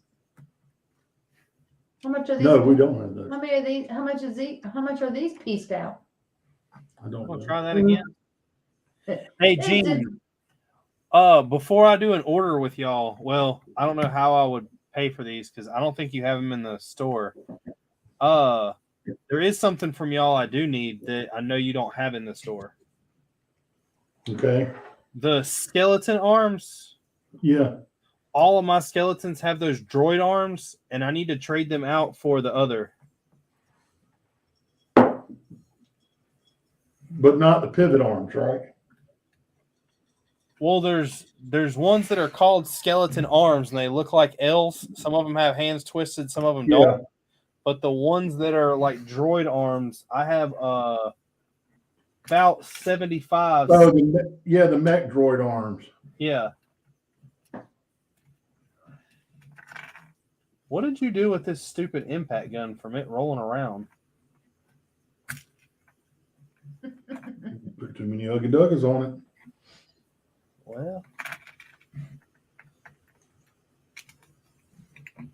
How much are these? No, we don't have those. How many of these? How much are these pieced out? I don't I'll know. try that again. Hey, Gene. Before I do an order with y'all, well, I don't know how I would pay for these because I don't think you have them in the store. There is something from y'all I do need that I know you don't have in the store. Okay. The skeleton arms. Yeah. All of my skeletons have those droid arms, and I need to trade them out for the other. But not the pivot arms, right? Well, there's ones that are called skeleton arms, and they look like L's. Some of them have hands twisted, some of them don't. But the ones that are like droid arms, I have about 75. Oh, the mech droid arms. Yeah. What did you do with this stupid impact gun from it rolling around? Put too many Ugga Duggas on it. Well,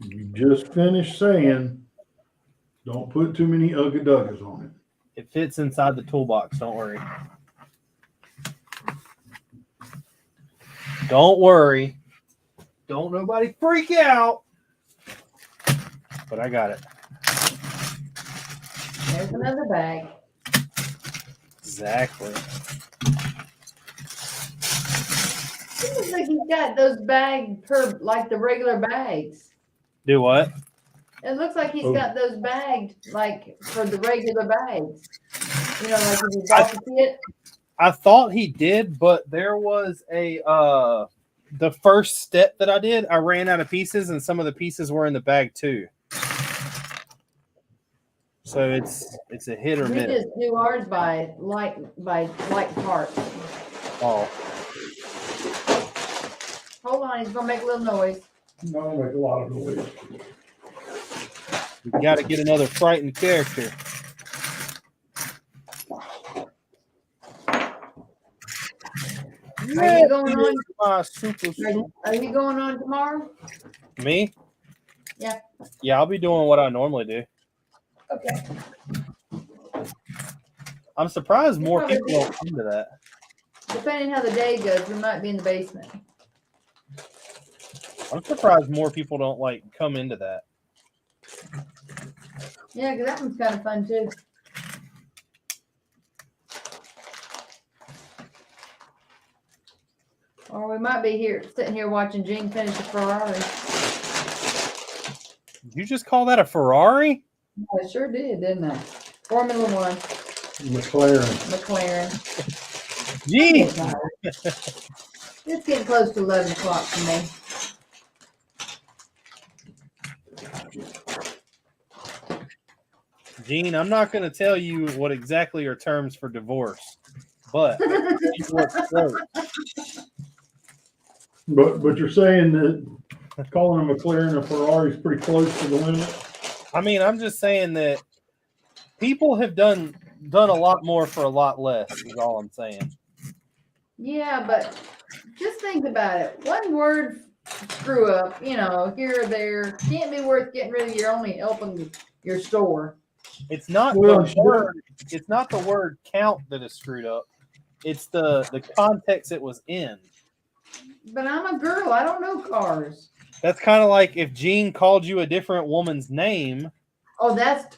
You just finished saying, don't put too many Ugga Duggas on it. it fits inside the toolbox. Don't worry. Don't worry. Don't nobody freak out. But I got it. There's another bag. Exactly. It looks like he's got those bags like the regular bags. Do what? It looks like he's got those bagged like for the regular bags. You know, like if you bought the kit. I thought he did, but there was the first step that I did, I ran out of pieces, and some of the pieces were in the bag too. So it's a hit or We miss. just do ours by light parts. Oh, Hold on, he's gonna make a little noise. No, make a lot of noise. we got to get another frightened character. Are you going on? My super. Are you going on tomorrow? Me? Yeah. Yeah, I'll be doing what I normally do. Okay. I'm surprised more Probably people don't come to that. Depending how the day goes, we might be in the basement. I'm surprised more people don't like come into that. Yeah, because that one's kind of fun too. Or we might be sitting here watching Gene finish the Ferrari. Did you just call that a Ferrari? I sure did, didn't I? Formula One, McLaren. McLaren. Gee, It's getting close to 11 o'clock for me. Gene, I'm not going to tell you what exactly are terms for divorce, but I can tell you what's close. But you're saying that calling a McLaren a Ferrari is pretty close to the limit? I mean, I'm just saying that people have done a lot more for a lot less, is all I'm saying. Yeah, but just think about it. One word screw up, here or there, can't be worth getting rid of. You're only helping your store. It's not Well, the word. It's not the word count that is screwed up. It's the context it was in. But I'm a girl. I don't know cars. That's kind of like if Gene called you a different woman's name. Oh, that's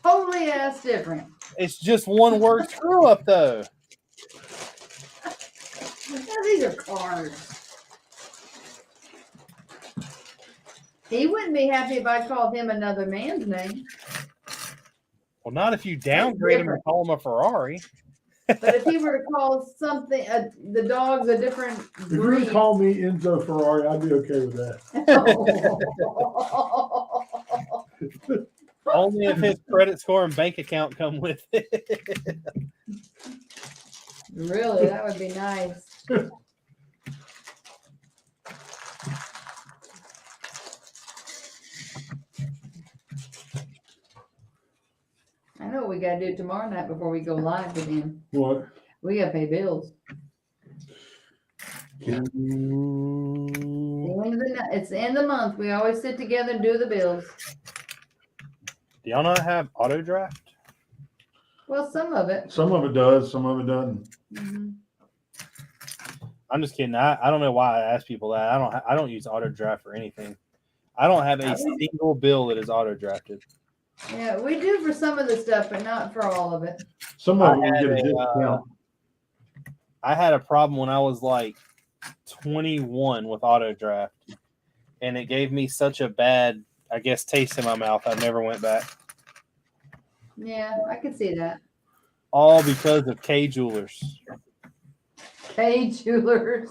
different. It's just one word screw up, though. These are cars. He wouldn't be happy if I called him another man's name. Well, not if you downgrade him and call him a Ferrari. But if he were to call something, the dog's a different If you breed. would call me Enzo Ferrari, I'd be okay with that. Only if his credit score and bank account come with it. Really, that would be nice. I know what we gotta do tomorrow night before we go live with him. What? We gotta pay bills. It's the end of the month. We always sit together and do the bills. Do y'all not have auto draft? Well, some of it. Some of it does, some of it doesn't. Mm-hmm. I'm just kidding. I don't know why I ask people that. I don't use auto draft for anything. I don't have a single bill that is auto drafted. Yeah, we do for some of the stuff, but not for all of it. Some of it we get a discount. I had a problem when I was like 21 with auto draft, and it gave me such a bad, I guess, taste in my mouth. I never went back. Yeah, I can see that. All because of K Jewelers. K Jewelers.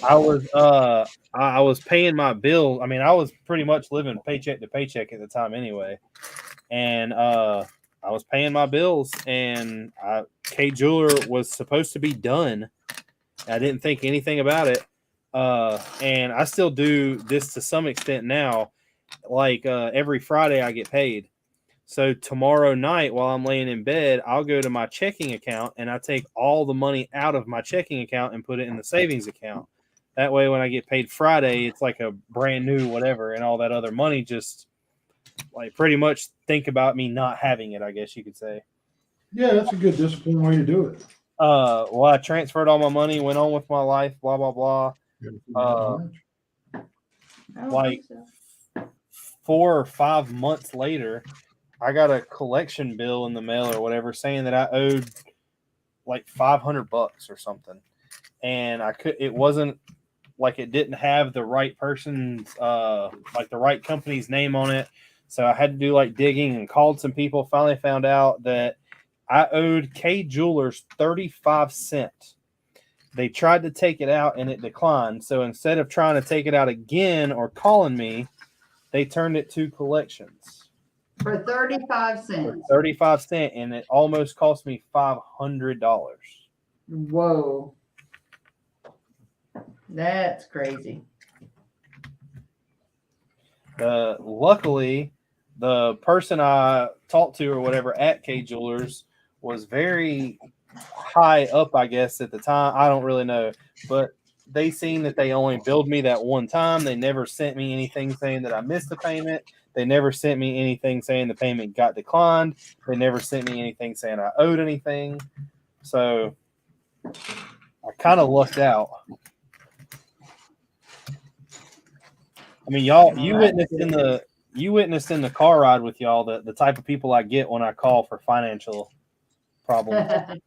I was paying my bill. I mean, I was pretty much living paycheck to paycheck at the time anyway. And I was paying my bills, and K Jeweler was supposed to be done. I didn't think anything about it. And I still do this to some extent now. Like every Friday I get paid. So tomorrow night while I'm laying in bed, I'll go to my checking account and I take all the money out of my checking account and put it in the savings account. That way, when I get paid Friday, it's like a brand new whatever, and all that other money just like pretty much think about me not having it, I guess you could say. Yeah, that's a good disciplined way to do it. Well, I transferred all my money, went on with my life, blah, blah, blah. Like 4 or 5 months later, I got a collection bill in the mail or whatever saying that I owed like $500 or something. And it wasn't like it didn't have the right person's, like the right company's name on it. So I had to do like digging and called some people. Finally found out that I owed K Jewelers 35 cents. They tried to take it out and it declined. So instead of trying to take it out again or calling me, they turned it to collections. For 35 cents. For 35 cents, and it almost cost me $500. Whoa. That's crazy. Luckily, the person I talked to or whatever at K Jewelers was very high up, I guess, at the time. I don't really know. But they seen that they only billed me that one time. They never sent me anything saying that I missed the payment. They never sent me anything saying the payment got declined. They never sent me anything saying I owed anything. So I kind of lucked out. I mean, you witnessed in the car ride with y'all the type of people I get when I call for financial problems.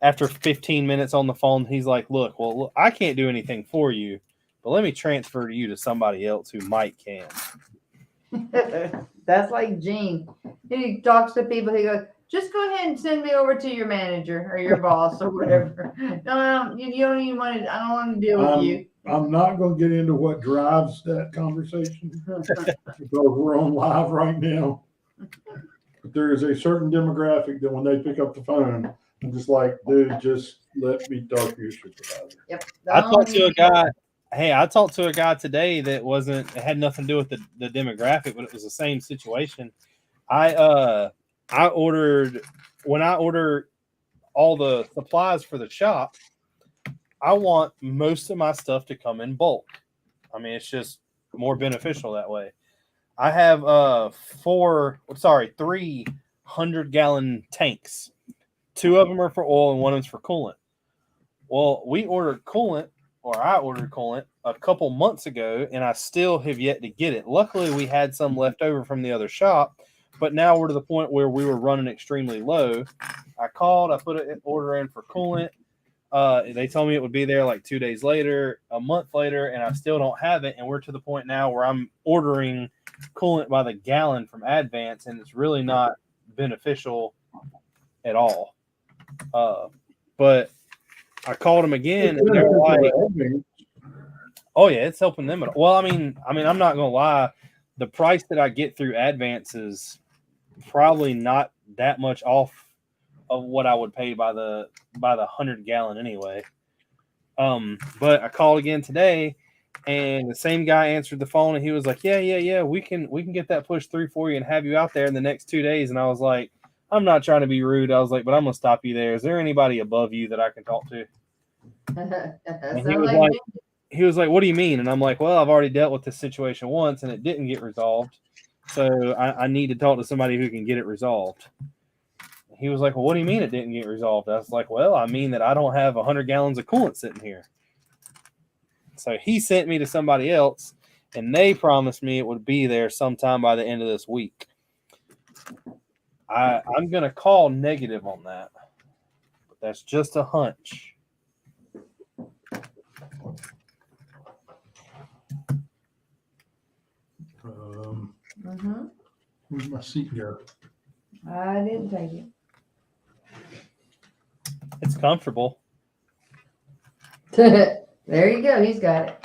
After 15 minutes on the phone, he's like, look, I can't do anything for you, but let me transfer you to somebody else who might can. That's like Gene. He talks to people. He goes, "Just go ahead and send me over to your manager or your boss or whatever." No, you don't even want to. I don't want to deal with you. I'm not going to get into what drives that conversation because we're on live right now. But there is a certain demographic that when they pick up the phone, I'm just like, dude, just let me talk to your supervisor. Yep. I talked to a guy. Hey, I talked to a guy today that it had nothing to do with the demographic, but it was the same situation. I ordered when I order all the supplies for the shop, I want most of my stuff to come in bulk. I mean, it's just more beneficial that way. I have 300-gallon tanks. 2 of them are for oil and 1 is for coolant. Well, I ordered coolant a couple months ago, and I still have yet to get it. Luckily, we had some left over from the other shop, but now we're to the point where we were running extremely low. I called, I put an order in for coolant. They told me it would be there like 2 days later, a month later, and I still don't have it. And we're to the point now where I'm ordering coolant by the gallon from Advance, and it's really not beneficial at all. But I called them again, and they're like, "Oh yeah, it's helping them." Well, I mean, I'm not gonna lie. The price that I get through Advance is probably not that much off of what I would pay by the 100-gallon anyway. But I called again today, and the same guy answered the phone, and he was like, "Yeah, we can get that pushed through for you and have you out there in the next 2 days." And I was like, "I'm not trying to be rude." I was like, "But I'm gonna stop you there. Is there anybody above you that I can talk to?" And he was like, "What do you mean?" And I'm like, "Well, I've already dealt with this situation once, and it didn't get resolved. So I need to talk to somebody who can get it resolved." He was like, "Well, what do you mean it didn't get resolved?" I was like, "Well, I mean that I don't have 100 gallons of coolant sitting here." So he sent me to somebody else, and they promised me it would be there sometime by the end of this week. I'm going to call negative on that, but that's just a hunch. Where's my seat go? I didn't take it. It's comfortable. There you go. He's got it.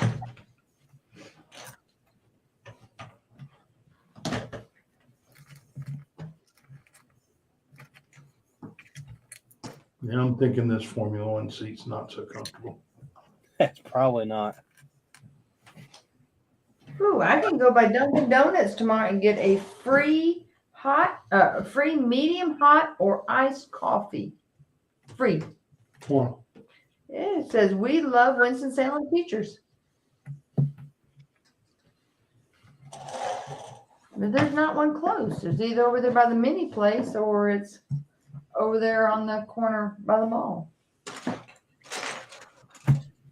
Yeah, I'm thinking this Formula One seat's not so comfortable. It's probably not. Ooh, I can go by Dunkin' Donuts tomorrow and get a free medium hot or iced coffee. Free. Come on. Yeah, it says we love Winston-Salem teachers. But there's not one close. There's either over there by the mini place or it's over there on the corner by the mall.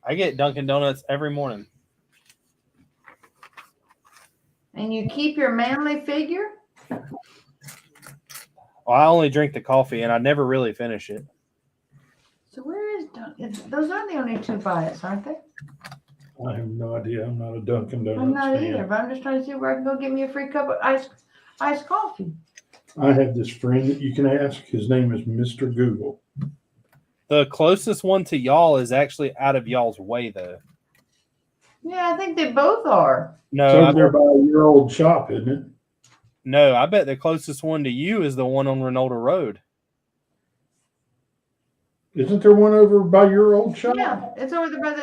I get Dunkin' Donuts every morning. And you keep your manly figure? Well, I only drink the coffee, and I never really finish it. So where is Dunkin'? Those are the only 2 bites, aren't they? I have no idea. I'm not a Dunkin' Donuts I'm not fan. either, but I'm just trying to see where I can go get me a free cup of iced coffee. I have this friend that you can ask. His name is Mr. Google. The closest one to y'all is actually out of y'all's way, though. Yeah, I think they both are. No, It's over there by your old shop, isn't it? No, I bet the closest one to you is the one on Renolda Road. Isn't there one over by your old shop? Yeah, it's over there by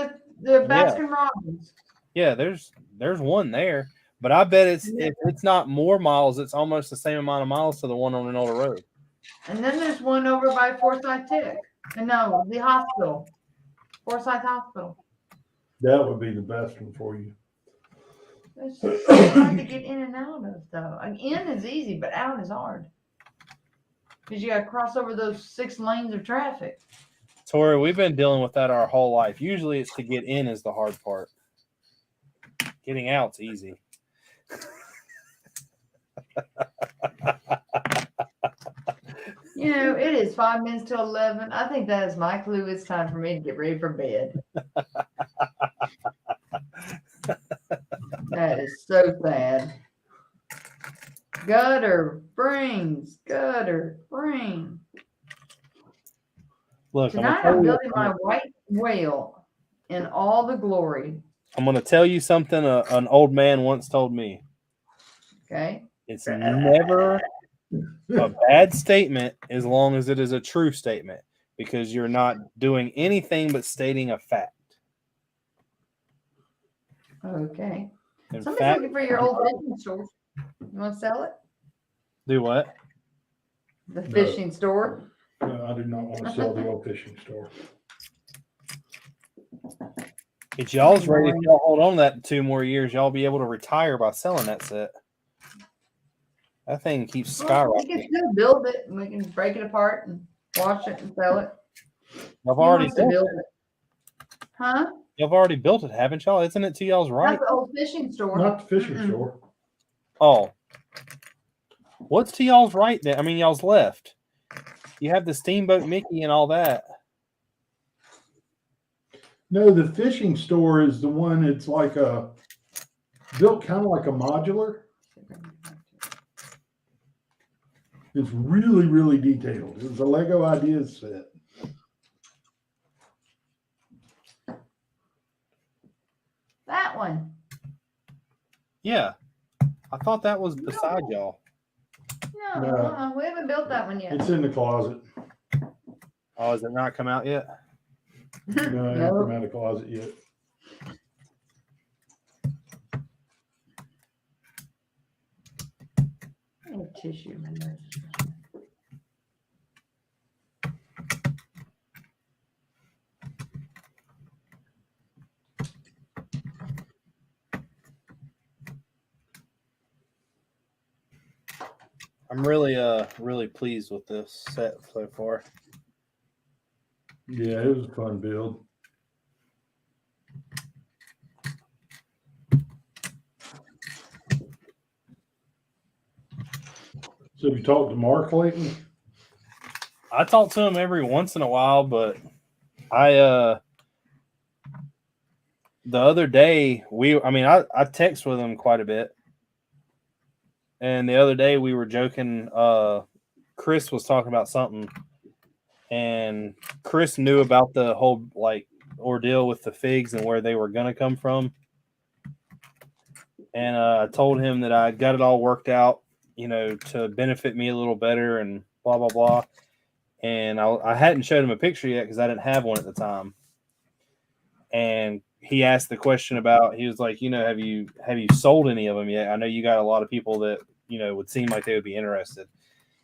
the Baskin Robbins. Yeah, there's one there, but I bet if it's not more miles, it's almost the same amount of miles to the one on Renolda Road. And then there's one over by Forsyth Tech. No, the hospital. Forsyth Hospital. That would be the best one for you. It's so hard to get in and out of, though. Like, in is easy, but out is hard. Because you got to cross over those 6 lanes of traffic. Tori, we've been dealing with that our whole life. Usually it's to get in is the hard part. Getting out's easy. You know, it is 5 minutes to 11. I think that is my clue. It's time for me to get ready for bed. That is so sad. Gutter brings, gutter bring. Look, Tonight I'm building my white whale in all the glory. I'm going to tell you something an old man once told me. Okay. It's never a bad statement as long as it is a true statement, because you're not doing anything but stating a fact. Okay. In Somebody's fact, looking for your old fishing store. You want to sell it? do what? The fishing store? No, I do not want to sell the old fishing store. If y'all's ready, if y'all hold on to that 2 more years, y'all be able to retire by selling that set. That thing keeps Well, we skyrocketing. can still build it and we can break it apart and wash it and sell it. Y'all He already wants to built build it. it. Huh? Y'all already built it, haven't y'all? Isn't it to y'all's right? Not the old fishing store. Not the fishing Mm-mm. store. Oh. What's to y'all's right then? I mean, y'all's left. You have the Steamboat Mickey and all that. No, the fishing store is the one. It's like built kind of like a modular. It's really, really detailed. It was a Lego Ideas set. That one. Yeah. I thought that was beside y'all. No, No. we haven't built that one yet. It's in the closet. Oh, has it not come out yet? No, I haven't come out of the closet yet. Oh, tissue. I'm really pleased with this set so far. Yeah, it was a fun build. So have you talked to Mark lately? I talk to him every once in a while, but the other day I text with him quite a bit. And the other day we were joking, Chris was talking about something, and Chris knew about the whole ordeal with the figs and where they were gonna come from. And I told him that I got it all worked out, to benefit me a little better and blah, blah, blah. And I hadn't showed him a picture yet because I didn't have one at the time. And he asked the question about, he was like, have you sold any of them yet? I know you got a lot of people that, would seem like they would be interested.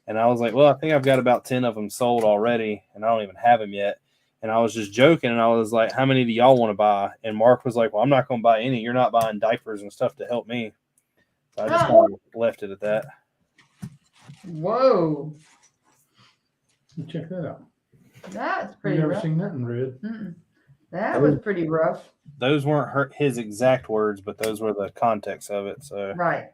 And I was like, well, I think I've got about 10 of them sold already, and I don't even have them yet. And I was just joking, and I was like, how many do y'all want to buy? And Mark was like, well, I'm not going to buy any. You're not buying diapers and stuff to help me. So I just kind of left it at that. Whoa. Check that out. That's pretty You never rough. seen that in red. Mm-mm. That was pretty rough. Those weren't his exact words, but those were the context of it. So Right.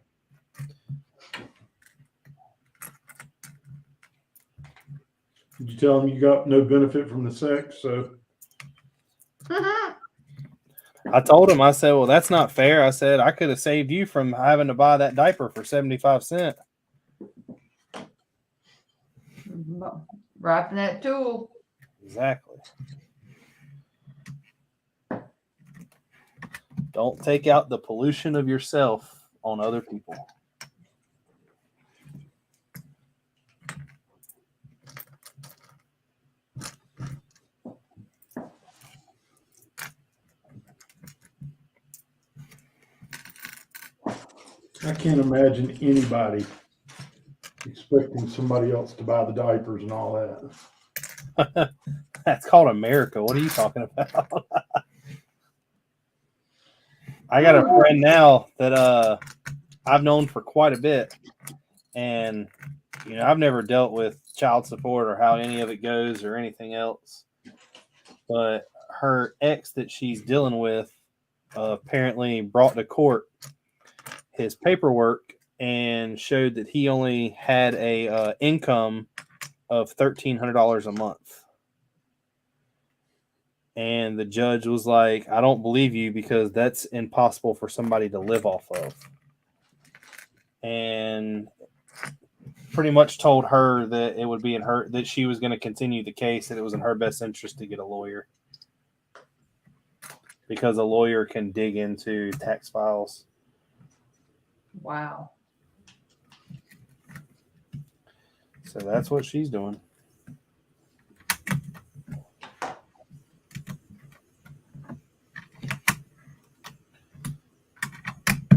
Did you tell him you got no benefit from the sex? So I told him, I said, well, that's not fair. I said, I could have saved you from having to buy that diaper for 75 cents. Wrapping that tool. Exactly. Don't take out the pollution of yourself on other people. I can't imagine anybody expecting somebody else to buy the diapers and all that. That's called America. What are you talking about? I got a friend now that I've known for quite a bit, and I've never dealt with child support or how any of it goes or anything else. But her ex that she's dealing with apparently brought to court his paperwork and showed that he only had a income of $1,300 a month. And the judge was like, I don't believe you because that's impossible for somebody to live off of. And pretty much told her that it would be in her that she was going to continue the case, that it was in her best interest to get a lawyer because a lawyer can dig into tax files. Wow. So that's what she's doing.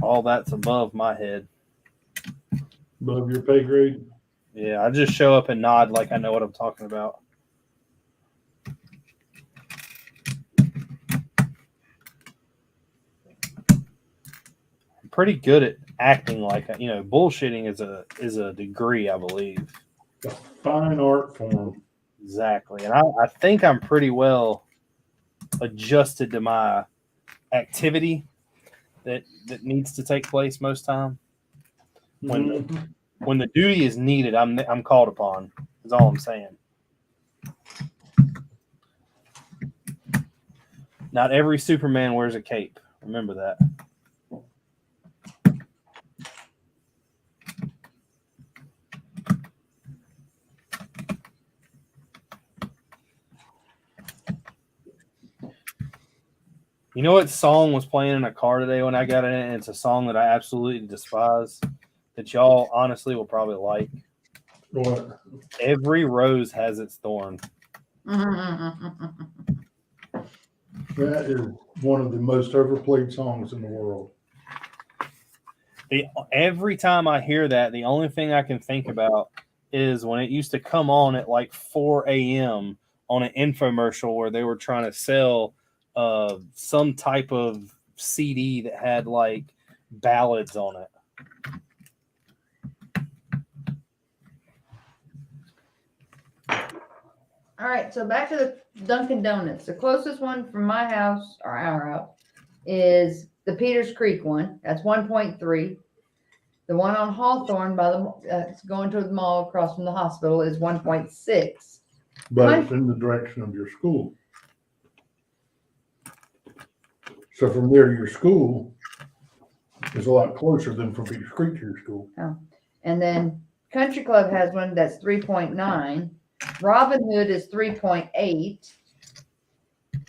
All that's above my head. Above your pay grade. Yeah, I just show up and nod like I know what I'm talking about. I'm pretty good at acting like bullshitting is a degree, I believe. A fine art form. Exactly, and I think I'm pretty well adjusted to my activity that needs to take place most time. When the duty is needed, I'm called upon. Is all I'm saying. Not every Superman wears a cape. Remember that. You know what song was playing in a car today when I got in it? And it's a song that I absolutely despise that y'all honestly will probably like. What? Every rose has its thorn. That is one of the most overplayed songs in the world. Every time I hear that, the only thing I can think about is when it used to come on at like 4 a.m. on an infomercial where they were trying to sell some type of CD that had like ballads on it. All right, so back to the Dunkin' Donuts. The closest one from my house, or our house, is the Peters Creek one. That's 1.3. The one on Hawthorne by the going to the mall across from the hospital is 1.6. But it's in the direction of your school. So from there to your school is a lot closer than from Peters Creek to your school. Oh. And then Country Club has one that's 3.9. Robin Hood is 3.8.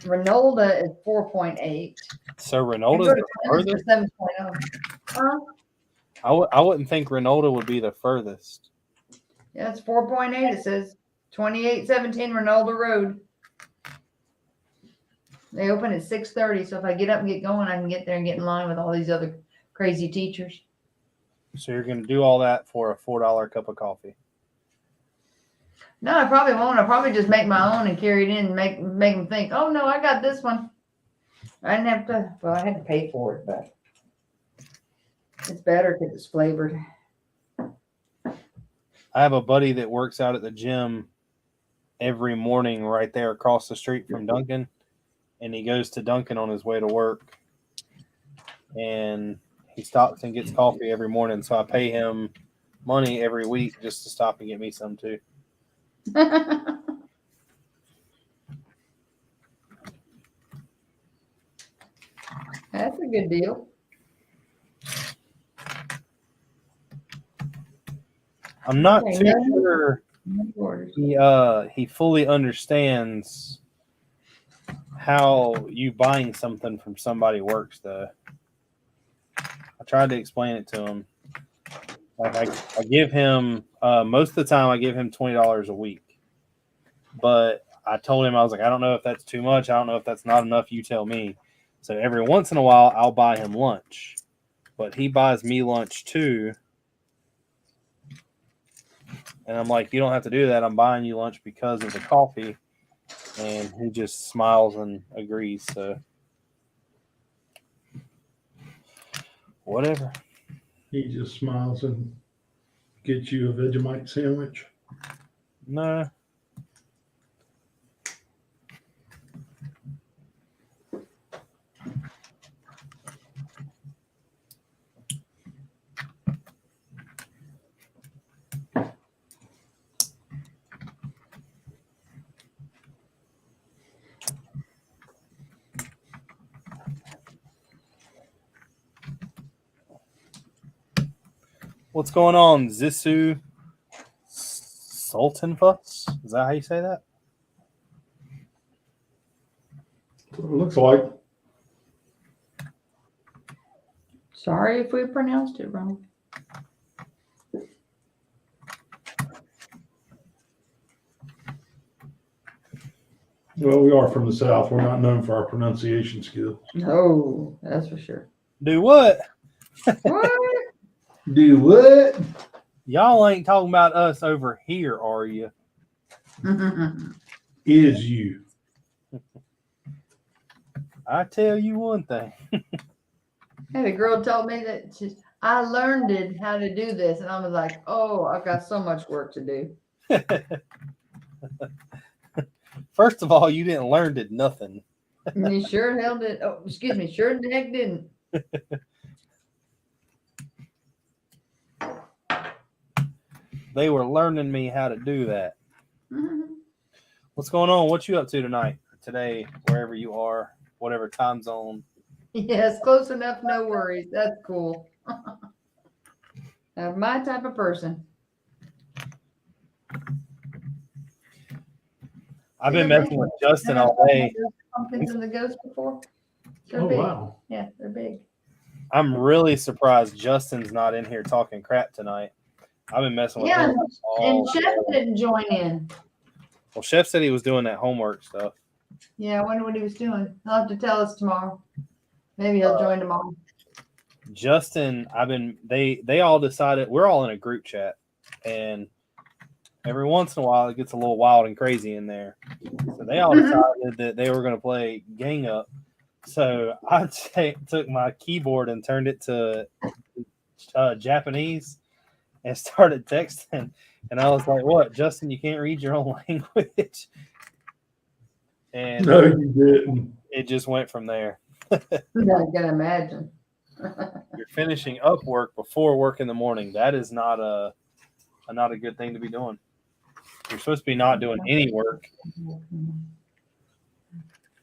Renolda is 4.8. So Renolda's the furthest? 7.0. Huh? I wouldn't think Renolda would be the furthest. Yeah, it's 4.8. It says 2817 Renolda Road. They open at 6:30, so if I get up and get going, I can get there and get in line with all these other crazy teachers. So you're going to do all that for a $4 cup of coffee? No, I probably won't. I'll probably just make my own and carry it in and make them think, oh, no, I got this one. I didn't have to, well, I had to pay for it, but it's better because it's flavored. I have a buddy that works out at the gym every morning right there across the street from Dunkin', and he goes to Dunkin' on his way to work, and he stops and gets coffee every morning, so I pay him money every week just to stop and get me some too. That's a good deal. I'm not Okay, too no sure orders. he fully understands how you buying something from somebody works, though. I tried to explain it to him. Like I give him most of the time I give him $20 a week, but I told him, I was like, I don't know if that's too much. I don't know if that's not enough. You tell me. So every once in a while I'll buy him lunch, but he buys me lunch too. And I'm like, you don't have to do that. I'm buying you lunch because of the coffee. And he just smiles and agrees. So whatever. He just smiles and gets you a Vegemite sandwich. No. What's going on, Zissou? Sultanfuss? Is that how you say that? It looks like. Sorry if we pronounced it wrong. Well, we are from the South. We're not known for our pronunciation skills. No, that's for sure. Do what? What? Do what? Y'all ain't talking about us over here, are you? Is you. I tell you one thing. Had a girl told me that I learned how to do this, and I was like, "Oh, I've got so much work to do." First of all, you didn't learn it nothing. And you sure hell did. Oh, excuse me, sure the heck didn't. They were learning me how to do that. Mhm. What's going on? What you up to tonight? Today, wherever you are, whatever time zone. Yes, close enough. No worries. That's cool. My type of person. I've been messing with Justin all day. Pumpkins and the ghosts before. They're Oh, big. wow. Yeah, they're big. I'm really surprised Justin's not in here talking crap tonight. I've been messing with Yeah, him and all Chef day. didn't join in. Well, Chef said he was doing that homework stuff. Yeah, I wonder what he was doing. He'll have to tell us tomorrow. Maybe he'll join tomorrow. Justin, they all decided, we're all in a group chat, and every once in a while it gets a little wild and crazy in there. So they all decided that they were going to play Gang Up. So I took my keyboard and turned it to Japanese and started texting. And I was like, "What, Justin? You can't read your own language?" And No, you didn't. it just went from there. I can imagine. You're finishing up work before work in the morning. That is not a good thing to be doing. You're supposed to be not doing any work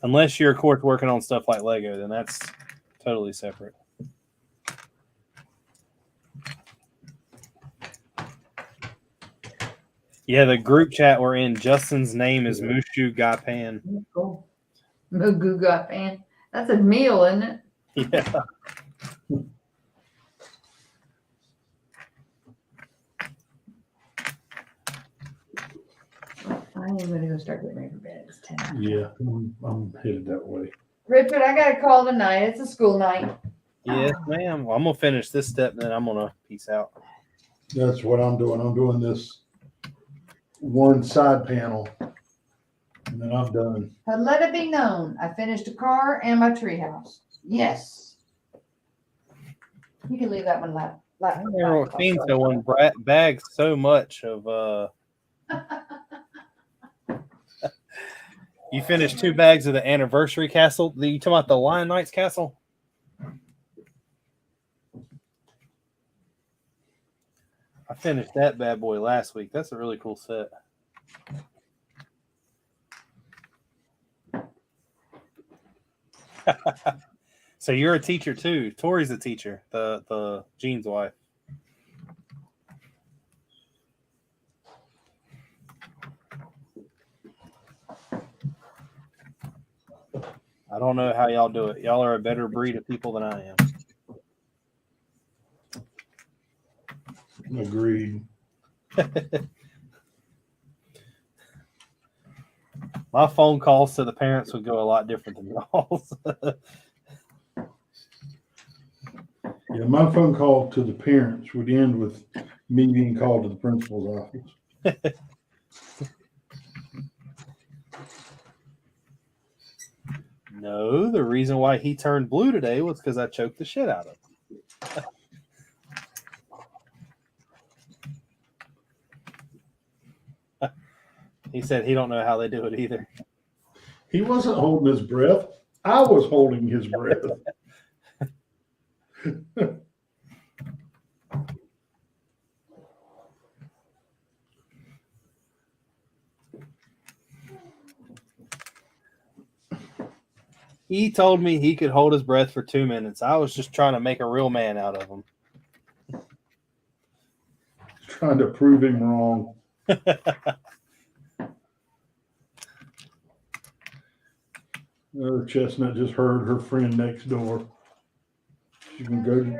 unless you're, of course, working on stuff like Lego. Then that's totally separate. Yeah, the group chat we're in, Justin's name is Mushu Gapan. Cool. Muguga fan. That's a meal, isn't it? Yeah. I am gonna go start getting ready for bed. It's 10. Yeah, I'm headed that way. Richard, I got a call tonight. It's a school night. Yes, ma'am. Well, I'm gonna finish this step, and then I'm gonna peace out. That's what I'm doing. I'm doing this one side panel, and then I'm done. But let it be known, I finished a car and my treehouse. Yes. You can leave that one left. I never seen someone bag so much of. You finished 2 bags of the anniversary castle. You talking about the Lion Knights castle? I finished that bad boy last week. That's a really cool set. So you're a teacher too. Tori's a teacher, the Jean's wife. I don't know how y'all do it. Y'all are a better breed of people than I am. Agreed. My phone calls to the parents would go a lot different than y'all's. Yeah, my phone call to the parents would end with me being called to the principal's office. No, the reason why he turned blue today was because I choked the shit out of him. He said he don't know how they do it either. He wasn't holding his breath. I was holding his breath. He told me he could hold his breath for 2 minutes. I was just trying to make a real man out of him. Trying to prove him wrong. Another Chestnut just heard her friend next door. She can go.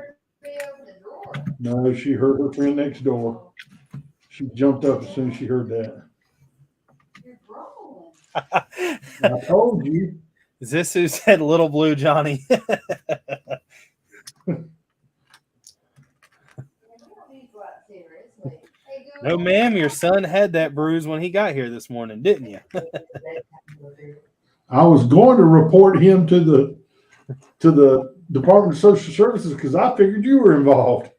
No, she heard her friend next door. She jumped up as soon as she heard that. I told you. Is this who said little blue Johnny? No, ma'am, your son had that bruise when he got here this morning, didn't you? I was going to report him to the Department of Social Services because I figured you were involved.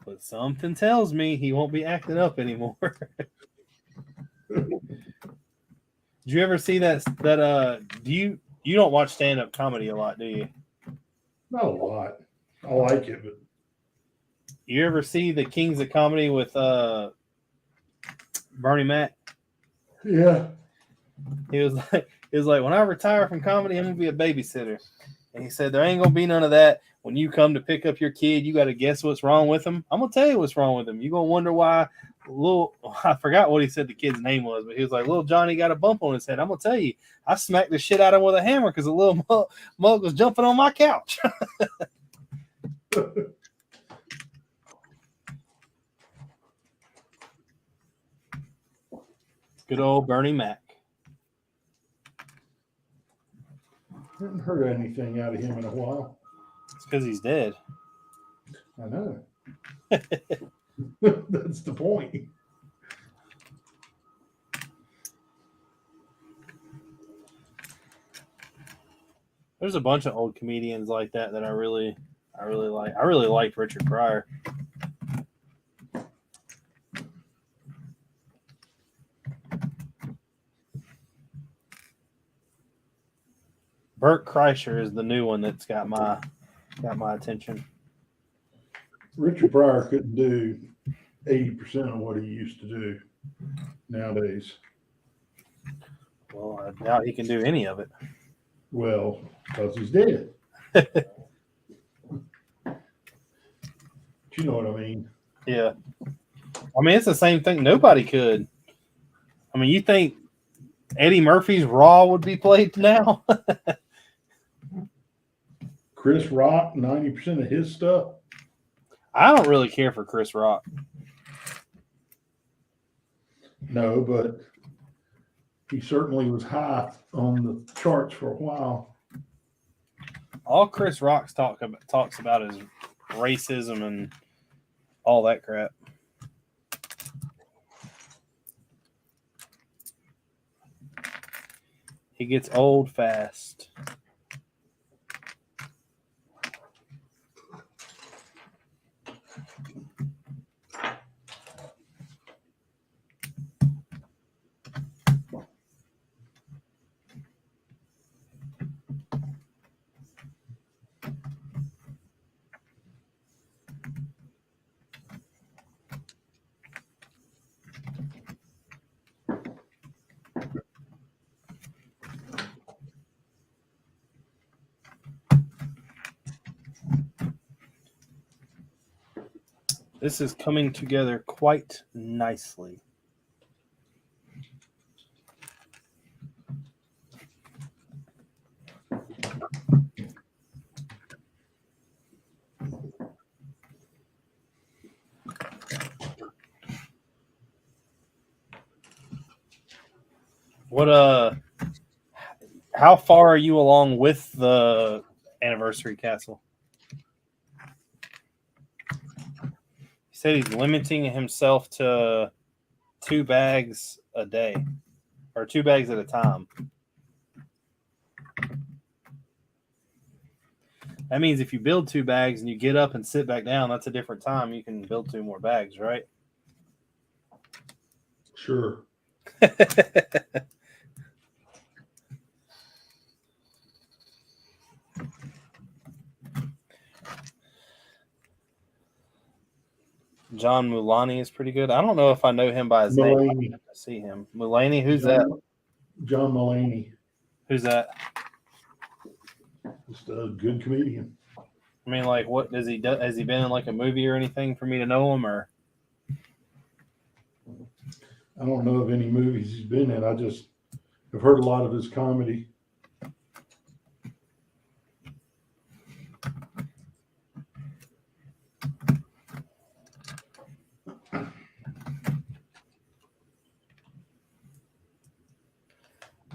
But something tells me he won't be acting up anymore. Did you ever see that do you don't watch stand-up comedy a lot, do you? Not a lot. I like it, but You ever see the Kings of Comedy with Bernie Mac? yeah. He was like, when I retire from comedy, I'm gonna be a babysitter. And he said, there ain't gonna be none of that. When you come to pick up your kid, you got to guess what's wrong with him. I'm gonna tell you what's wrong with him. You're gonna wonder why I forgot what he said the kid's name was, but he was like, little Johnny got a bump on his head. I'm gonna tell you, I smacked the shit out of him with a hammer because a little mug was jumping on my couch. Good old Bernie Mac. Haven't heard anything out of him in a while. It's because he's dead. I know. That's the point. There's a bunch of old comedians like that I really like. I really liked Richard Pryor. Bert Kreischer is the new one that's got my attention. Richard Pryor couldn't do 80% of what he used to do nowadays. Well, I doubt he can do any of it. Well, because he's dead. You know what I mean? Yeah. I mean, it's the same thing. Nobody could. I mean, you think Eddie Murphy's Raw would be played now? Chris Rock, 90% of his stuff. I don't really care for Chris Rock. No, but he certainly was high on the charts for a while. All Chris Rock talks about is racism and all that crap. He gets old fast. This is coming together quite nicely. How far are you along with the anniversary castle? He said he's limiting himself to 2 bags a day, or 2 bags at a time. That means if you build 2 bags and you get up and sit back down, that's a different time. You can build 2 more bags, right? Sure. John Mulaney is pretty good. I don't know if I know him by his name. I have to see him. Mulaney, who's that? John Mulaney. Who's that? Just a good comedian. I mean, like, what does he do? Has he been in like a movie or anything for me to know him? Or I don't know of any movies he's been in. I've heard a lot of his comedy.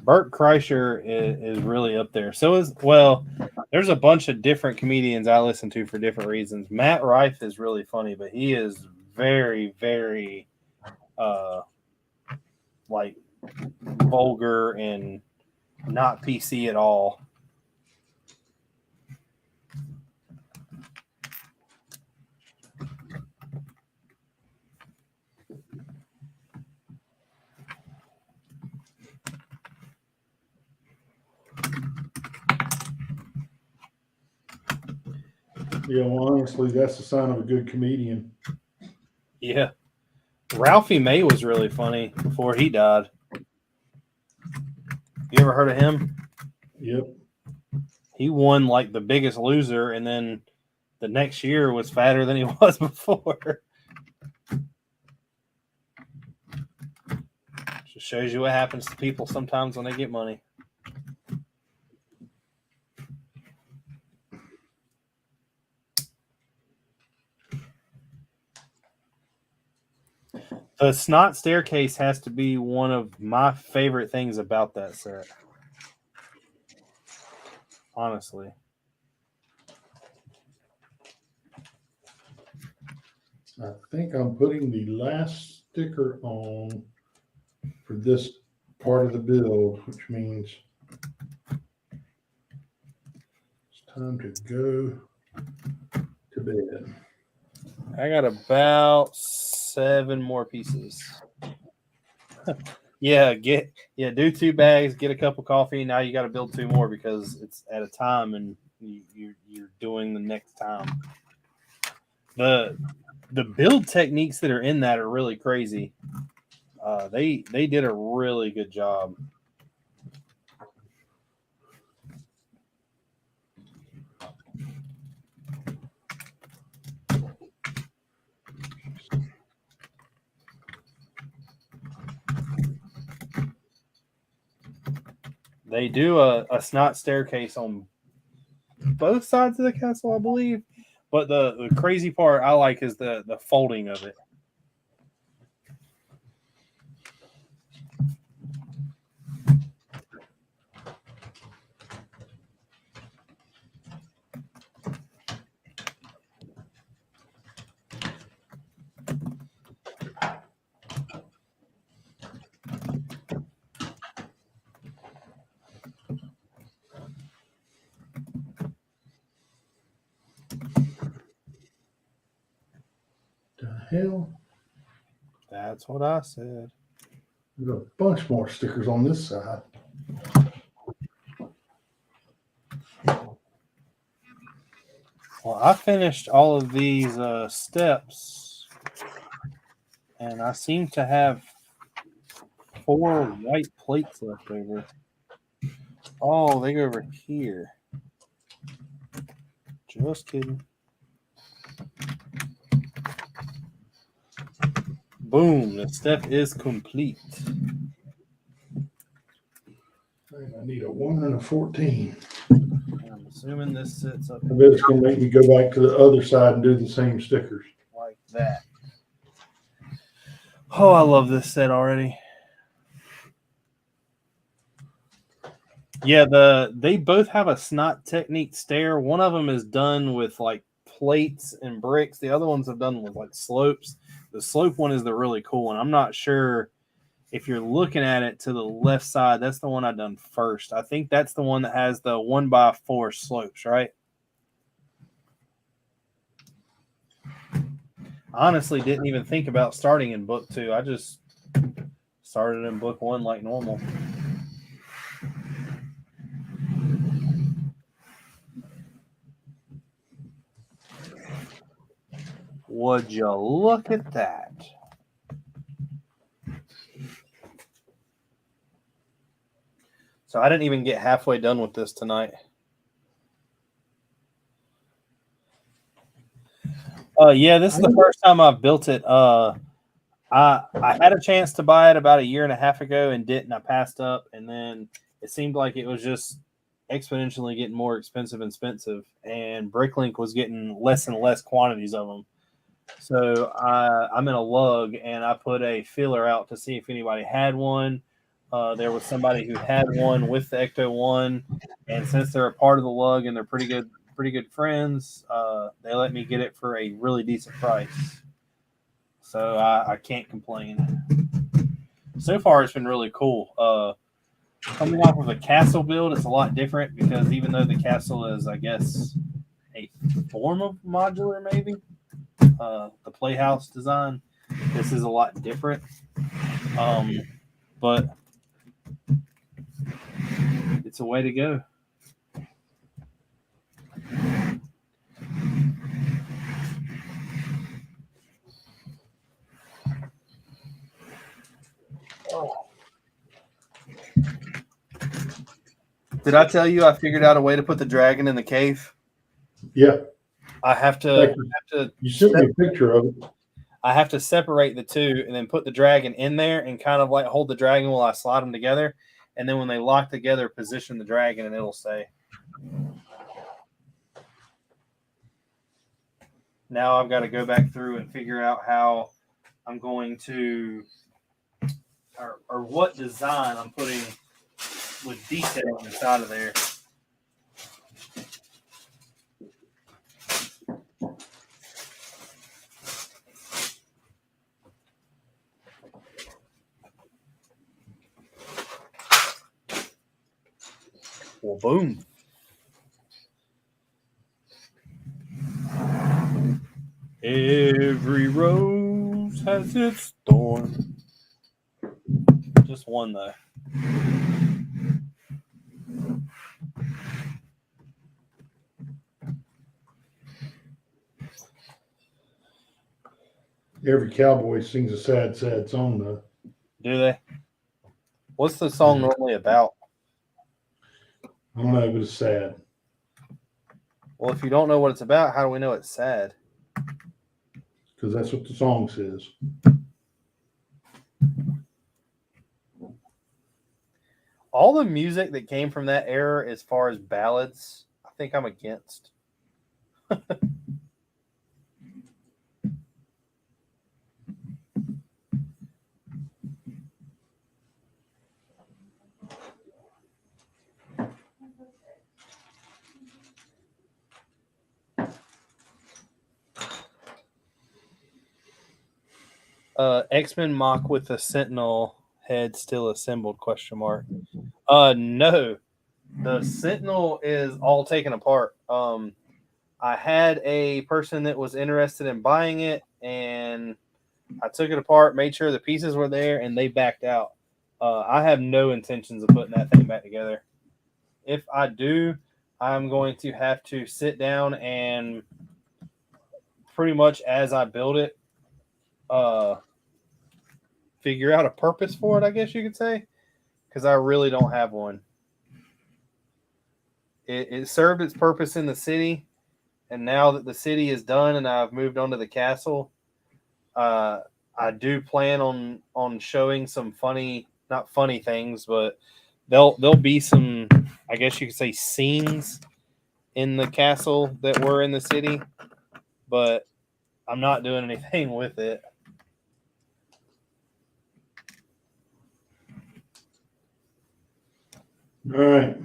Bert Kreischer is really up there. So is well. There's a bunch of different comedians I listen to for different reasons. Matt Rife is really funny, but he is very, very, like vulgar and not PC at all. Yeah, well, honestly, that's the sign of a good comedian. Yeah. Ralphie May was really funny before he died. You ever heard of him? Yep. He won like The Biggest Loser, and then the next year was fatter than he was before. Just shows you what happens to people sometimes when they get money. The snot staircase has to be one of my favorite things about that set. Honestly. I think I'm putting the last sticker on for this part of the build, which means it's time to go to bed. I got about 7 more pieces. do 2 bags, get a cup of coffee. Now you got to build 2 more because it's at a time and you're doing the next time. The build techniques that are in that are really crazy. They did a really good job. They do a snot staircase on both sides of the castle, I believe. But the crazy part I like is the folding of it. The hell? That's what I said. There's a bunch more stickers on this side. Well, I finished all of these steps, and I seem to have 4 white plates left over. Oh, they go over here. Just kidding. Boom, the step is complete. I need a 1 and a 14. I'm assuming this sits up I bet it's going to make me go back to the other side and do the same stickers. like that. Oh, I love this set already. Yeah, they both have a snot technique stair. One of them is done with like plates and bricks. The other ones have done with like slopes. The slope one is the really cool one. I'm not sure if you're looking at it to the left side. That's the one I've done first. I think that's the one that has the 1x4 slopes, right? Honestly, didn't even think about starting in book 2. I just started in book 1 like normal. Would you look at that? So I didn't even get halfway done with this tonight. Yeah, this is the first time I've built it. I had a chance to buy it about a year and a half ago and didn't. I passed up, and then it seemed like it was just exponentially getting more expensive and expensive, and Bricklink was getting less and less quantities of them. So I'm in a lug, and I put a feeler out to see if anybody had one. There was somebody who had one with the Ecto One, and since they're a part of the lug and they're pretty good friends, they let me get it for a really decent price. So I can't complain. So far, it's been really cool. Coming off of a castle build, it's a lot different because even though the castle is, I guess, a form of modular, maybe the playhouse design, this is a lot different. But it's a way to go. Did I tell you I figured out a way to put the dragon in the cave? Yeah. I have Thank to You sent me a picture of it. I have to separate the two and then put the dragon in there and kind of like hold the dragon while I slide them together. And then when they lock together, position the dragon and it'll stay. Now I've got to go back through and figure out how I'm going to, or what design I'm putting with detail inside of there. Well, boom. Every rose has its thorn. Just one, though. Every cowboy sings a sad, sad song, though. Do they? What's the song normally about? I don't know, but it's sad. Well, if you don't know what it's about, how do we know it's sad? Because that's what the song says. All the music that came from that era, as far as ballads, I think I'm against. X-Men mock with the Sentinel head still assembled? ? No, the Sentinel is all taken apart. I had a person that was interested in buying it, and I took it apart, made sure the pieces were there, and they backed out. I have no intentions of putting that thing back together. If I do, I'm going to have to sit down and pretty much as I build it, figure out a purpose for it, I guess you could say, because I really don't have one. It served its purpose in the city, and now that the city is done and I've moved on to the castle, I do plan on showing some funny, not funny things, but there'll be some, I guess you could say, scenes in the castle that were in the city, but I'm not doing anything with it. All right.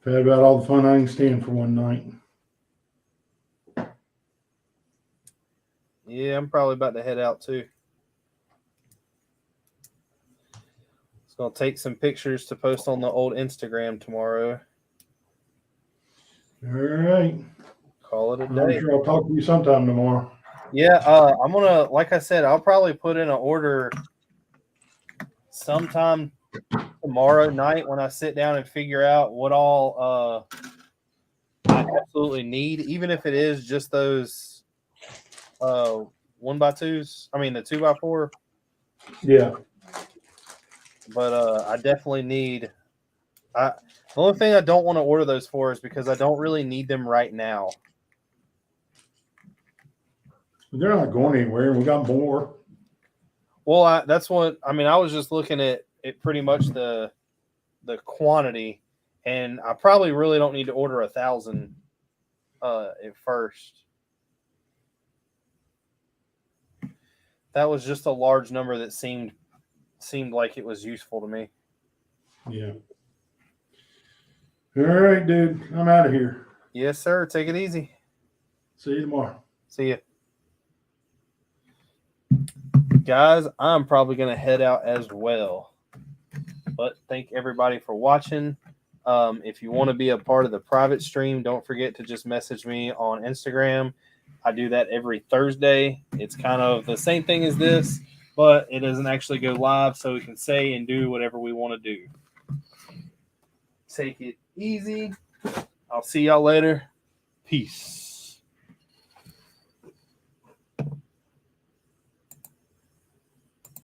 I've had about all the fun I can stand for one night. Yeah, I'm probably about to head out too. It's going to take some pictures to post on the old Instagram tomorrow. All right. Call it a I'm day. sure I'll talk to you sometime tomorrow. Yeah, I'm going to, like I said, I'll probably put in an order sometime tomorrow night when I sit down and figure out what all I absolutely need, even if it is just those 1x2s. I mean, the 2x4. Yeah. But I definitely need. The only thing I don't want to order those for is because I don't really need them right now. They're not going anywhere, and we got more. Well, that's what I mean. I was just looking at it, pretty much the quantity, and I probably really don't need to order 1,000 at first. That was just a large number that seemed like it was useful to me. Yeah. All right, dude. I'm out of here. Yes, sir. Take it easy. See you tomorrow. See ya. Guys, I'm probably going to head out as well. But thank everybody for watching. If you want to be a part of the private stream, don't forget to just message me on Instagram. I do that every Thursday. It's kind of the same thing as this, but it doesn't actually go live, so we can say and do whatever we want to do. Take it easy. I'll see y'all later. Peace.